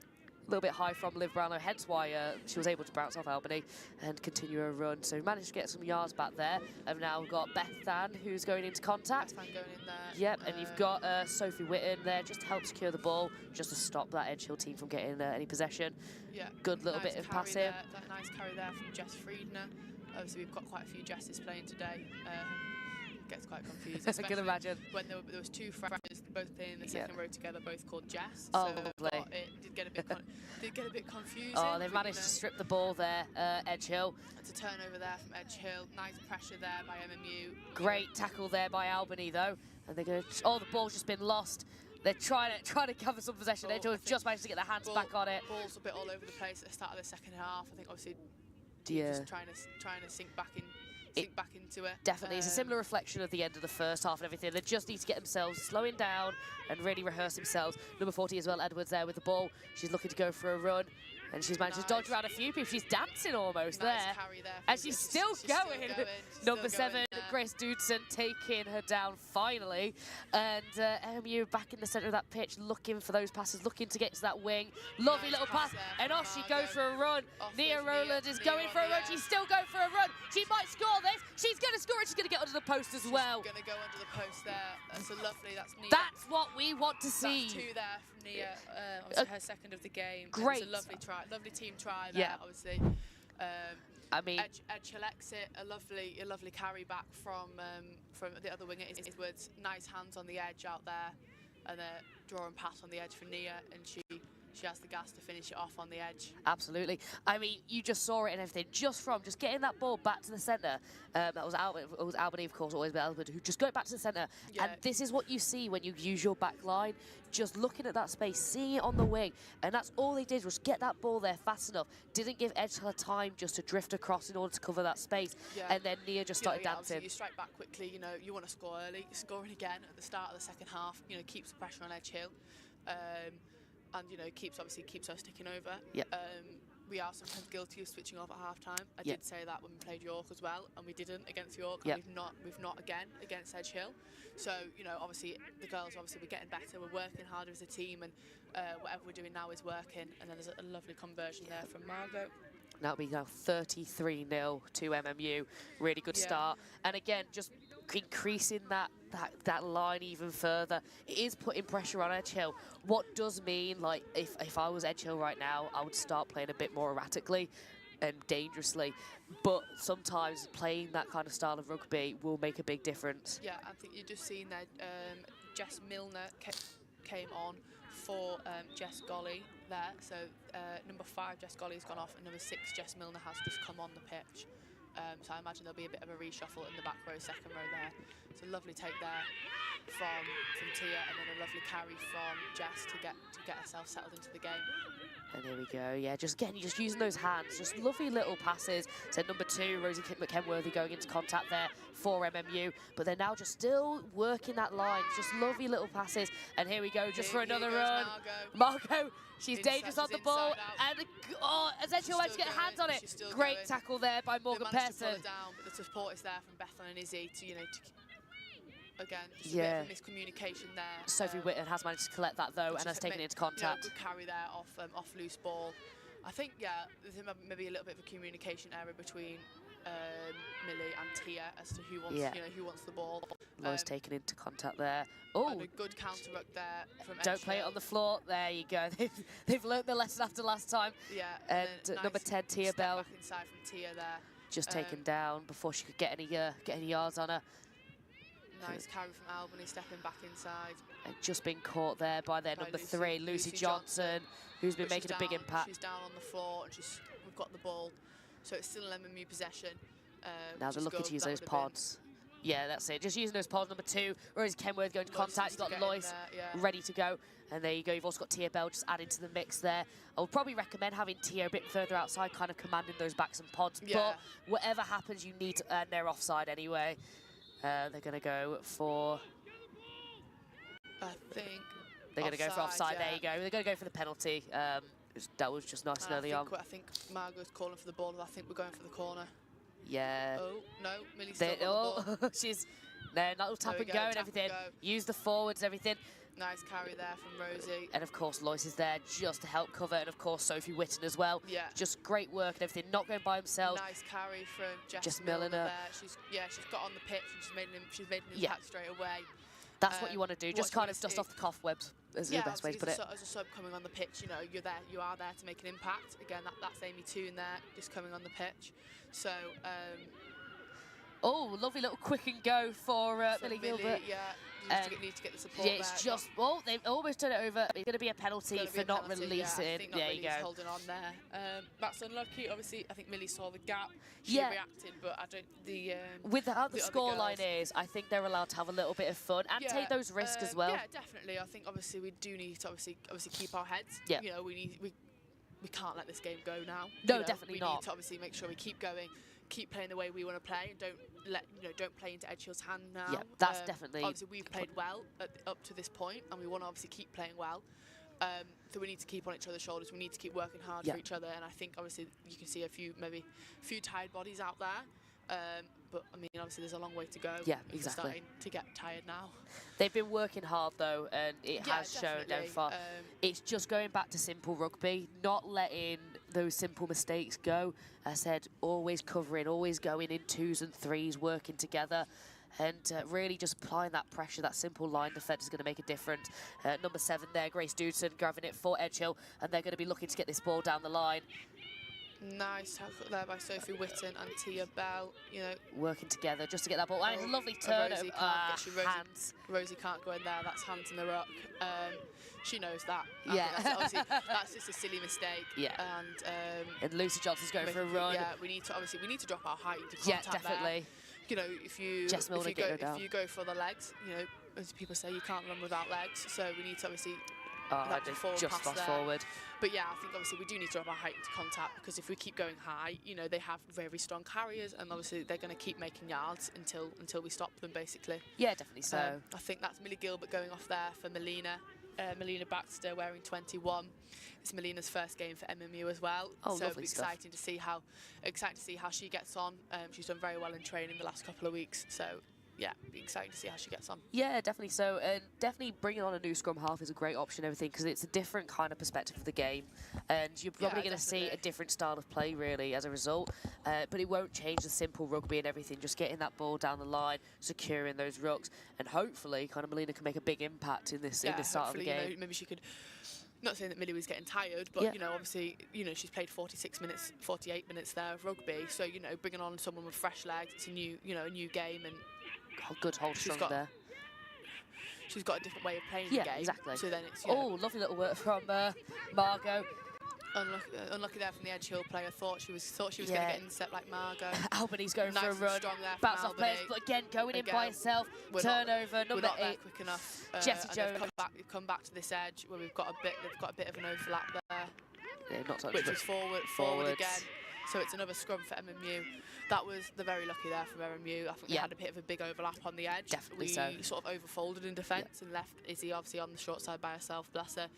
A little bit high from Liv Brownlow, hence why she was able to bounce off Albany and continue her run. So managed to get some yards back there. I've now got Beth Than, who's going into contact. Beth Than going in there. Yep, and you've got Sophie Witten there just to help secure the ball, just to stop that Edge Hill team from getting any possession. Yeah. Good little bit of passing. That nice carry there from Jess Friedner. Obviously, we've got quite a few Jesses playing today. Gets quite confusing. I can imagine. When there was 2 freshers, both playing in the second row together, both called Jess. Oh, so lovely. It did get a bit confusing. Oh, they've managed to strip the ball there, Edge Hill. It's a turnover there from Edge Hill. Nice pressure there by MMU. Great tackle there by Albany, though. And they're going to... Oh, the ball's just been lost. They're trying to cover some possession. Edge Hill have just managed to get their hands back on it. Ball's a bit all over the place at the start of the second half. I think obviously just trying to sink back into it. Definitely, it's a similar reflection of the end of the first half and everything. They just need to get themselves slowing down and really rehearse themselves. Number 40 as well, Edwards there with the ball. She's looking to go for a run, and she's managed to dodge around a few people. She's dancing almost there. Carry there and she's still going. Number 7, Grace Dudson taking her down finally. And MMU back in the centre of that pitch, looking for those passes, looking to get to that wing. Lovely little pass, and off she goes for a run. Nia Rowland is going for a run. She's still going for a run. She might score this. She's going to score it. She's going to get under the post as well. She's going to go under the post there. That's a lovely. That's Nia. That's what we want to see. That's 2 there from Nia. Obviously her second of the game. Great. It was a lovely try. Lovely team try there. Yeah. Obviously. I mean, Edge Hill exit. A lovely carry back from the other winger Edwards. Nice hands on the edge out there, and a draw and pass on the edge for Nia, and she has the gas to finish it off on the edge. Absolutely. I mean, you just saw it and everything, just getting that ball back to the centre. That was Albany, of course, always been Albany, who just go back to the centre. Yeah. And this is what you see when you use your back line, just looking at that space, seeing it on the wing. And that's all they did was get that ball there fast enough. Didn't give Edge Hill time just to drift across in order to cover that space. Yeah. And then Nia just started dancing. You strike back quickly, you want to score early. Scoring again at the start of the second half, keeps the pressure on Edge Hill. And keeps us ticking over. Yep. We are sometimes guilty of switching off at half time. I did say that when we played York as well, and we didn't against York. Yep. And we've not again against Edge Hill. So obviously the girls we're getting better. We're working harder as a team, and whatever we're doing now is working. And then there's a lovely conversion there from Margot. That'll be now 33-0 to MMU. Really good start. And again, just increasing that line even further. It is putting pressure on Edge Hill. What does mean, like, if I was Edge Hill right now, I would start playing a bit more erratically and dangerously. But sometimes playing that kind of style of rugby will make a big difference. Yeah, I think you're just seeing that Jess Milner came on for Jess Golly there. So number 5, Jess Golly's gone off, and number 6, Jess Milner has just come on the pitch. So I imagine there'll be a bit of a reshuffle in the back row, second row there. It's a lovely take there from Tia, and then a lovely carry from Jess to get herself settled into the game. And here we go, yeah, just using those hands, just lovely little passes. So number 2, Rosie McKenworthy going into contact there for MMU, but they're now just still working that line, just lovely little passes. And here we go, just for another run. Margot, she's dangerous on the ball, and essentially wants to get hands on it. Great tackle there by Morgan Pearson. To pull it down, but the support is there from Bethan and Izzy to, you know, again, just a bit of a miscommunication there. Sophie Whitten has managed to collect that though, and has taken it into contact. Good carry there off loose ball. I think, yeah, there's maybe a little bit of a communication error between Millie and Tia as to who wants, who wants the ball. Lois taken into contact there. And a good counter ruck there from Don't play it on the floor. There you go. They've learnt their lesson after last time. Yeah. And number 10, Tia Bell. Back inside from Tia there. Just taken down before she could get any yards on her. Nice carry from Albany, stepping back inside. And just been caught there by their number 3, Lucy Johnson, who's been making a big impact. She's down on the floor, and we've got the ball. So it's still an MMU possession. Now they're looking to use those pods. Yeah, that's it. Just using those pods. Number 2, Rosie Kenworth going to contact. You've got Lois ready to go. And there you go. You've also got Tia Bell just adding to the mix there. I would probably recommend having Tia a bit further outside, kind of commanding those backs and pods. Yeah. But whatever happens, you need to earn their offside anyway. They're going to go for... I think... They're going to go for offside. There you go. They're going to go for the penalty. That was just nice and early on. I think Margot's calling for the ball. I think we're going for the corner. Yeah. Oh, no. Millie's still got the ball. She's... There, little tap and go and everything. Use the forwards, everything. Nice carry there from Rosie. And of course, Lois is there just to help cover. And of course, Sophie Whitten as well. Yeah. Just great work and everything. Not going by themselves. Nice carry from Jess Milliner there. She's got on the pitch and she's made an impact straight away. That's what you want to do. Just kind of dust off the cough webs is the best way to put it. As a sub coming on the pitch, you know, you are there to make an impact. Again, that's Amy Toon there, just coming on the pitch. So. Oh, lovely little quick and go for Millie Gilbert. Need to get the support there. It's just, they've almost turned it over. It's going to be a penalty for not releasing. Yeah, I think there you go. Holding on there. That's unlucky. Obviously, I think Millie saw the gap. She reacted, but I don't. With how the scoreline is, I think they're allowed to have a little bit of fun and take those risks as well. Yeah, definitely. I think obviously we do need to obviously keep our heads. Yeah. You know, we can't let this game go now. No, definitely not. We need to obviously make sure we keep going. Keep playing the way we want to play, and don't play into Edge Hill's hand now. Yeah, that's definitely. Obviously, we've played well up to this point, and we want to obviously keep playing well. So we need to keep on each other's shoulders. We need to keep working hard for each other. And I think obviously you can see a few tired bodies out there. But I mean, obviously there's a long way to go. Yeah, exactly. We're starting to get tired now. They've been working hard though, and it has shown so far. It's just going back to simple rugby, not letting those simple mistakes go. I said, always covering, always going in 2s and 3s, working together. And really just applying that pressure, that simple line defence is going to make a difference. Number 7 there, Grace Dudson, grabbing it for Edge Hill, and they're going to be looking to get this ball down the line. Nice tackle there by Sophie Whitten and Tia Bell, you know. Working together just to get that ball. And it's a lovely turn of hands. Rosie can't go in there, that's hands in the ruck. She knows that. That's just a silly mistake. Yeah. And Lucy Johnson's going for a run. Yeah, we need to drop our height into contact. Yeah, definitely. There. You know, if you go for the legs, you know, as people say, you can't run without legs. So we need to obviously just fast forward. But yeah, I think obviously we do need to drop our height into contact, because if we keep going high, you know, they have very strong carriers, and obviously they're going to keep making yards until we stop them, basically. Yeah, definitely so. I think that's Millie Gilbert going off there for Melina. Melina Baxter wearing 21. It's Melina's first game for MMU as well. Oh, so lovely exciting to see how she gets on. She's done very well in training the last couple of weeks. So yeah, be exciting to see how she gets on. Yeah, definitely so. And definitely bringing on a new scrum half is a great option, everything, because it's a different kind of perspective of the game. And you're probably going to see a different style of play, really, as a result. But it won't change the simple rugby and everything, just getting that ball down the line, securing those rucks, and hopefully kind of Melina can make a big impact in this start of the game. You know, maybe she could... Not saying that Millie was getting tired, but you know, obviously, you know, she's played 48 minutes there of rugby. So you know, bringing on someone with fresh legs, it's a new game, and good hold strong there. She's got a different way of playing the game. Yeah, exactly. So then it's lovely little work from Margot. Unlucky there from the Edge Hill player. Thought she was going to get in step like Margot. Albany's going for a run. Bounce off players, but again going in by herself. Turnover. Number 8. Quick enough. Jessie Jones. They've come back to this edge where they've got a bit of an overlap there. not touch, which but was forward forwards. again. So it's another scrum for MMU. That was they're very lucky there from MMU. I think they had a bit of a big overlap on the edge. Definitely we sort of overfolded in defence and left Izzy obviously on the short side by herself, bless her.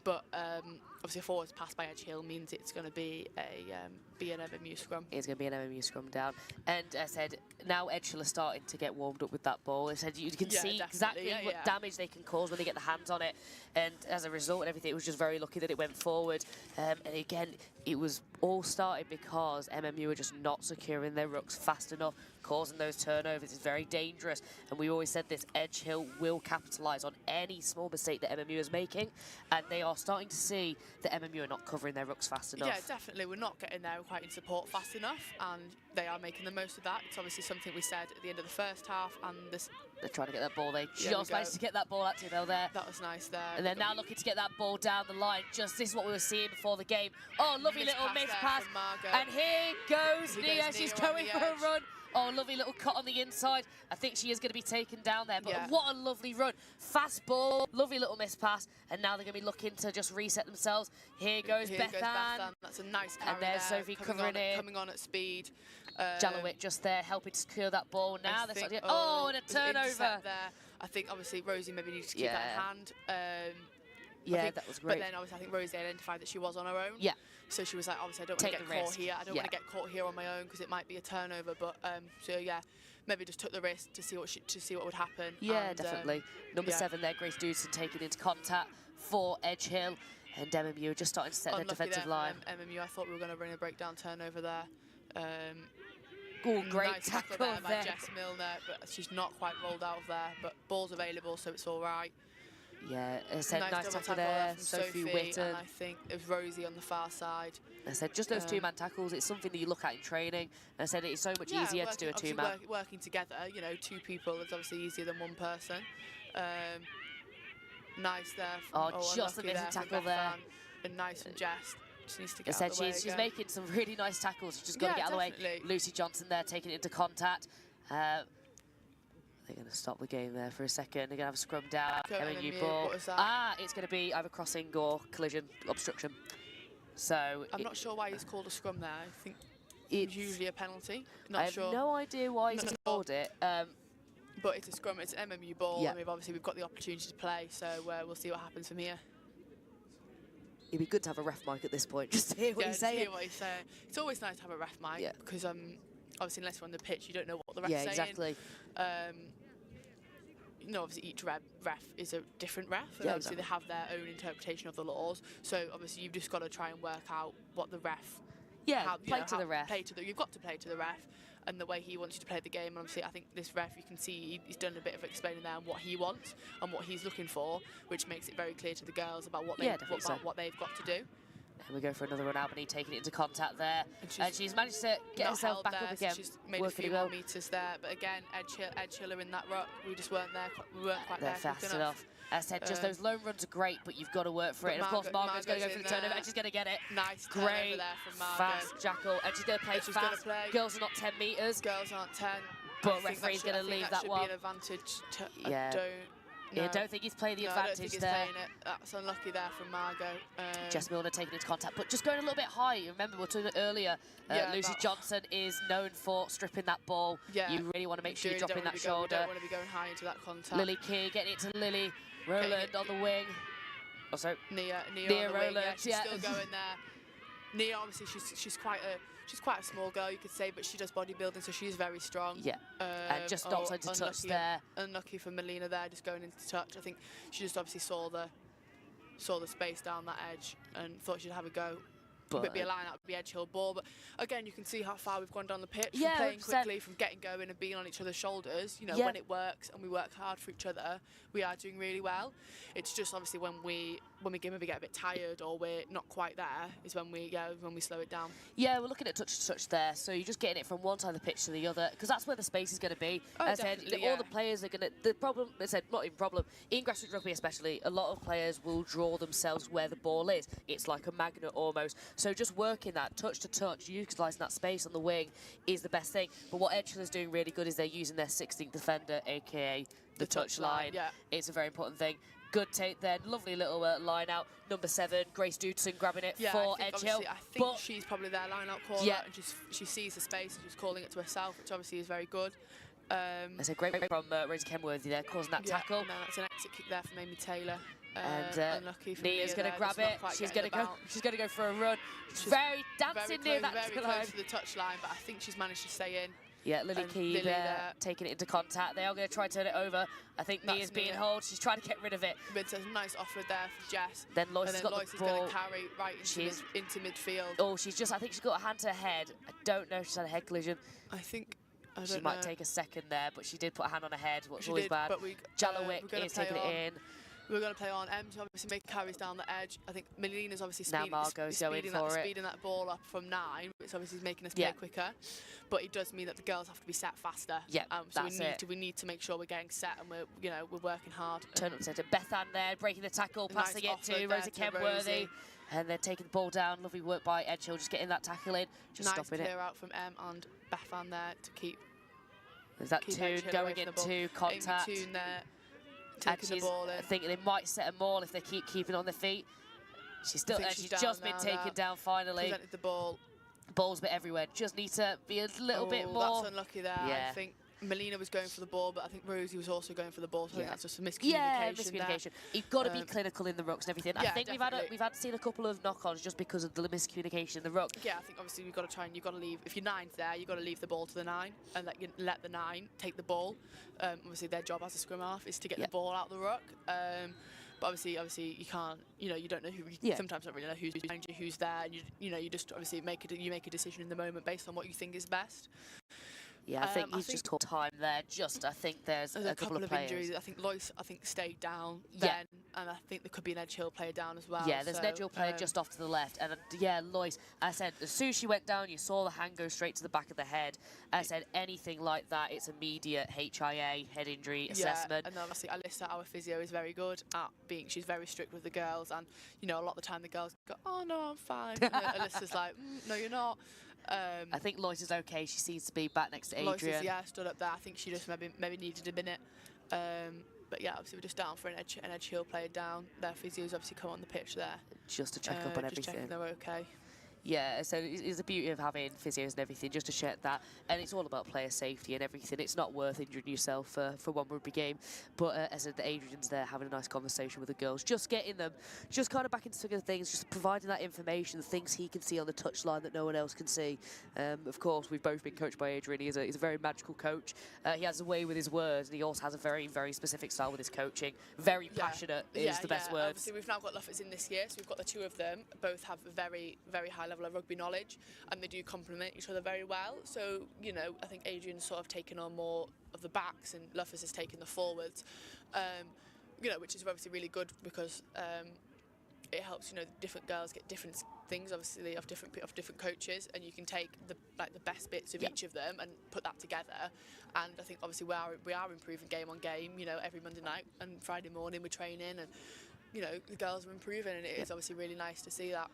But obviously a forwards pass by Edge Hill means it's going to be an MMU scrum. It's going to be an MMU scrum down. And I said, now Edge Hill are starting to get warmed up with that ball. I said, you can see exactly what damage they can cause when they get the hands on it. And as a result and everything, it was just very lucky that it went forward. And again, it was all started because MMU were just not securing their rucks fast enough, causing those turnovers. It's very dangerous. And we always said this, Edge Hill will capitalise on any small mistake that MMU is making. And they are starting to see that MMU are not covering their rucks fast enough. Yeah, definitely. We're not getting there quite in support fast enough, and they are making the most of that. It's obviously something we said at the end of the first half, and they're trying to get that ball. They just managed to get that ball out to Bill there. That was nice there. And they're now looking to get that ball down the line. Just this is what we were seeing before the game. Oh, lovely little miss pass. And here goes Nia. She's going for a run. Oh, lovely little cut on the inside. I think she is going to be taken down there. But what a lovely run. Fast ball, lovely little miss pass. And now they're going to be looking to just reset themselves. Here goes Bethan. That's a nice carry. And there's Sophie covering it. Coming on at speed. Jalowit just there helping to secure that ball. Now they're starting to, and a turnover. There. I think obviously Rosie maybe needs to keep that in hand. That was great. But then obviously I think Rosie identified that she was on her own. Yeah. So she was like, obviously I don't want to get caught here. I don't want to get caught here on my own because it might be a turnover. But so yeah, maybe just took the risk to see what would happen. Yeah, and, definitely. Number 7 there, Grace Dewson taking into contact for Edge Hill. And MMU are just starting to set their defensive line. MMU, I thought we were going to bring a breakdown turnover there. Great nice tackle there by Jess Milner, but she's not quite rolled out of there. But ball's available, so it's all right. Yeah, I said nice tackle there from Sophie Whitten. And I think it was Rosie on the far side. I said just those two-man tackles, it's something that you look at in training. And I said it's so much easier to do a two-man. Working together, you know, two people is obviously easier than one person. Nice there. Just a missing tackle there. And nice from Jess. Just needs to get out of the way she's making some really nice tackles. She's just got to get out of the way. Lucy Johnson there taking it into contact. They're going to stop the game there for a second. They're going to have a scrum down. MMU ball. It's going to be either crossing or collision, obstruction. So I'm not sure why he's called a scrum there. I think it's usually a penalty. I have no idea why he's called it. But it's a scrum. It's an MMU ball, and we've got the opportunity to play. So we'll see what happens from here. It'd be good to have a ref mic at this point, just to hear what he's saying. Hear what he's saying. It's always nice to have a ref mic because obviously unless you're on the pitch, you don't know what the ref's saying. Exactly. You know, obviously each ref is a different ref, and obviously they have their own interpretation of the laws. So obviously you've just got to try and work out what the ref. Play to the ref. You've got to play to the ref, and the way he wants you to play the game. And obviously, I think this ref, you can see he's done a bit of explaining there on what he wants and what he's looking for, which makes it very clear to the girls about what what they've got to do. And we go for another run. Albany taking it into contact there, and she's managed to get herself back up again. So she's made a few more meters there, but again, Edge Hill are in that ruck. We just weren't there. We weren't quite there fast enough. As I said, just those lone runs are great, but you've got to work for it. And of course, Margot's going to go for the turnover, and she's going to get it. Nice great there from Margot. Fast jackal, and she's going to play fast. Girls are not 10 metres. Girls aren't 10. But referee's going to leave that one. Should be an advantage. I don't think he's playing the advantage there. Playing it. That's unlucky there from Margot. Jess Milner taking into contact, but just going a little bit high. Remember, we were talking earlier, Lucy Johnson is known for stripping that ball. You really want to make sure you're dropping that shoulder. You don't want to be going high into that contact. Lily Key getting it to Lily. Roland on the wing. Also, Nia Roland. She's still going there. Nia, obviously, she's quite a small girl, you could say, but she does bodybuilding, so she's very strong. And just not into touch there. Unlucky for Melina there, just going into touch. I think she just obviously saw the space down that edge and thought she'd have a go. But it'd be a line out, would be Edge Hill ball. But again, you can see how far we've gone down the pitch. From playing quickly, from getting going and being on each other's shoulders. You know, when it works and we work hard for each other, we are doing really well. It's just obviously when we maybe get a bit tired or we're not quite there is when we slow it down. Yeah, we're looking at touch to touch there. So you're just getting it from one side of the pitch to the other because that's where the space is going to be. As I said, all the players are going to. The problem, I said, not even problem. In grassroots rugby especially, a lot of players will draw themselves where the ball is. It's like a magnet almost. So just working that touch to touch, utilising that space on the wing is the best thing. But what Edge Hill is doing really good is they're using their 16th defender, aka the touch line. It's a very important thing. Good take then. Lovely little line out. Number 7, Grace Dudson grabbing it for Edgehill. I think she's probably their line-out caller, and she sees the space and she's calling it to herself, which obviously is very good. That's a great from Rosie Kenworthy there, causing that tackle. And that's an exit kick there from Amy Taylor. And unlucky for Nia's going to grab it. She's going to go for a run. She's very dancing near that very close to the touchline, but I think she's managed to stay in. Yeah, Lily Key there, taking it into contact. They are going to try to turn it over. I think Nia's being held. She's trying to get rid of it. It's a nice offer there for Jess. Then Lois has got the ball. Going to carry right into midfield. Oh, I think she's got a hand to her head. I don't know if she's had a head collision. She might take a second there, but she did put a hand on her head, what's always bad. Jalowick is taking it in. We're going to play on to obviously make carries down the edge. I think Melina's obviously speeding that ball up from 9, which obviously is making us play quicker. But it does mean that the girls have to be set faster. Yeah, so we need to make sure we're getting set and we're working hard. Turn up centre. Beth Ann there, breaking the tackle, passing it to Rosie Kenworthy. And they're taking the ball down. Lovely work by Edgehill, just getting that tackle in, just stopping it. Nice clear out from Em and Beth Ann there to keep. There's that Toon going into contact. Amy Toon there. Taking the ball in. I think they might set a maul if they keep keeping on their feet. She's just been taken down finally. Presented the ball. Ball's a bit everywhere. Just need to be a little bit more. That's unlucky there. Yeah. I think Melina was going for the ball, but I think Rosie was also going for the ball. So I think that's just a miscommunication. Yeah, miscommunication. You've got to be clinical in the rucks and everything. I think we've had seen a couple of knock-ons just because of the miscommunication in the ruck. Yeah, I think obviously you've got to try and you've got to leave. If your 9's there, you've got to leave the ball to the 9 and let the 9 take the ball. Obviously their job as a scrum half is to get the ball out of the ruck. But obviously you can't. You don't know who. You sometimes don't really know who's behind you, who's there. And you just obviously make a decision in the moment based on what you think is best. Yeah, I think he's just caught time there. I think there's a couple of injuries. I think Lois, stayed down then, and I think there could be an Edgehill player down as well. Yeah, there's an Edgehill player just off to the left, and Lois. I said as soon as she went down, you saw the hand go straight to the back of the head. I said anything like that, it's immediate HIA head injury assessment. And obviously Alyssa, our physio, is very good at she's very strict with the girls, and a lot of the time the girls go, "Oh no, I'm fine," and Alyssa's like, "No, you're not." I think Lois is okay. She seems to be back next to Adrian. Lois is, stood up there. I think she just maybe needed a minute. But yeah, obviously we're just down for an Edgehill player down. Their physio's obviously come on the pitch there. Just to check up on everything. Just checking they're okay. Yeah, so it's the beauty of having physios and everything, just to check that. And it's all about player safety and everything. It's not worth injuring yourself for one rugby game. But as I said, Adrian's there having a nice conversation with the girls, just getting them, just kind of back into swing of things, just providing that information, the things he can see on the touchline that no one else can see. Of course, we've both been coached by Adrian. He's a very magical coach. He has a way with his words, and he also has a very, very specific style with his coaching. Very passionate is the best word. Obviously, we've now got Luffers in this year, so we've got the 2 of them. Both have a very, very high level of rugby knowledge, and they do complement each other very well. So, I think Adrian's sort of taken on more of the backs, and Luffers has taken the forwards, which is obviously really good because it helps, different girls get different things, obviously, of different coaches, and you can take the best bits of each of them and put that together. And I think obviously we are improving game on game. Every Monday night and Friday morning we're training, and the girls are improving, and it is obviously really nice to see that.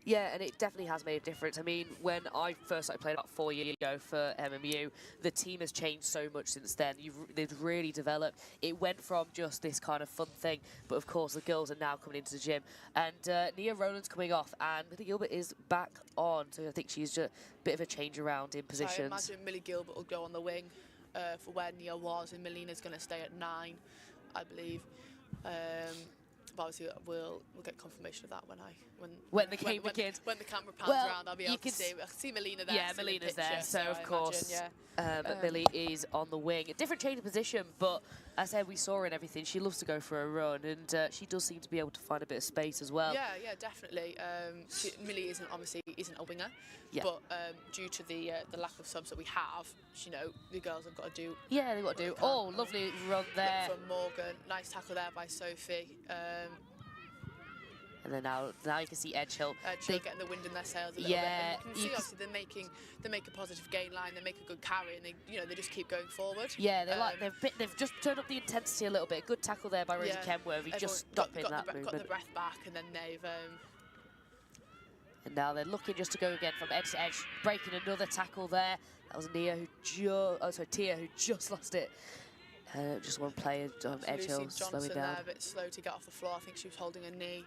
Yeah, and it definitely has made a difference. I mean, when I first started playing about 4 years ago for MMU, the team has changed so much since then. They've really developed. It went from just this kind of fun thing, but of course the girls are now coming into the gym. And Nia Rowland's coming off, and Millie Gilbert is back on. So I think she's just a bit of a change around in positions. So I imagine Millie Gilbert will go on the wing for where Nia was, and Melina's going to stay at 9, I believe. But obviously we'll get confirmation of that when the game begins. When the camera pans around, I'll be able to see. I can see Melina there. Yeah, Melina's there. So of course, Millie is on the wing. A different change of position, but as I said, we saw her and everything. She loves to go for a run, and she does seem to be able to find a bit of space as well. Yeah, definitely. Millie isn't a winger, but due to the lack of subs that we have, the girls have got to do. Yeah, they've got to do. Oh, lovely run there from Morgan. Nice tackle there by Sophie. And then now you can see Edgehill. Edgehill getting the wind in their sails a little bit. And you can see obviously they make a positive gain line, they make a good carry, and they just keep going forward. Yeah, they've just turned up the intensity a little bit. Good tackle there by Rosie Kenworthy, just stopping that movement. Got the breath back, and then they've. And now they're looking just to go again from edge to edge, breaking another tackle there. That was Tia who just lost it. Just one player, Edge Hill, Lucy slowing Johnson down. there, a bit slow to get off the floor. I think she was holding a knee.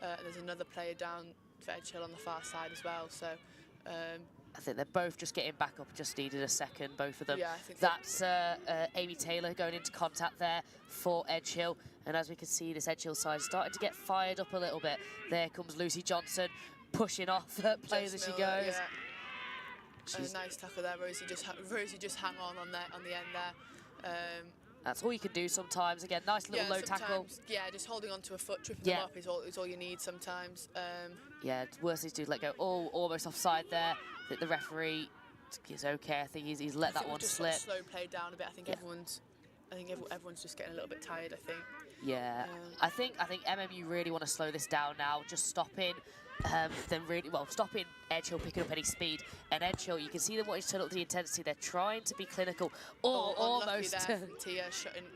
There's another player down for Edge Hill on the far side as well. So I think they're both just getting back up, just needed a second, both of them. yeah, I think That's Amy Taylor going into contact there for Edge Hill. And as we can see, this Edge Hill side is starting to get fired up a little bit. There comes Lucy Johnson pushing off players as she goes. Yeah. And a nice tackle there, Rosie just hang on the end there. That's all you can do sometimes. Again, nice little low tackle. Yeah, just holding onto a foot, tripping them up is all you need sometimes. Yeah, worst is to let go. Oh, almost offside there. I think the referee is okay. I think he's let that one slip. Just slow play down a bit. I think everyone's just getting a little bit tired. I think. Yeah, I think MMU really want to slow this down now. Just stopping. Stopping Edge Hill picking up any speed, and Edge Hill, you can see them wanting to turn up the intensity. They're trying to be clinical. Almost. There from Tia,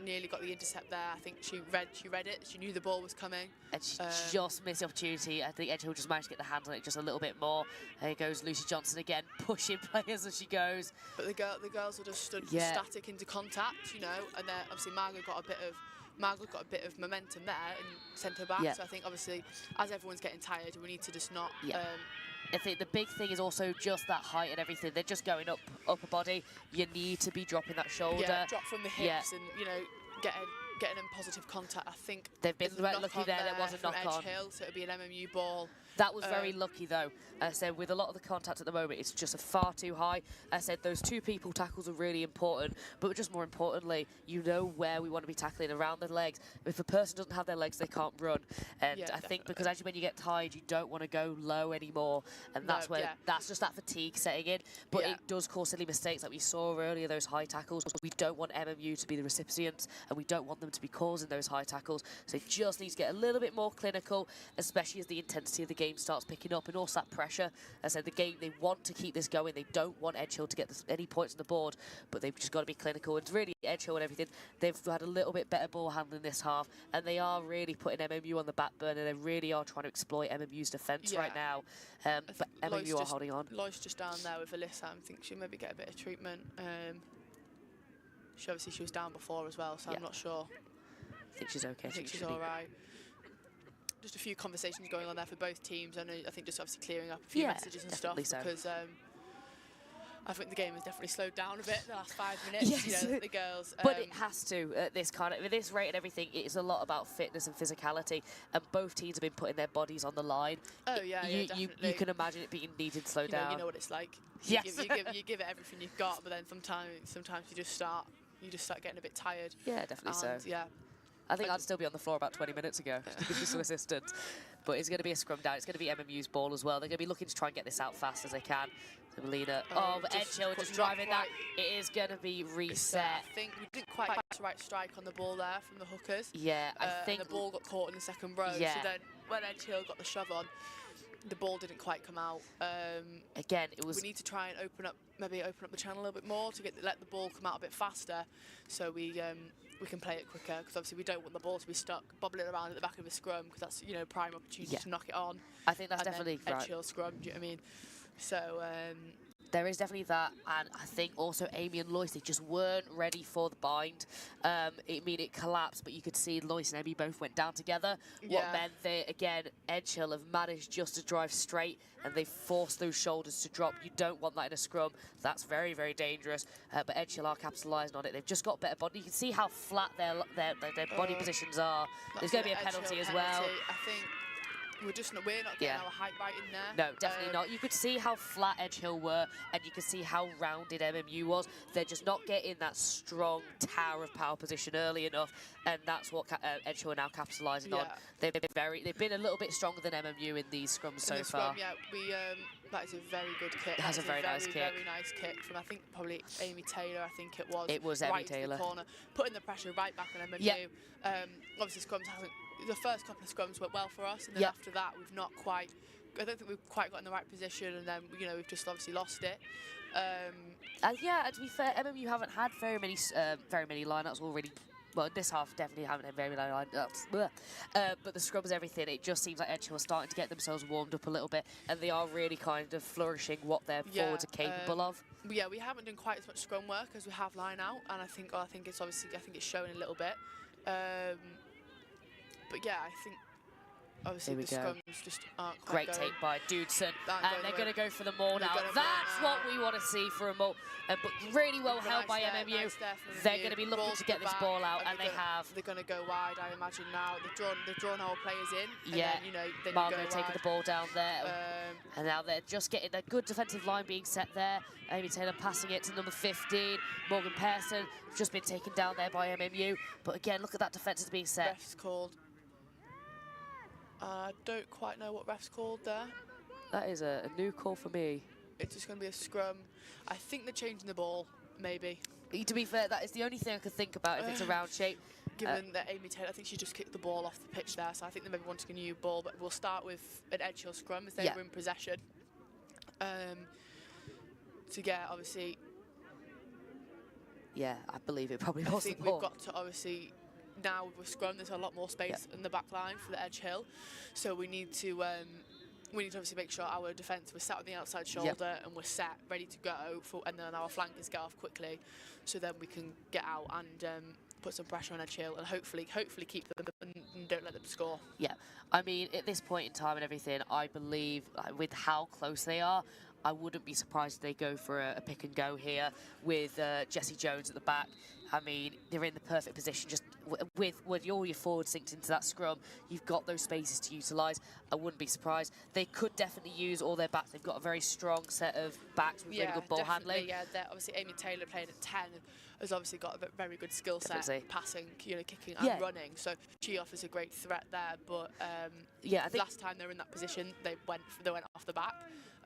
nearly got the intercept there. I think she read it. She knew the ball was coming, and she just missed the opportunity. I think Edge Hill just managed to get the hands on it just a little bit more. There goes Lucy Johnson again, pushing players as she goes. But the girls are just stood static into contact, you know, and obviously Margaret got a bit of momentum there and sent her back. So I think obviously as everyone's getting tired, we need to just not. I think the big thing is also just that height and everything. They're just going up upper body. You need to be dropping that shoulder. Yeah, drop from the hips and getting in positive contact. I think they've been lucky there. There was a knock on. Edge Hill, so it'll be an MMU ball. That was very lucky though. I said with a lot of the contact at the moment, it's just far too high. I said those two people tackles are really important, but just more importantly, you know where we want to be tackling around the legs. If a person doesn't have their legs, they can't run. And I think because actually when you get tired, you don't want to go low anymore, and that's that's just that fatigue setting in. But it does cause silly mistakes like we saw earlier. Those high tackles. We don't want MMU to be the recipients, and we don't want them to be causing those high tackles. So it just needs to get a little bit more clinical, especially as the intensity of the game starts picking up, and also that pressure. As I said, the game, they want to keep this going. They don't want Edge Hill to get any points on the board, but they've just got to be clinical. And really, Edge Hill and everything, they've had a little bit better ball handling this half, and they are really putting MMU on the back burner. They really are trying to exploit MMU's defence right now. But MMU are holding on. Lois just down there with Alyssa. I think she'll maybe get a bit of treatment. She was down before as well, so I'm not sure. I think she's okay. I think she's all right. Just a few conversations going on there for both teams, and I think just obviously clearing up a few messages and stuff because I think the game has definitely slowed down a bit the last 5 minutes. Yes. You know, the girls. But it has to at this with this rate and everything. It is a lot about fitness and physicality, and both teams have been putting their bodies on the line. Oh yeah, definitely. You can imagine it being needed to slow down. You know what it's like. Yes. You give it everything you've got, but then sometimes you just start getting a bit tired. Yeah, definitely so. Yeah. I think I'd still be on the floor about 20 minutes ago to give you some assistance. But it's going to be a scrum down. It's going to be MMU's ball as well. They're going to be looking to try and get this out fast as they can. So Melina, but Edge Hill just driving that. It is going to be reset. I think we didn't quite get the right strike on the ball there from the hookers. Yeah, I think the ball got caught in the second row. Yeah. So then when Edge Hill got the shove on, the ball didn't quite come out. Again, it was. We need to try and open up the channel a little bit more to let the ball come out a bit faster, so we can play it quicker. Because obviously we don't want the ball to be stuck bobbling around at the back of the scrum, because that's prime opportunity to knock it on. I think that's definitely right. Edge Hill scrum. Do you know what I mean? So. There is definitely that, and I think also Amy and Lois, they just weren't ready for the bind. It collapsed, but you could see Lois and Amy both went down together. What meant Edge Hill have managed just to drive straight, and they forced those shoulders to drop. You don't want that in a scrum. That's very, very dangerous. But Edge Hill are capitalising on it. They've just got better body. You can see how flat their body positions are. There's going to be a penalty as well. I think. We're not getting our height right in there. No, definitely not. You could see how flat Edge Hill were, and you could see how rounded MMU was. They're just not getting that strong tower of power position early enough, and that's what Edge Hill are now capitalising on. They've been a little bit stronger than MMU in these scrums so far. That is a very good kick. That's a very nice kick. Very nice kick from, I think, probably Amy Taylor. I think it was. It was right Amy Taylor. To the corner, putting the pressure right back on MMU. Yep. Obviously, scrums hasn't. The first couple of scrums went well for us, and then after that, we've not quite. I don't think we've quite got in the right position, and then we've just obviously lost it. And to be fair, MMU haven't had very many lineouts already well, this half definitely haven't a very low line. But the scrums, everything, it just seems like Edge Hill are starting to get themselves warmed up a little bit, and they are really kind of flourishing what their forwards are capable of. Yeah, we haven't done quite as much scrum work as we have line out, and I think it's obviously it's showing a little bit. But yeah, I think obviously the scrums just aren't quite Great take by Dudson, and they're going to go for the maul now. That's what we want to see for a maul. But really well held by MMU. They're going to be looking to get this ball out, and they have. They're going to go wide, I imagine now. They've drawn our players in. And yeah, then Margot taking the ball down there, and now they're just getting a good defensive line being set there. Amy Taylor passing it to number 15. Morgan Pearson just been taken down there by MMU. But again, look at that defence that's being set. Ref's called. I don't quite know what ref's called there. That is a new call for me. It's just going to be a scrum. I think they're changing the ball, maybe. To be fair, that is the only thing I could think about if it's a round shape. Given that Amy Taylor, I think she just kicked the ball off the pitch there, so I think they maybe wanting a new ball, but we'll start with an Edge Hill scrum as they were in possession. To get, obviously... Yeah, I believe it probably was I think we've got to, obviously... Now with scrum, there's a lot more space in the back line for the Edge Hill, so we need to obviously make sure our defence was set on the outside shoulder and we're set, ready to go, and then our flankers get off quickly, so then we can get out and put some pressure on Edge Hill and hopefully keep them and don't let them score. Yeah, I mean at this point in time and everything, I believe with how close they are, I wouldn't be surprised if they go for a pick and go here with Jessie Jones at the back. I mean, they're in the perfect position. Just with all your forwards synced into that scrum, you've got those spaces to utilise. I wouldn't be surprised. They could definitely use all their backs. They've got a very strong set of backs with really good ball handling. Yeah, obviously Amy Taylor playing at 10 has obviously got a very good skill set, passing, kicking and running. So she offers a great threat there. But I think last time they were in that position, they went off the back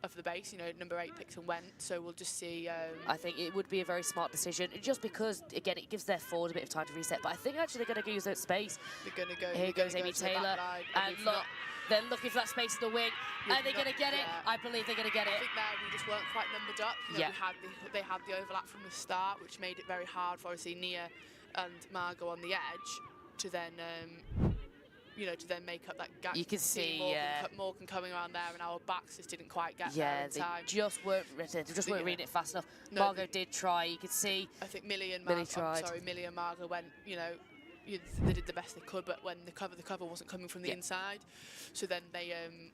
of the base, number 8 picked and went, so we'll just see. I think it would be a very smart decision, just because, again, it gives their forward a bit of time to reset, but I think actually they're going to use that space. They're going to go. Here goes Amy Taylor, and look, they're looking for that space in the wing. Are they going to get it? I believe they're going to get it. I think there we just weren't quite numbered up. They had the overlap from the start, which made it very hard for obviously Nia and Margot on the edge to then to then make up that gap. You can see Morgan coming around there, and our backs just didn't quite get there in time. They just weren't reading it fast enough. No, Margot did try. You could see. I think Millie and Margot went. They did the best they could, but when the cover wasn't coming from the inside, so then they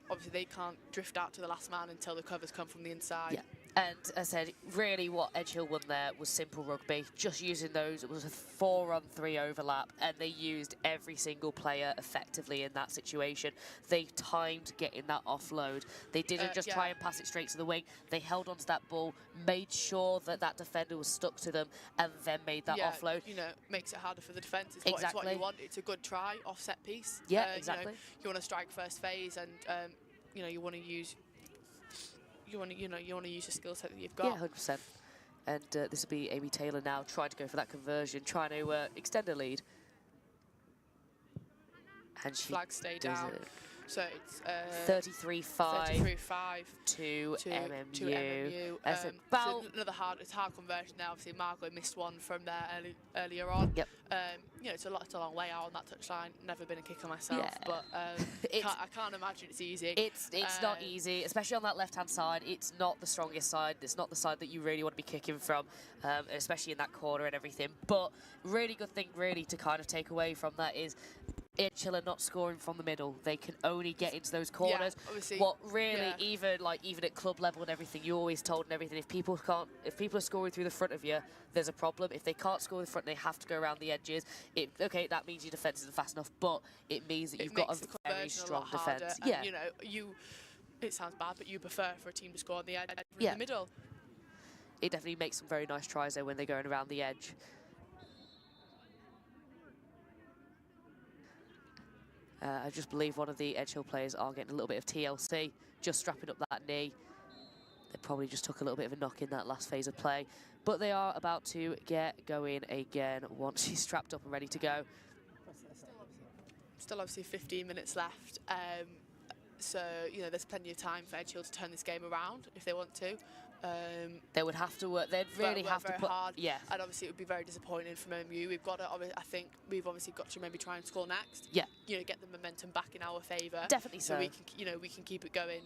obviously they can't drift out to the last man until the covers come from the inside. Yeah. And as I said, really what Edge Hill won there was simple rugby, just using those. It was a 4-on-3 overlap, and they used every single player effectively in that situation. They timed getting that offload. They didn't just try and pass it straight to the wing. They held onto that ball, made sure that that defender was stuck to them, and then made that offload. Makes it harder for the defence. It's exactly what you want. It's a good try, offset piece. Yeah, exactly. You want to strike first phase, and you want to use. You want to use the skill set that you've got. Yeah, 100%. And this will be Amy Taylor now trying to go for that conversion, trying to extend her lead. And she flag stay down. So it's 33-5 to MMU. So another hard conversion there. Obviously, Margot missed one from there earlier on. Yep. It's a long way out on that touchline. Never been a kicker myself, but I can't imagine it's easy. It's not easy, especially on that left-hand side. It's not the strongest side. It's not the side that you really want to be kicking from, especially in that corner and everything. But really good thing, really, to kind of take away from that is Edge Hill are not scoring from the middle. They can only get into those corners. What really, even at club level and everything, you always told and everything, if people are scoring through the front of you, there's a problem. If they can't score in the front, they have to go around the edges. That means your defence isn't fast enough, but it means that you've got a very strong defence. Yeah. It sounds bad, but you prefer for a team to score on the edge in the middle. It definitely makes some very nice tries there when they're going around the edge. I just believe one of the Edge Hill players are getting a little bit of TLC, just strapping up that knee. They probably just took a little bit of a knock in that last phase of play. But they are about to get going again once she's strapped up and ready to go. Still obviously 15 minutes left. So, there's plenty of time for Edge Hill to turn this game around if they want to. They would have to work. They'd really have to very put. hard. Yeah. And obviously it would be very disappointing from MMU. We've got to. I think we've obviously got to maybe try and score next. Yeah. You know, get the momentum back in our favour. Definitely so. So we can, we can keep it going.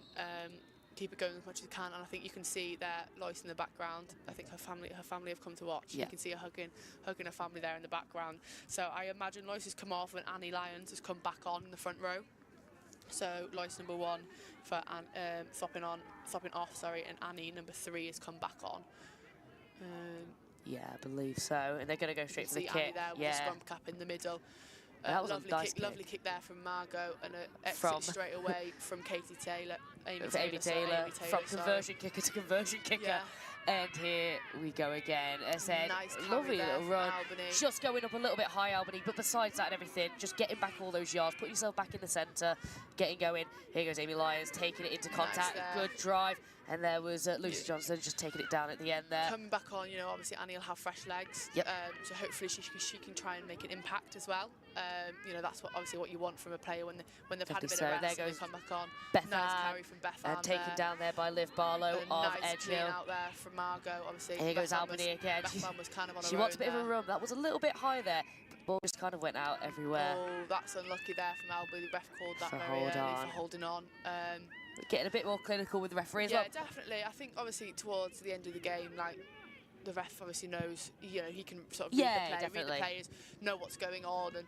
Keep it going as much as we can, and I think you can see there Lois in the background. I think her family have come to watch. Yeah. You can see her hugging her family there in the background. So I imagine Lois has come off and Annie Lyons has come back on in the front row. So Lois number 1 for swapping off, and Annie number 3 has come back on. Yeah, I believe so. And they're going to go straight for the Annie kick. there with a scrum cap in the middle. That was a nice kick. Lovely kick there from Margot, and an exit straight away from Katie Taylor. Amy Taylor, from conversion kicker to conversion kicker. Yeah. And here we go again. As I said, Nice lovely carry little there run. from Albany. Just going up a little bit high, Albany. But besides that and everything, just getting back all those yards, put yourself back in the centre, getting going. Here goes Amy Lyons, taking it into contact. Nice Good drive. And there was Lucy Johnson just taking it down at the end there. Coming back on, obviously Annie will have fresh legs. Yep. So hopefully she can try and make an impact as well. That's what you want from a player when they've had a bit of rest. There goes they come back on. Beth Nice Ann, carry from Beth and Ann taken there. down there by Liv Barlow A of nice clean Edgehill. out there from Margot. Obviously, Here goes Beth Ann Albany again. Beth Ann was kind of on She her wants a own bit of a there. run. That was a little bit high there. The ball just kind of went out everywhere. Oh, that's unlucky there from Albany. The ref called that For very early hold on. for holding on. Getting a bit more clinical with the referee as Yeah, well. definitely. I think obviously towards the end of the game, the ref obviously knows, he can sort of read the players, know what's going on, and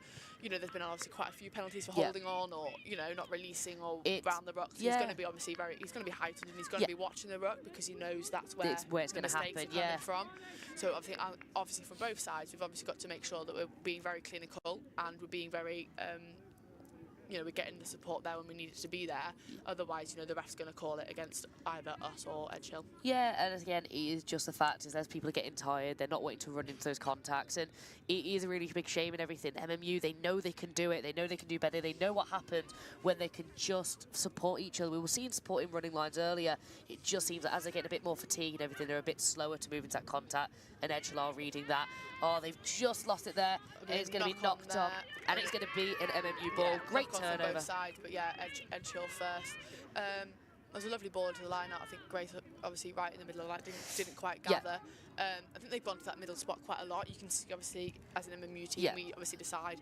there's been obviously quite a few penalties for holding on or not releasing or round the ruck. So he's going to be obviously he's going to be heightened, and he's going to be watching the ruck because he knows that's where it's going to happen. Are coming from. So obviously from both sides, we've obviously got to make sure that we're being very clinical and we're being very we're getting the support there when we need it to be there. Otherwise, the ref's going to call it against either us or Edgehill. Yeah, and again, it is just the fact is as people are getting tired, they're not wanting to run into those contacts, and it is a really big shame and everything. MMU, they know they can do it, they know they can do better, they know what happens when they can just support each other. We were seeing supporting running lines earlier. It just seems that as they're getting a bit more fatigued and everything, they're a bit slower to move into that contact, and Edgehill are reading that. Oh, they've just lost it there, and it's going to be knocked on, and it's going to be an MMU ball. Great turnover. On both sides, but yeah, Edgehill first. There was a lovely ball into the line out. I think Grace, obviously, right in the middle of the line, didn't quite gather. I think they've gone to that middle spot quite a lot. You can see, obviously, as an MMU team, we obviously decide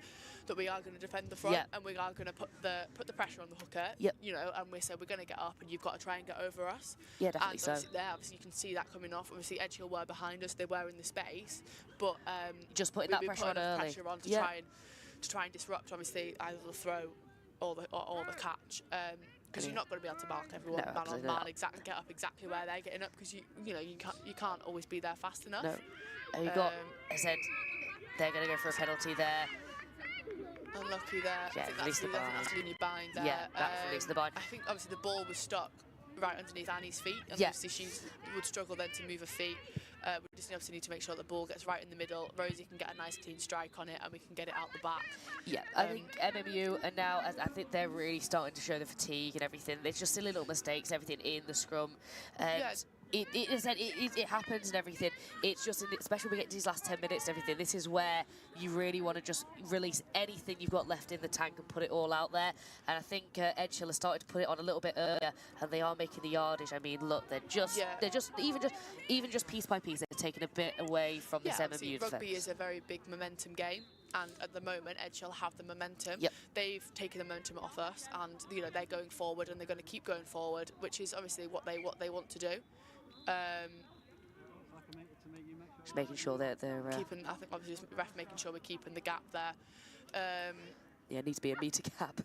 that we are going to defend the front and we are going to put the pressure on the hooker. And we said we're going to get up, and you've got to try and get over us. Yeah, definitely and so. Obviously, you can see that coming off. Obviously, Edgehill were behind us; they were in the space, but just putting that pressure on early. To try and disrupt, obviously, either the throw or the catch. Because you're not going to be able to mark everyone man on man, get up exactly where they're getting up, because you can't always be there fast enough. No. And you got, I said, they're going to go for a penalty there. Unlucky there. Yeah, I think release the bind. that's Looney bind there. Yeah, that's release the bind. I think obviously the ball was stuck right underneath Annie's feet, and obviously she would struggle then to move her feet. We just obviously need to make sure the ball gets right in the middle. Rosie can get a nice clean strike on it, and we can get it out the back. Yeah, I think MMU are now, I think they're really starting to show the fatigue and everything. There's just silly little mistakes, everything in the scrum. It happens and everything. It's just, especially when we get to these last 10 minutes and everything, this is where you really want to just release anything you've got left in the tank and put it all out there. And I think Edgehill has started to put it on a little bit earlier, and they are making the yardage. I mean, look, they're just even just piece by piece, they're taking a bit away from this MMU defence. Rugby is a very big momentum game. And at the moment, Edgehill have the momentum. Yep. They've taken the momentum off us, and they're going forward, and they're going to keep going forward, which is obviously what they want to do. Just making sure that they're keeping. I think obviously just ref making sure we're keeping the gap there. Yeah, it needs to be a metre gap.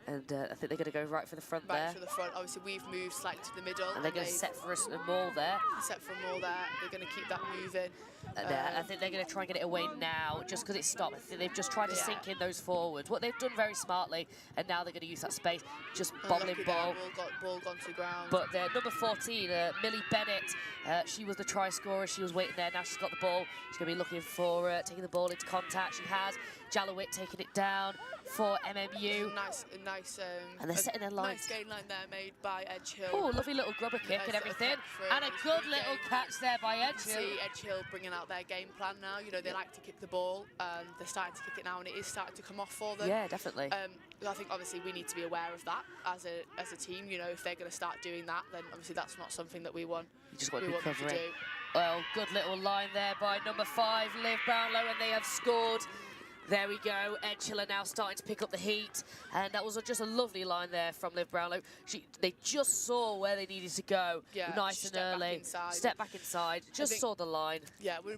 And I think they're going to go right for the front there. Right for the front. Obviously, we've moved slightly to the middle. And they're going to set for a maul there. Set for a maul there. They're going to keep that moving. And I think they're going to try and get it away now, just because it's stopped. I think they've just tried to sink in those forwards. What they've done very smartly, and now they're going to use that space. Just bobbling ball. Ball gone to the ground. But number 14, Millie Bennett, she was the try scorer. She was waiting there. Now she's got the ball. She's going to be looking for taking the ball into contact. She has. Jallowit taking it down for MMU. Nice. And they're setting their lines. Nice gain line there made by Edge Hill. Oh, lovely little grubber kick and everything. And a good little catch there by Edge Hill. See Edge Hill bringing out their game plan now. You know, they like to kick the ball, and they're starting to kick it now, and it is starting to come off for them. Yeah, definitely. I think obviously we need to be aware of that as a team. You know, if they're going to start doing that, then obviously that's not something that we want. You just want to be them to covering. do. Well, good little line there by number 5, Liv Brownlow, and they have scored. There we go. Edge Hill are now starting to pick up the heat, and that was just a lovely line there from Liv Brownlow. They just saw where they needed to go, nice and early. Step back inside. Just saw the line. Yeah, we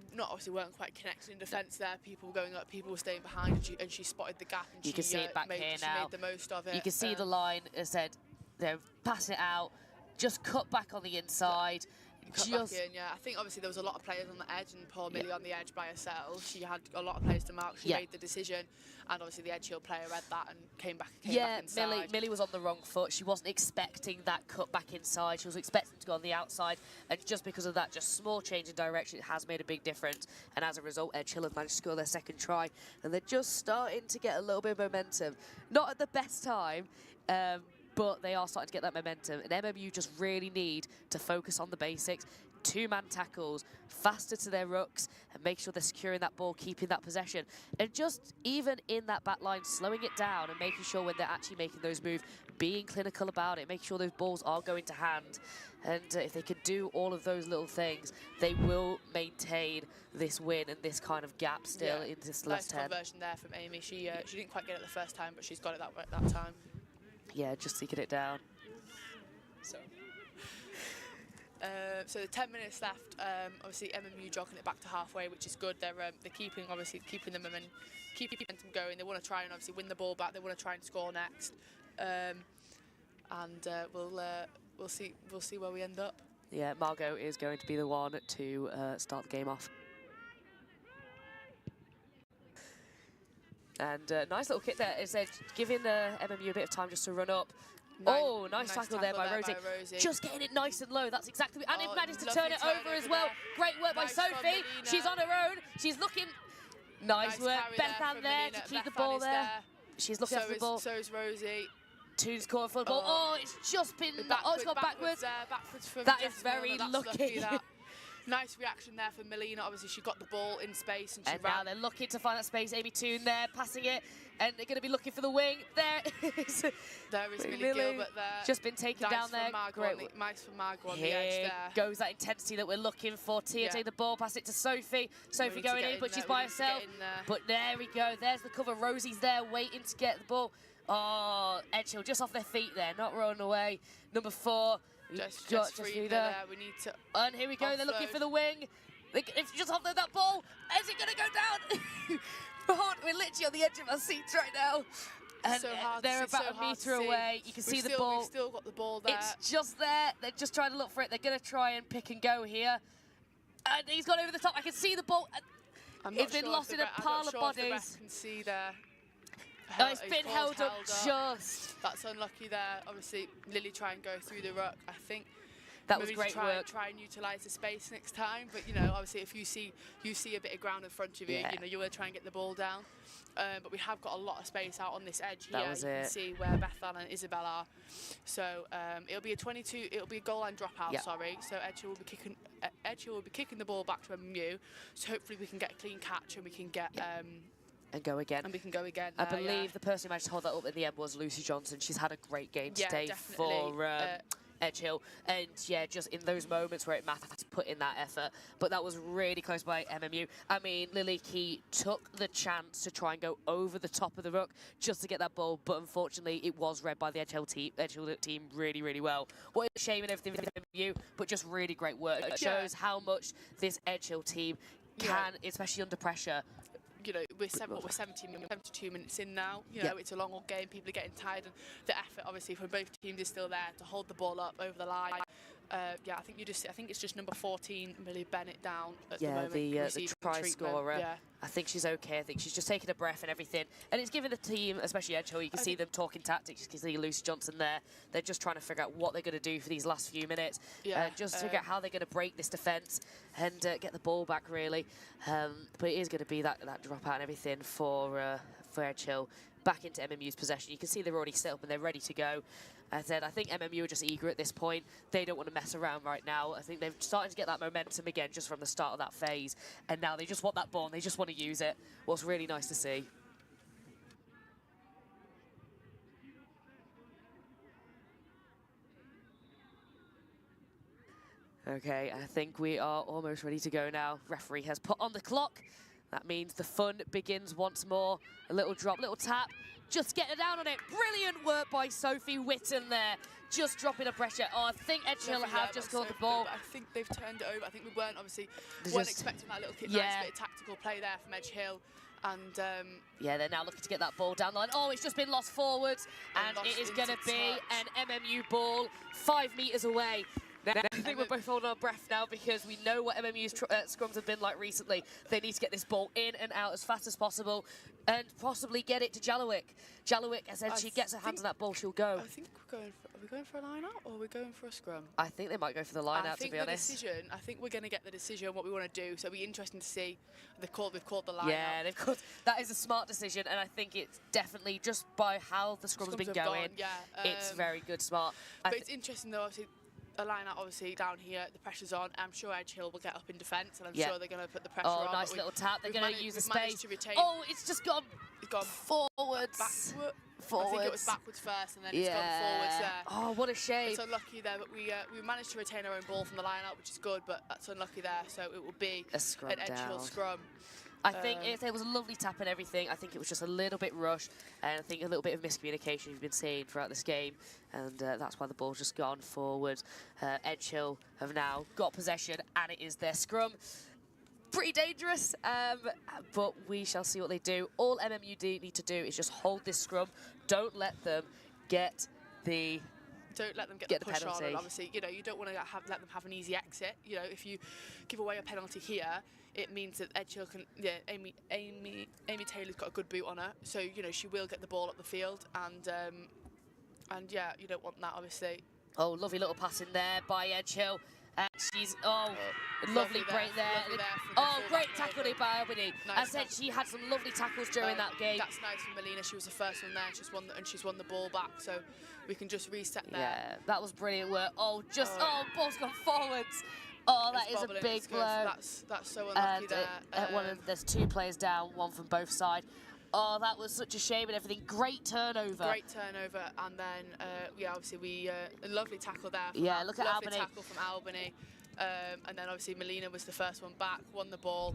weren't quite connected in defence there. People were going up, people were staying behind, and she spotted the gap. And you can see it back here now. Made the most of it. You can see the line. As said, they're passing it out. Just cut back on the inside. Cut back in, yeah. I think obviously there was a lot of players on the edge, and poor Millie on the edge by herself. She had a lot of players to mark. She made the decision, and obviously the Edge Hill player read that and came back inside. Millie was on the wrong foot. She wasn't expecting that cut back inside. She was expecting to go on the outside, and just because of that, just small change in direction, it has made a big difference. And as a result, Edge Hill have managed to score their second try, and they're just starting to get a little bit of momentum. Not at the best time, but they are starting to get that momentum, and MMU just really need to focus on the basics. 2-man tackles, faster to their rucks, and make sure they're securing that ball, keeping that possession. And just even in that back line, slowing it down and making sure when they're actually making those moves, being clinical about it, making sure those balls are going to hand. And if they could do all of those little things, they will maintain this win and this kind of gap still in this last 10. Nice conversion there from Amy. She didn't quite get it the first time, but she's got it that time. Yeah, just seeking it down. So 10 minutes left. Obviously MMU jogging it back to halfway, which is good. They're keeping the momentum going. They want to try and obviously win the ball back. They want to try and score next, and we'll see where we end up. Yeah, Margot is going to be the one to start the game off. And nice little kick there. It's giving MMU a bit of time just to run up. Nice tackle there by Rosie. Just getting it nice and low. That's exactly. And it managed to turn it over as well. Great work by Sophie. She's on her own. She's looking. Nice work. Beth Ann there to keep the ball there. She's looking after the ball. So is Rosie. Two's caught for the ball. Oh, it's just been. Oh, it's gone backwards. That is very lucky. Nice reaction there for Melina. Obviously, she got the ball in space. And now they're looking to find that space. Amy Toon there, passing it. And they're going to be looking for the wing. There is. There is Millie Gilbert there. Just been taken down there. Great. Nice for Margot on the edge there. Goes that intensity that we're looking for. Tia take the ball, pass it to Sophie. Sophie going in, but she's by herself. But there we go. There's the cover. Rosie's there waiting to get the ball. Oh, Edge Hill just off their feet there, not running away. Number 4. Just free there. We need to. And here we go. They're looking for the wing. If just offload that ball, is it going to go down? We're literally on the edge of our seats right now. And they're about a metre away. You can see the ball. We've still got the ball there. It's just there. They're just trying to look for it. They're going to try and pick and go here. And he's gone over the top. I can see the ball. It's been lost in a pile of bodies. I can see there. Oh, it's been held up just. That's unlucky there. Obviously, Lily try and go through the ruck. I think that was great work. Try and utilise the space next time. But you know, obviously, if you see a bit of ground in front of you, you know, you want to try and get the ball down. But we have got a lot of space out on this edge here. You can see where Beth Ann and Isabel are. So it'll be a 22. It'll be a goal line dropout. Sorry. So Edge Hill will be kicking. Edge Hill will be kicking the ball back to MMU. So hopefully we can get a clean catch and we can get. And go again. And we can go again. I believe the person who managed to hold that up in the end was Lucy Johnson. She's had a great game today for Edge Hill. And yeah, just in those moments where it matters to put in that effort. But that was really close by MMU. I mean, Lily Key took the chance to try and go over the top of the ruck just to get that ball. But unfortunately, it was read by the Edge Hill team really, really well. What a shame and everything for MMU, but just really great work. It shows how much this Edge Hill team can, especially under pressure. You know, we're 72 minutes in now. You know, it's a long old game. People are getting tired, and the effort, obviously, from both teams is still there to hold the ball up over the line. I think it's just number 14, Millie Bennett down at the moment. The try scorer. I think she's okay. I think she's just taking a breath and everything. And it's given the team, especially Edge Hill, you can see them talking tactics. You can see Lucy Johnson there. They're just trying to figure out what they're going to do for these last few minutes. Just to figure out how they're going to break this defence and get the ball back, really. But it is going to be that dropout and everything for for Edge Hill back into MMU's possession. You can see they're already set up and they're ready to go. As I said, I think MMU are just eager at this point. They don't want to mess around right now. I think they've started to get that momentum again just from the start of that phase. And now they just want that ball and they just want to use it. What's really nice to see. Okay, I think we are almost ready to go now. Referee has put on the clock. That means the fun begins once more. A little drop, little tap. Just getting down on it. Brilliant work by Sophie Witten there. Just dropping the pressure. Oh, I think Edge Hill have just caught the ball. I think they've turned it over. I think we weren't expecting that little kick. Yeah. Nice bit of tactical play there from Edge Hill. And yeah, they're now looking to get that ball down the line. Oh, it's just been lost forwards. And it is going to be an MMU ball 5 metres away. Now, I think we're both holding our breath now because we know what MMU's scrums have been like recently. They need to get this ball in and out as fast as possible and possibly get it to Jalowick. Jalowick, as she gets her hands on that ball, she'll go. I think are we going for a line-out or are we going for a scrum? I think they might go for the line-out, to be honest. I think we're going to get the decision, what we want to do, so it'll be interesting to see. They've called the line-out. Yeah, they've called. That is a smart decision, and I think it's definitely, just by how the scrum's been going, it's very good, smart. But it's interesting, though, obviously, a line out obviously down here, the pressure's on. I'm sure Edge Hill will get up in defence and I'm sure they're going to put the pressure on. Oh, nice little tap. They're going to use the space. Oh, it's just gone forwards. I think it was backwards first and then it's gone forwards there. Oh, what a shame. It's unlucky there, but we managed to retain our own ball from the line out, which is good, but that's unlucky there. So it will be an Edge Hill scrum. I think it was a lovely tap and everything. I think it was just a little bit rushed, and I think a little bit of miscommunication you've been seeing throughout this game, and that's why the ball's just gone forward. Edge Hill have now got possession, and it is their scrum. Pretty dangerous, but we shall see what they do. All MMU need to do is just hold this scrum. Don't let them get the... Don't let them get the push penalty. on, and obviously, you know, you don't want to let them have an easy exit. You know, if you give away a penalty here, it means that Edge Hill can, Amy Taylor's got a good boot on her, so, you know, she will get the ball up the field, and yeah, you don't want that, obviously. Oh, lovely little pass in there by Edge Hill. She's, lovely break there. Great tackle by Albany. I said she had some lovely tackles during that game. That's nice from Melina. She was the first one there, and she's won the ball back, so we can just reset there. Yeah, that was brilliant work. Ball's gone forwards. Oh, that is a big blow. That's so unlucky there. There's 2 players down, one from both sides. Oh, that was such a shame and everything. Great turnover. Great turnover, and then obviously a lovely tackle there. Look at Albany. Lovely tackle from Albany, and then obviously Melina was the first one back, won the ball,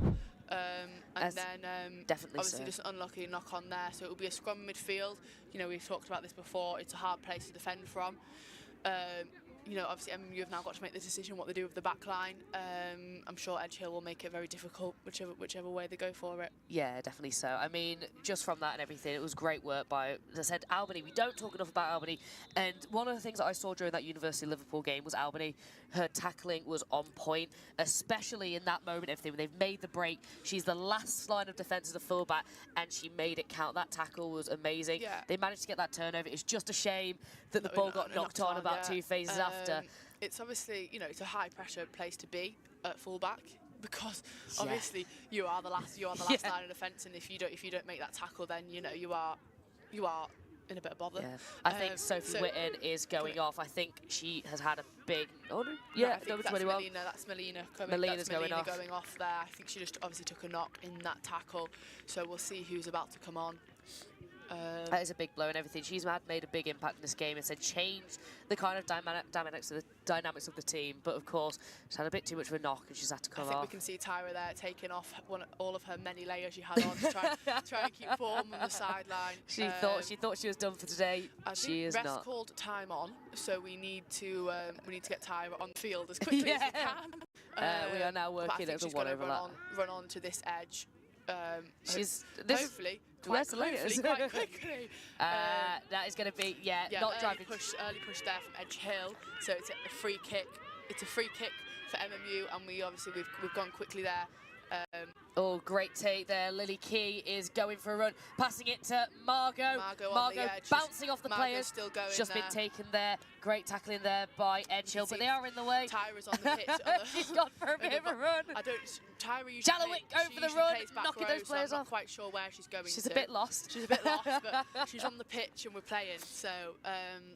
and then definitely obviously just an unlucky knock on there. So it will be a scrum midfield. You know, we've talked about this before. It's a hard place to defend from. You know, obviously MMU have now got to make the decision what they do with the back line. I'm sure Edge Hill will make it very difficult, whichever way they go for it. Yeah, definitely so. I mean, just from that and everything, it was great work by, as I said, Albany. We don't talk enough about Albany. And one of the things that I saw during that University of Liverpool game was Albany. Her tackling was on point, especially in that moment. Everything when they've made the break, she's the last line of defence as a fullback, and she made it count. That tackle was amazing. Yeah. They managed to get that turnover. It's just a shame that the ball got knocked on about 2 phases after. It's obviously, you know, it's a high pressure place to be at fullback because obviously you are the last line of defence, and if you don't make that tackle, then you know you are in a bit of bother. Yeah. I think Sophie Witten is going off. I think she has had a big. I think that's Melina. That's Melina coming. Melina's going off. Going off there. I think she just obviously took a knock in that tackle. So we'll see who's about to come on. That is a big blow and everything. She's made a big impact in this game and said changed the kind of dynamics of the team. But of course, she's had a bit too much of a knock and she's had to come off. I think we can see Tyra there taking off all of her many layers she had on to try and keep form on the sideline. She thought she was done for today. She is not. Ref's called time on, so we need to get Tyra on the field as quickly as we can. We are now working as a one overlap. Run on to this edge. Hopefully quite quickly. That is going to be not driving. Early push there from Edge Hill, so it's a free kick. It's a free kick for MMU, and we've gone quickly there. Oh, great take there. Lily Key is going for a run, passing it to Margot. Margot bouncing off the Margot's players. still going Just there. been taken there. Great tackling there by Edgehill, but they are in the way. Tyra's on the pitch. She's gone for a bit of a run. Tyra usually Jalowick going for the run, knocking those players so I'm off. not quite sure where she's going. She's a bit lost. She's a bit lost, but she's on the pitch and we're playing. So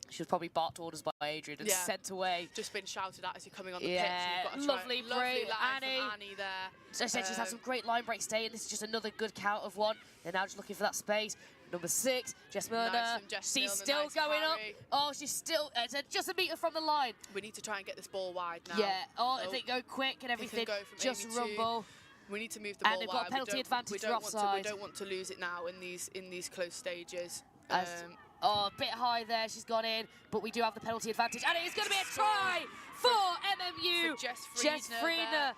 she was probably barked orders by Adrian and sent away. Just been shouted at as you're coming on the pitch. Yeah, lovely break, Annie there. So I said she's had some great line breaks today, and this is just another good count of one. They're now just looking for that space. Number 6, Jess Milner. She's still going up. Oh, she's still just a metre from the line. We need to try and get this ball wide now. Yeah. Oh, if they go quick and everything, just rumble. We need to move the ball wide. And they've got a penalty advantage for offside. We don't want to lose it now in these close stages. Oh, a bit high there. She's gone in, but we do have the penalty advantage, and it is going to be a try for MMU. For Jess Friedner.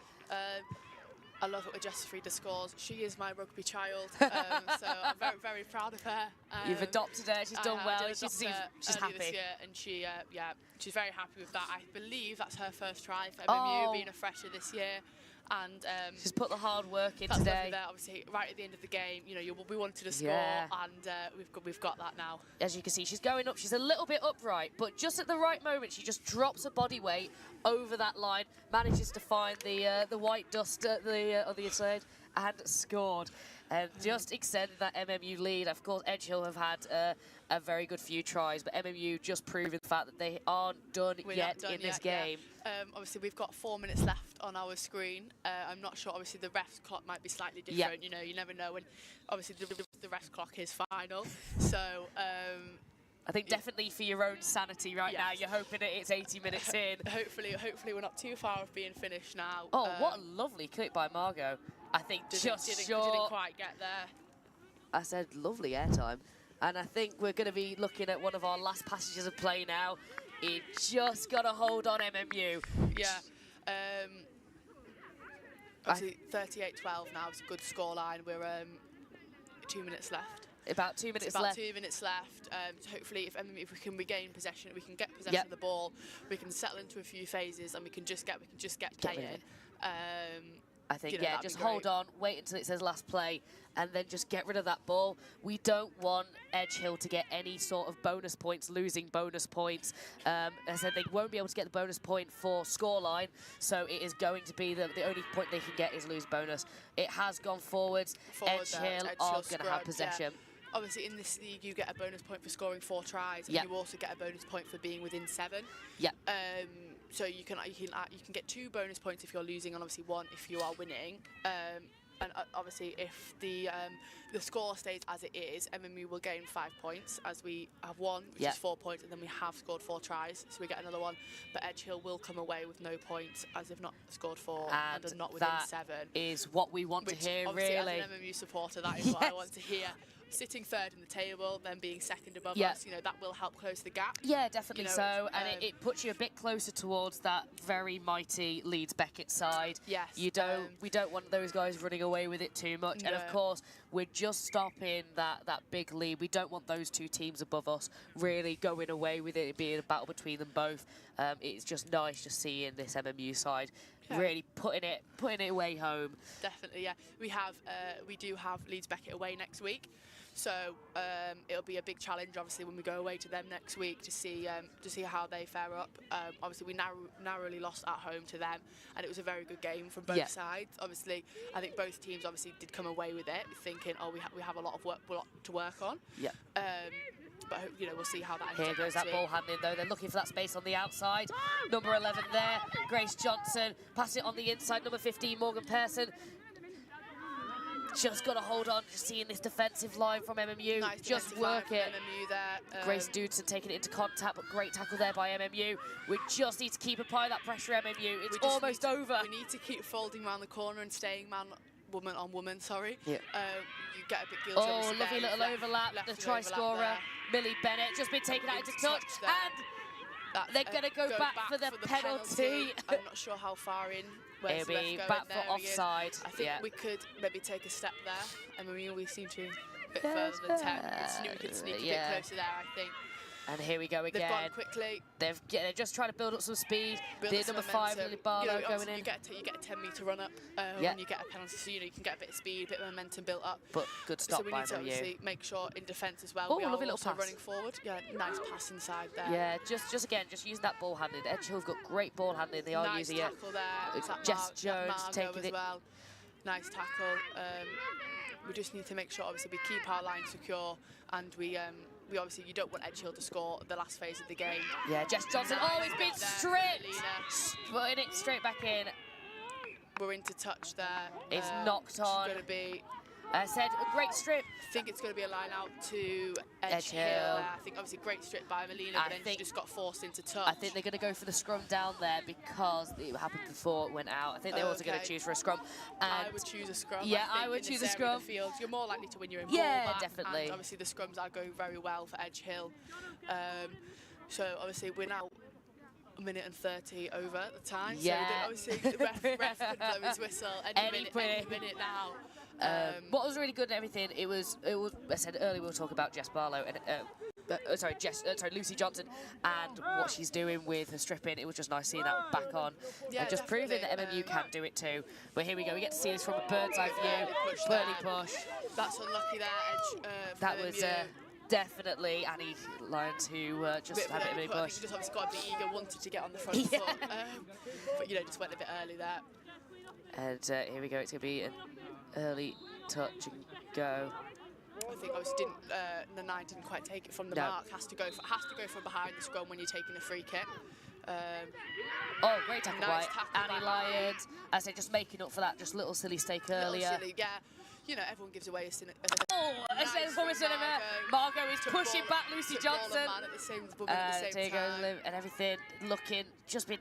I love it when Jess Friedner scores. She is my rugby child, so I'm very, very proud of her. You've adopted her. She's done well. She's happy. This year, and she's very happy with that. I believe that's her first try for MMU, being a fresher this year. And she's put the hard work in that's today. There, obviously, right at the end of the game, we wanted to score, and we've got that now. As you can see, she's going up. She's a little bit upright, but just at the right moment, she just drops her body weight over that line, manages to find the white dust at the other side, and scored. And just extended that MMU lead. Of course, Edgehill have had a very good few tries, but MMU just proving the fact that they aren't done yet in this game. Obviously, we've got 4 minutes left on our screen. I'm not sure. Obviously, the ref's clock might be slightly different. You know, you never know. And obviously, the ref's clock is final. So. I think definitely for your own sanity now, you're hoping that it's 80 minutes in. Hopefully we're not too far off being finished now. Oh, what a lovely clip by Margot. I think didn't quite get there. I said lovely airtime. And I think we're going to be looking at one of our last passages of play now. It just got a hold on MMU. Yeah. Obviously, 38-12 now. It's a good scoreline. We're 2 minutes left. About 2 minutes left. About 2 minutes left. So hopefully, if we can regain possession, we can get possession of the ball. We can settle into a few phases, and we can just get playing. I think just hold on, wait until it says last play, and then just get rid of that ball. We don't want Edgehill to get any sort of bonus points, losing bonus points. As I said, they won't be able to get the bonus point for scoreline, so it is going to be the only point they can get is lose bonus. It has gone forwards. Edgehill are going to have possession. Yeah. Obviously, in this league, you get a bonus point for scoring 4 tries, and you also get a bonus point for being within 7. Yeah. So you can get 2 bonus points if you're losing, and obviously 1 if you are winning. And obviously, if the score stays as it is, MMU will gain 5 points, as we have 1, which is 4 points, and then we have scored 4 tries, so we get another 1. But Edgehill will come away with no points, as they've not scored 4 and are not within 7. Is what we want to hear, really. As an MMU supporter, that is what I want to hear. Sitting 3rd in the table, then being 2nd above us, that will help close the gap. Yeah, definitely so, and it puts you a bit closer towards that very mighty Leeds Beckett side. Yes. We don't want those guys running away with it too much, and of course we're just stopping that big lead. We don't want those 2 teams above us really going away with it being a battle between them both. It's just nice just seeing this MMU side really putting it way home. Definitely, yeah. We do have Leeds Beckett away next week. So it'll be a big challenge, obviously, when we go away to them next week to see how they fare up. Obviously, we narrowly lost at home to them, and it was a very good game from both sides. Obviously, I think both teams obviously did come away with it, thinking, we have a lot to work on. Yeah. But we'll see how that ends. Here goes that ball handling though. They're looking for that space on the outside. Number 11 there, Grace Johnson. Pass it on the inside. Number 15, Morgan Pearson. Just got to hold on, just seeing this defensive line from MMU. Nice just work it. MMU there. Grace Dudson taking it into contact, but great tackle there by MMU. We just need to keep applying that pressure, MMU. It's almost over. We need to keep folding around the corner and staying woman on woman, sorry. Yeah. You get a bit guilty. Oh, lovely little overlap. The try scorer, Millie Bennett, just been taken out into touch. And they're going to go back for the penalty. I'm not sure how far in. It'll be back for offside. I think we could maybe take a step there. I mean, we seem to be a bit further than 10. We could sneak a bit closer there, I think. And here we go again. They've gone quickly. They're just trying to build up some speed. Build The up some number 5, Lily momentum. Barlow, You going in. You get a 10-metre run up when you get a penalty, so you can get a bit of speed, a bit of momentum built up. But good stop so we by need to MMU. obviously make sure in defence as well. Oh, we are lovely little also pass. running forward. Yeah, nice pass inside there. Yeah, just using that ball handling. Edge Hill's got great ball handling. They are nice using it. tackle there. Is that Jess Jones Margot taking as it. well. Nice tackle. We just need to make sure obviously we keep our line secure, and we obviously, you don't want Edge Hill to score the last phase of the game. Yeah, Jess Johnson. Oh, he's been stripped. Lena. Putting it straight back in. We're into touch there. It's knocked on. It's going to be. I said a great strip. I think it's going to be a line out to Edge Edge Hill. Hill. I think obviously great strip by Melina, but then she just got forced into touch. I think they're going to go for the scrum down there because it happened before it went out. I think they're also going to choose for a scrum. And I would choose a scrum. Yeah, I would think choose a in this area scrum. of the field, you're more likely to win your own Yeah, ball back, definitely. And obviously the scrums are going very well for Edge Hill. So obviously we're now a minute and 30 over at the time. Yeah. So obviously the ref could blow his whistle any minute now. What was really good and everything, it was. I said earlier we were talking about Jess Barlow and Lucy Johnson and what she's doing with her stripping. It was just nice seeing that back on and just proving that MMU can do it too. But here we go. We get to see this from a bird's eye view. Early push. That's unlucky there, Edge. That was definitely Annie Lyons who just had a bit of a push. I think she just obviously got a bit eager, wanted to get on the front foot, but just went a bit early there. And here we go. It's going to be an early touch and go. I think obviously the 9 didn't quite take it from the mark. Has to go from behind the scrum when you're taking a free kick. Oh, great tackle nice by Annie Lyons. I say just making up for that just little silly stake earlier. Silly, yeah. Everyone gives away a nice from Cinema. Margot is pushing back Lucy Johnson. There you go, Liv, and everything looking just been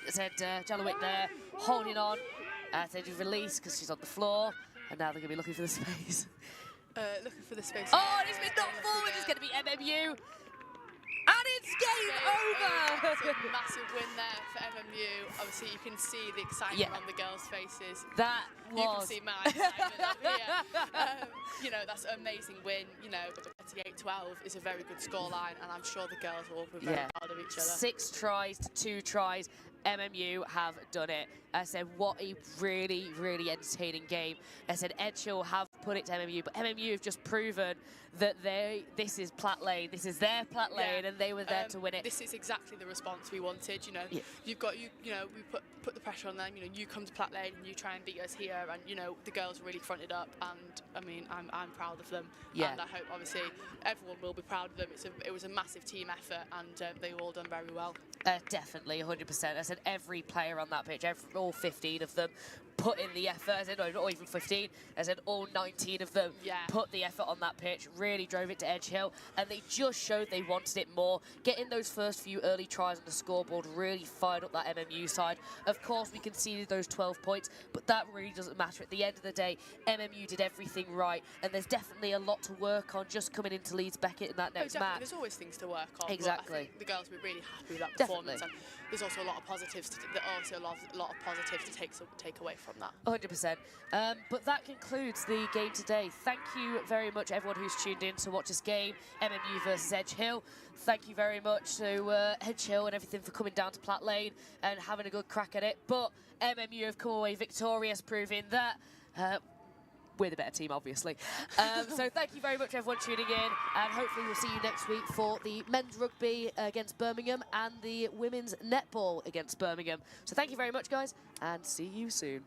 said Jalowick there holding on. Said release because she's on the floor, and now they're going to be looking for the space. Looking for the space. Oh, and it's been knocked forward. It's going to be MMU. And it's game over! It's a massive win there for MMU. Obviously, you can see the excitement on the girls' faces. That was... You can see my excitement up here. That's an amazing win. 38-12 is a very good scoreline, and I'm sure the girls will be very proud of each other. 6 tries to 2 tries. MMU have done it. I said, what a really, really entertaining game. I said, Edge Hill have put it to MMU, but MMU have just proven that this is Platt Lane, this is their Platt Lane, and they were there to win it. This is exactly the response we wanted. You've got we put the pressure on them. You come to Platt Lane and you try and beat us here, and the girls really fronted up. And I mean, I'm proud of them. Yeah. And I hope obviously everyone will be proud of them. It was a massive team effort, and they all done very well. Definitely, 100%. I said every player on that pitch, all 15 of them, put in the effort. I said, no, not even 15. I said all 19 of them put the effort on that pitch, really drove it to Edge Hill, and they just showed they wanted it more. Getting those first few early tries on the scoreboard really fired up that MMU side. Of course, we conceded those 12 points, but that really doesn't matter. At the end of the day, MMU did everything right, and there's definitely a lot to work on just coming into Leeds Beckett in that next match. There's always things to work on. Exactly. I think the girls will be really happy with that performance, and there's also a lot of positives to take away from that. 100%. But that concludes the game today. Thank you very much, everyone who's tuned in to watch this game, MMU versus Edge Hill. Thank you very much to Edge Hill and everything for coming down to Platt Lane and having a good crack at it. But MMU have come away victorious, proving that we're the better team, obviously. So thank you very much, everyone, tuning in, and hopefully we'll see you next week for the men's rugby against Birmingham and the women's netball against Birmingham. So thank you very much, guys, and see you soon.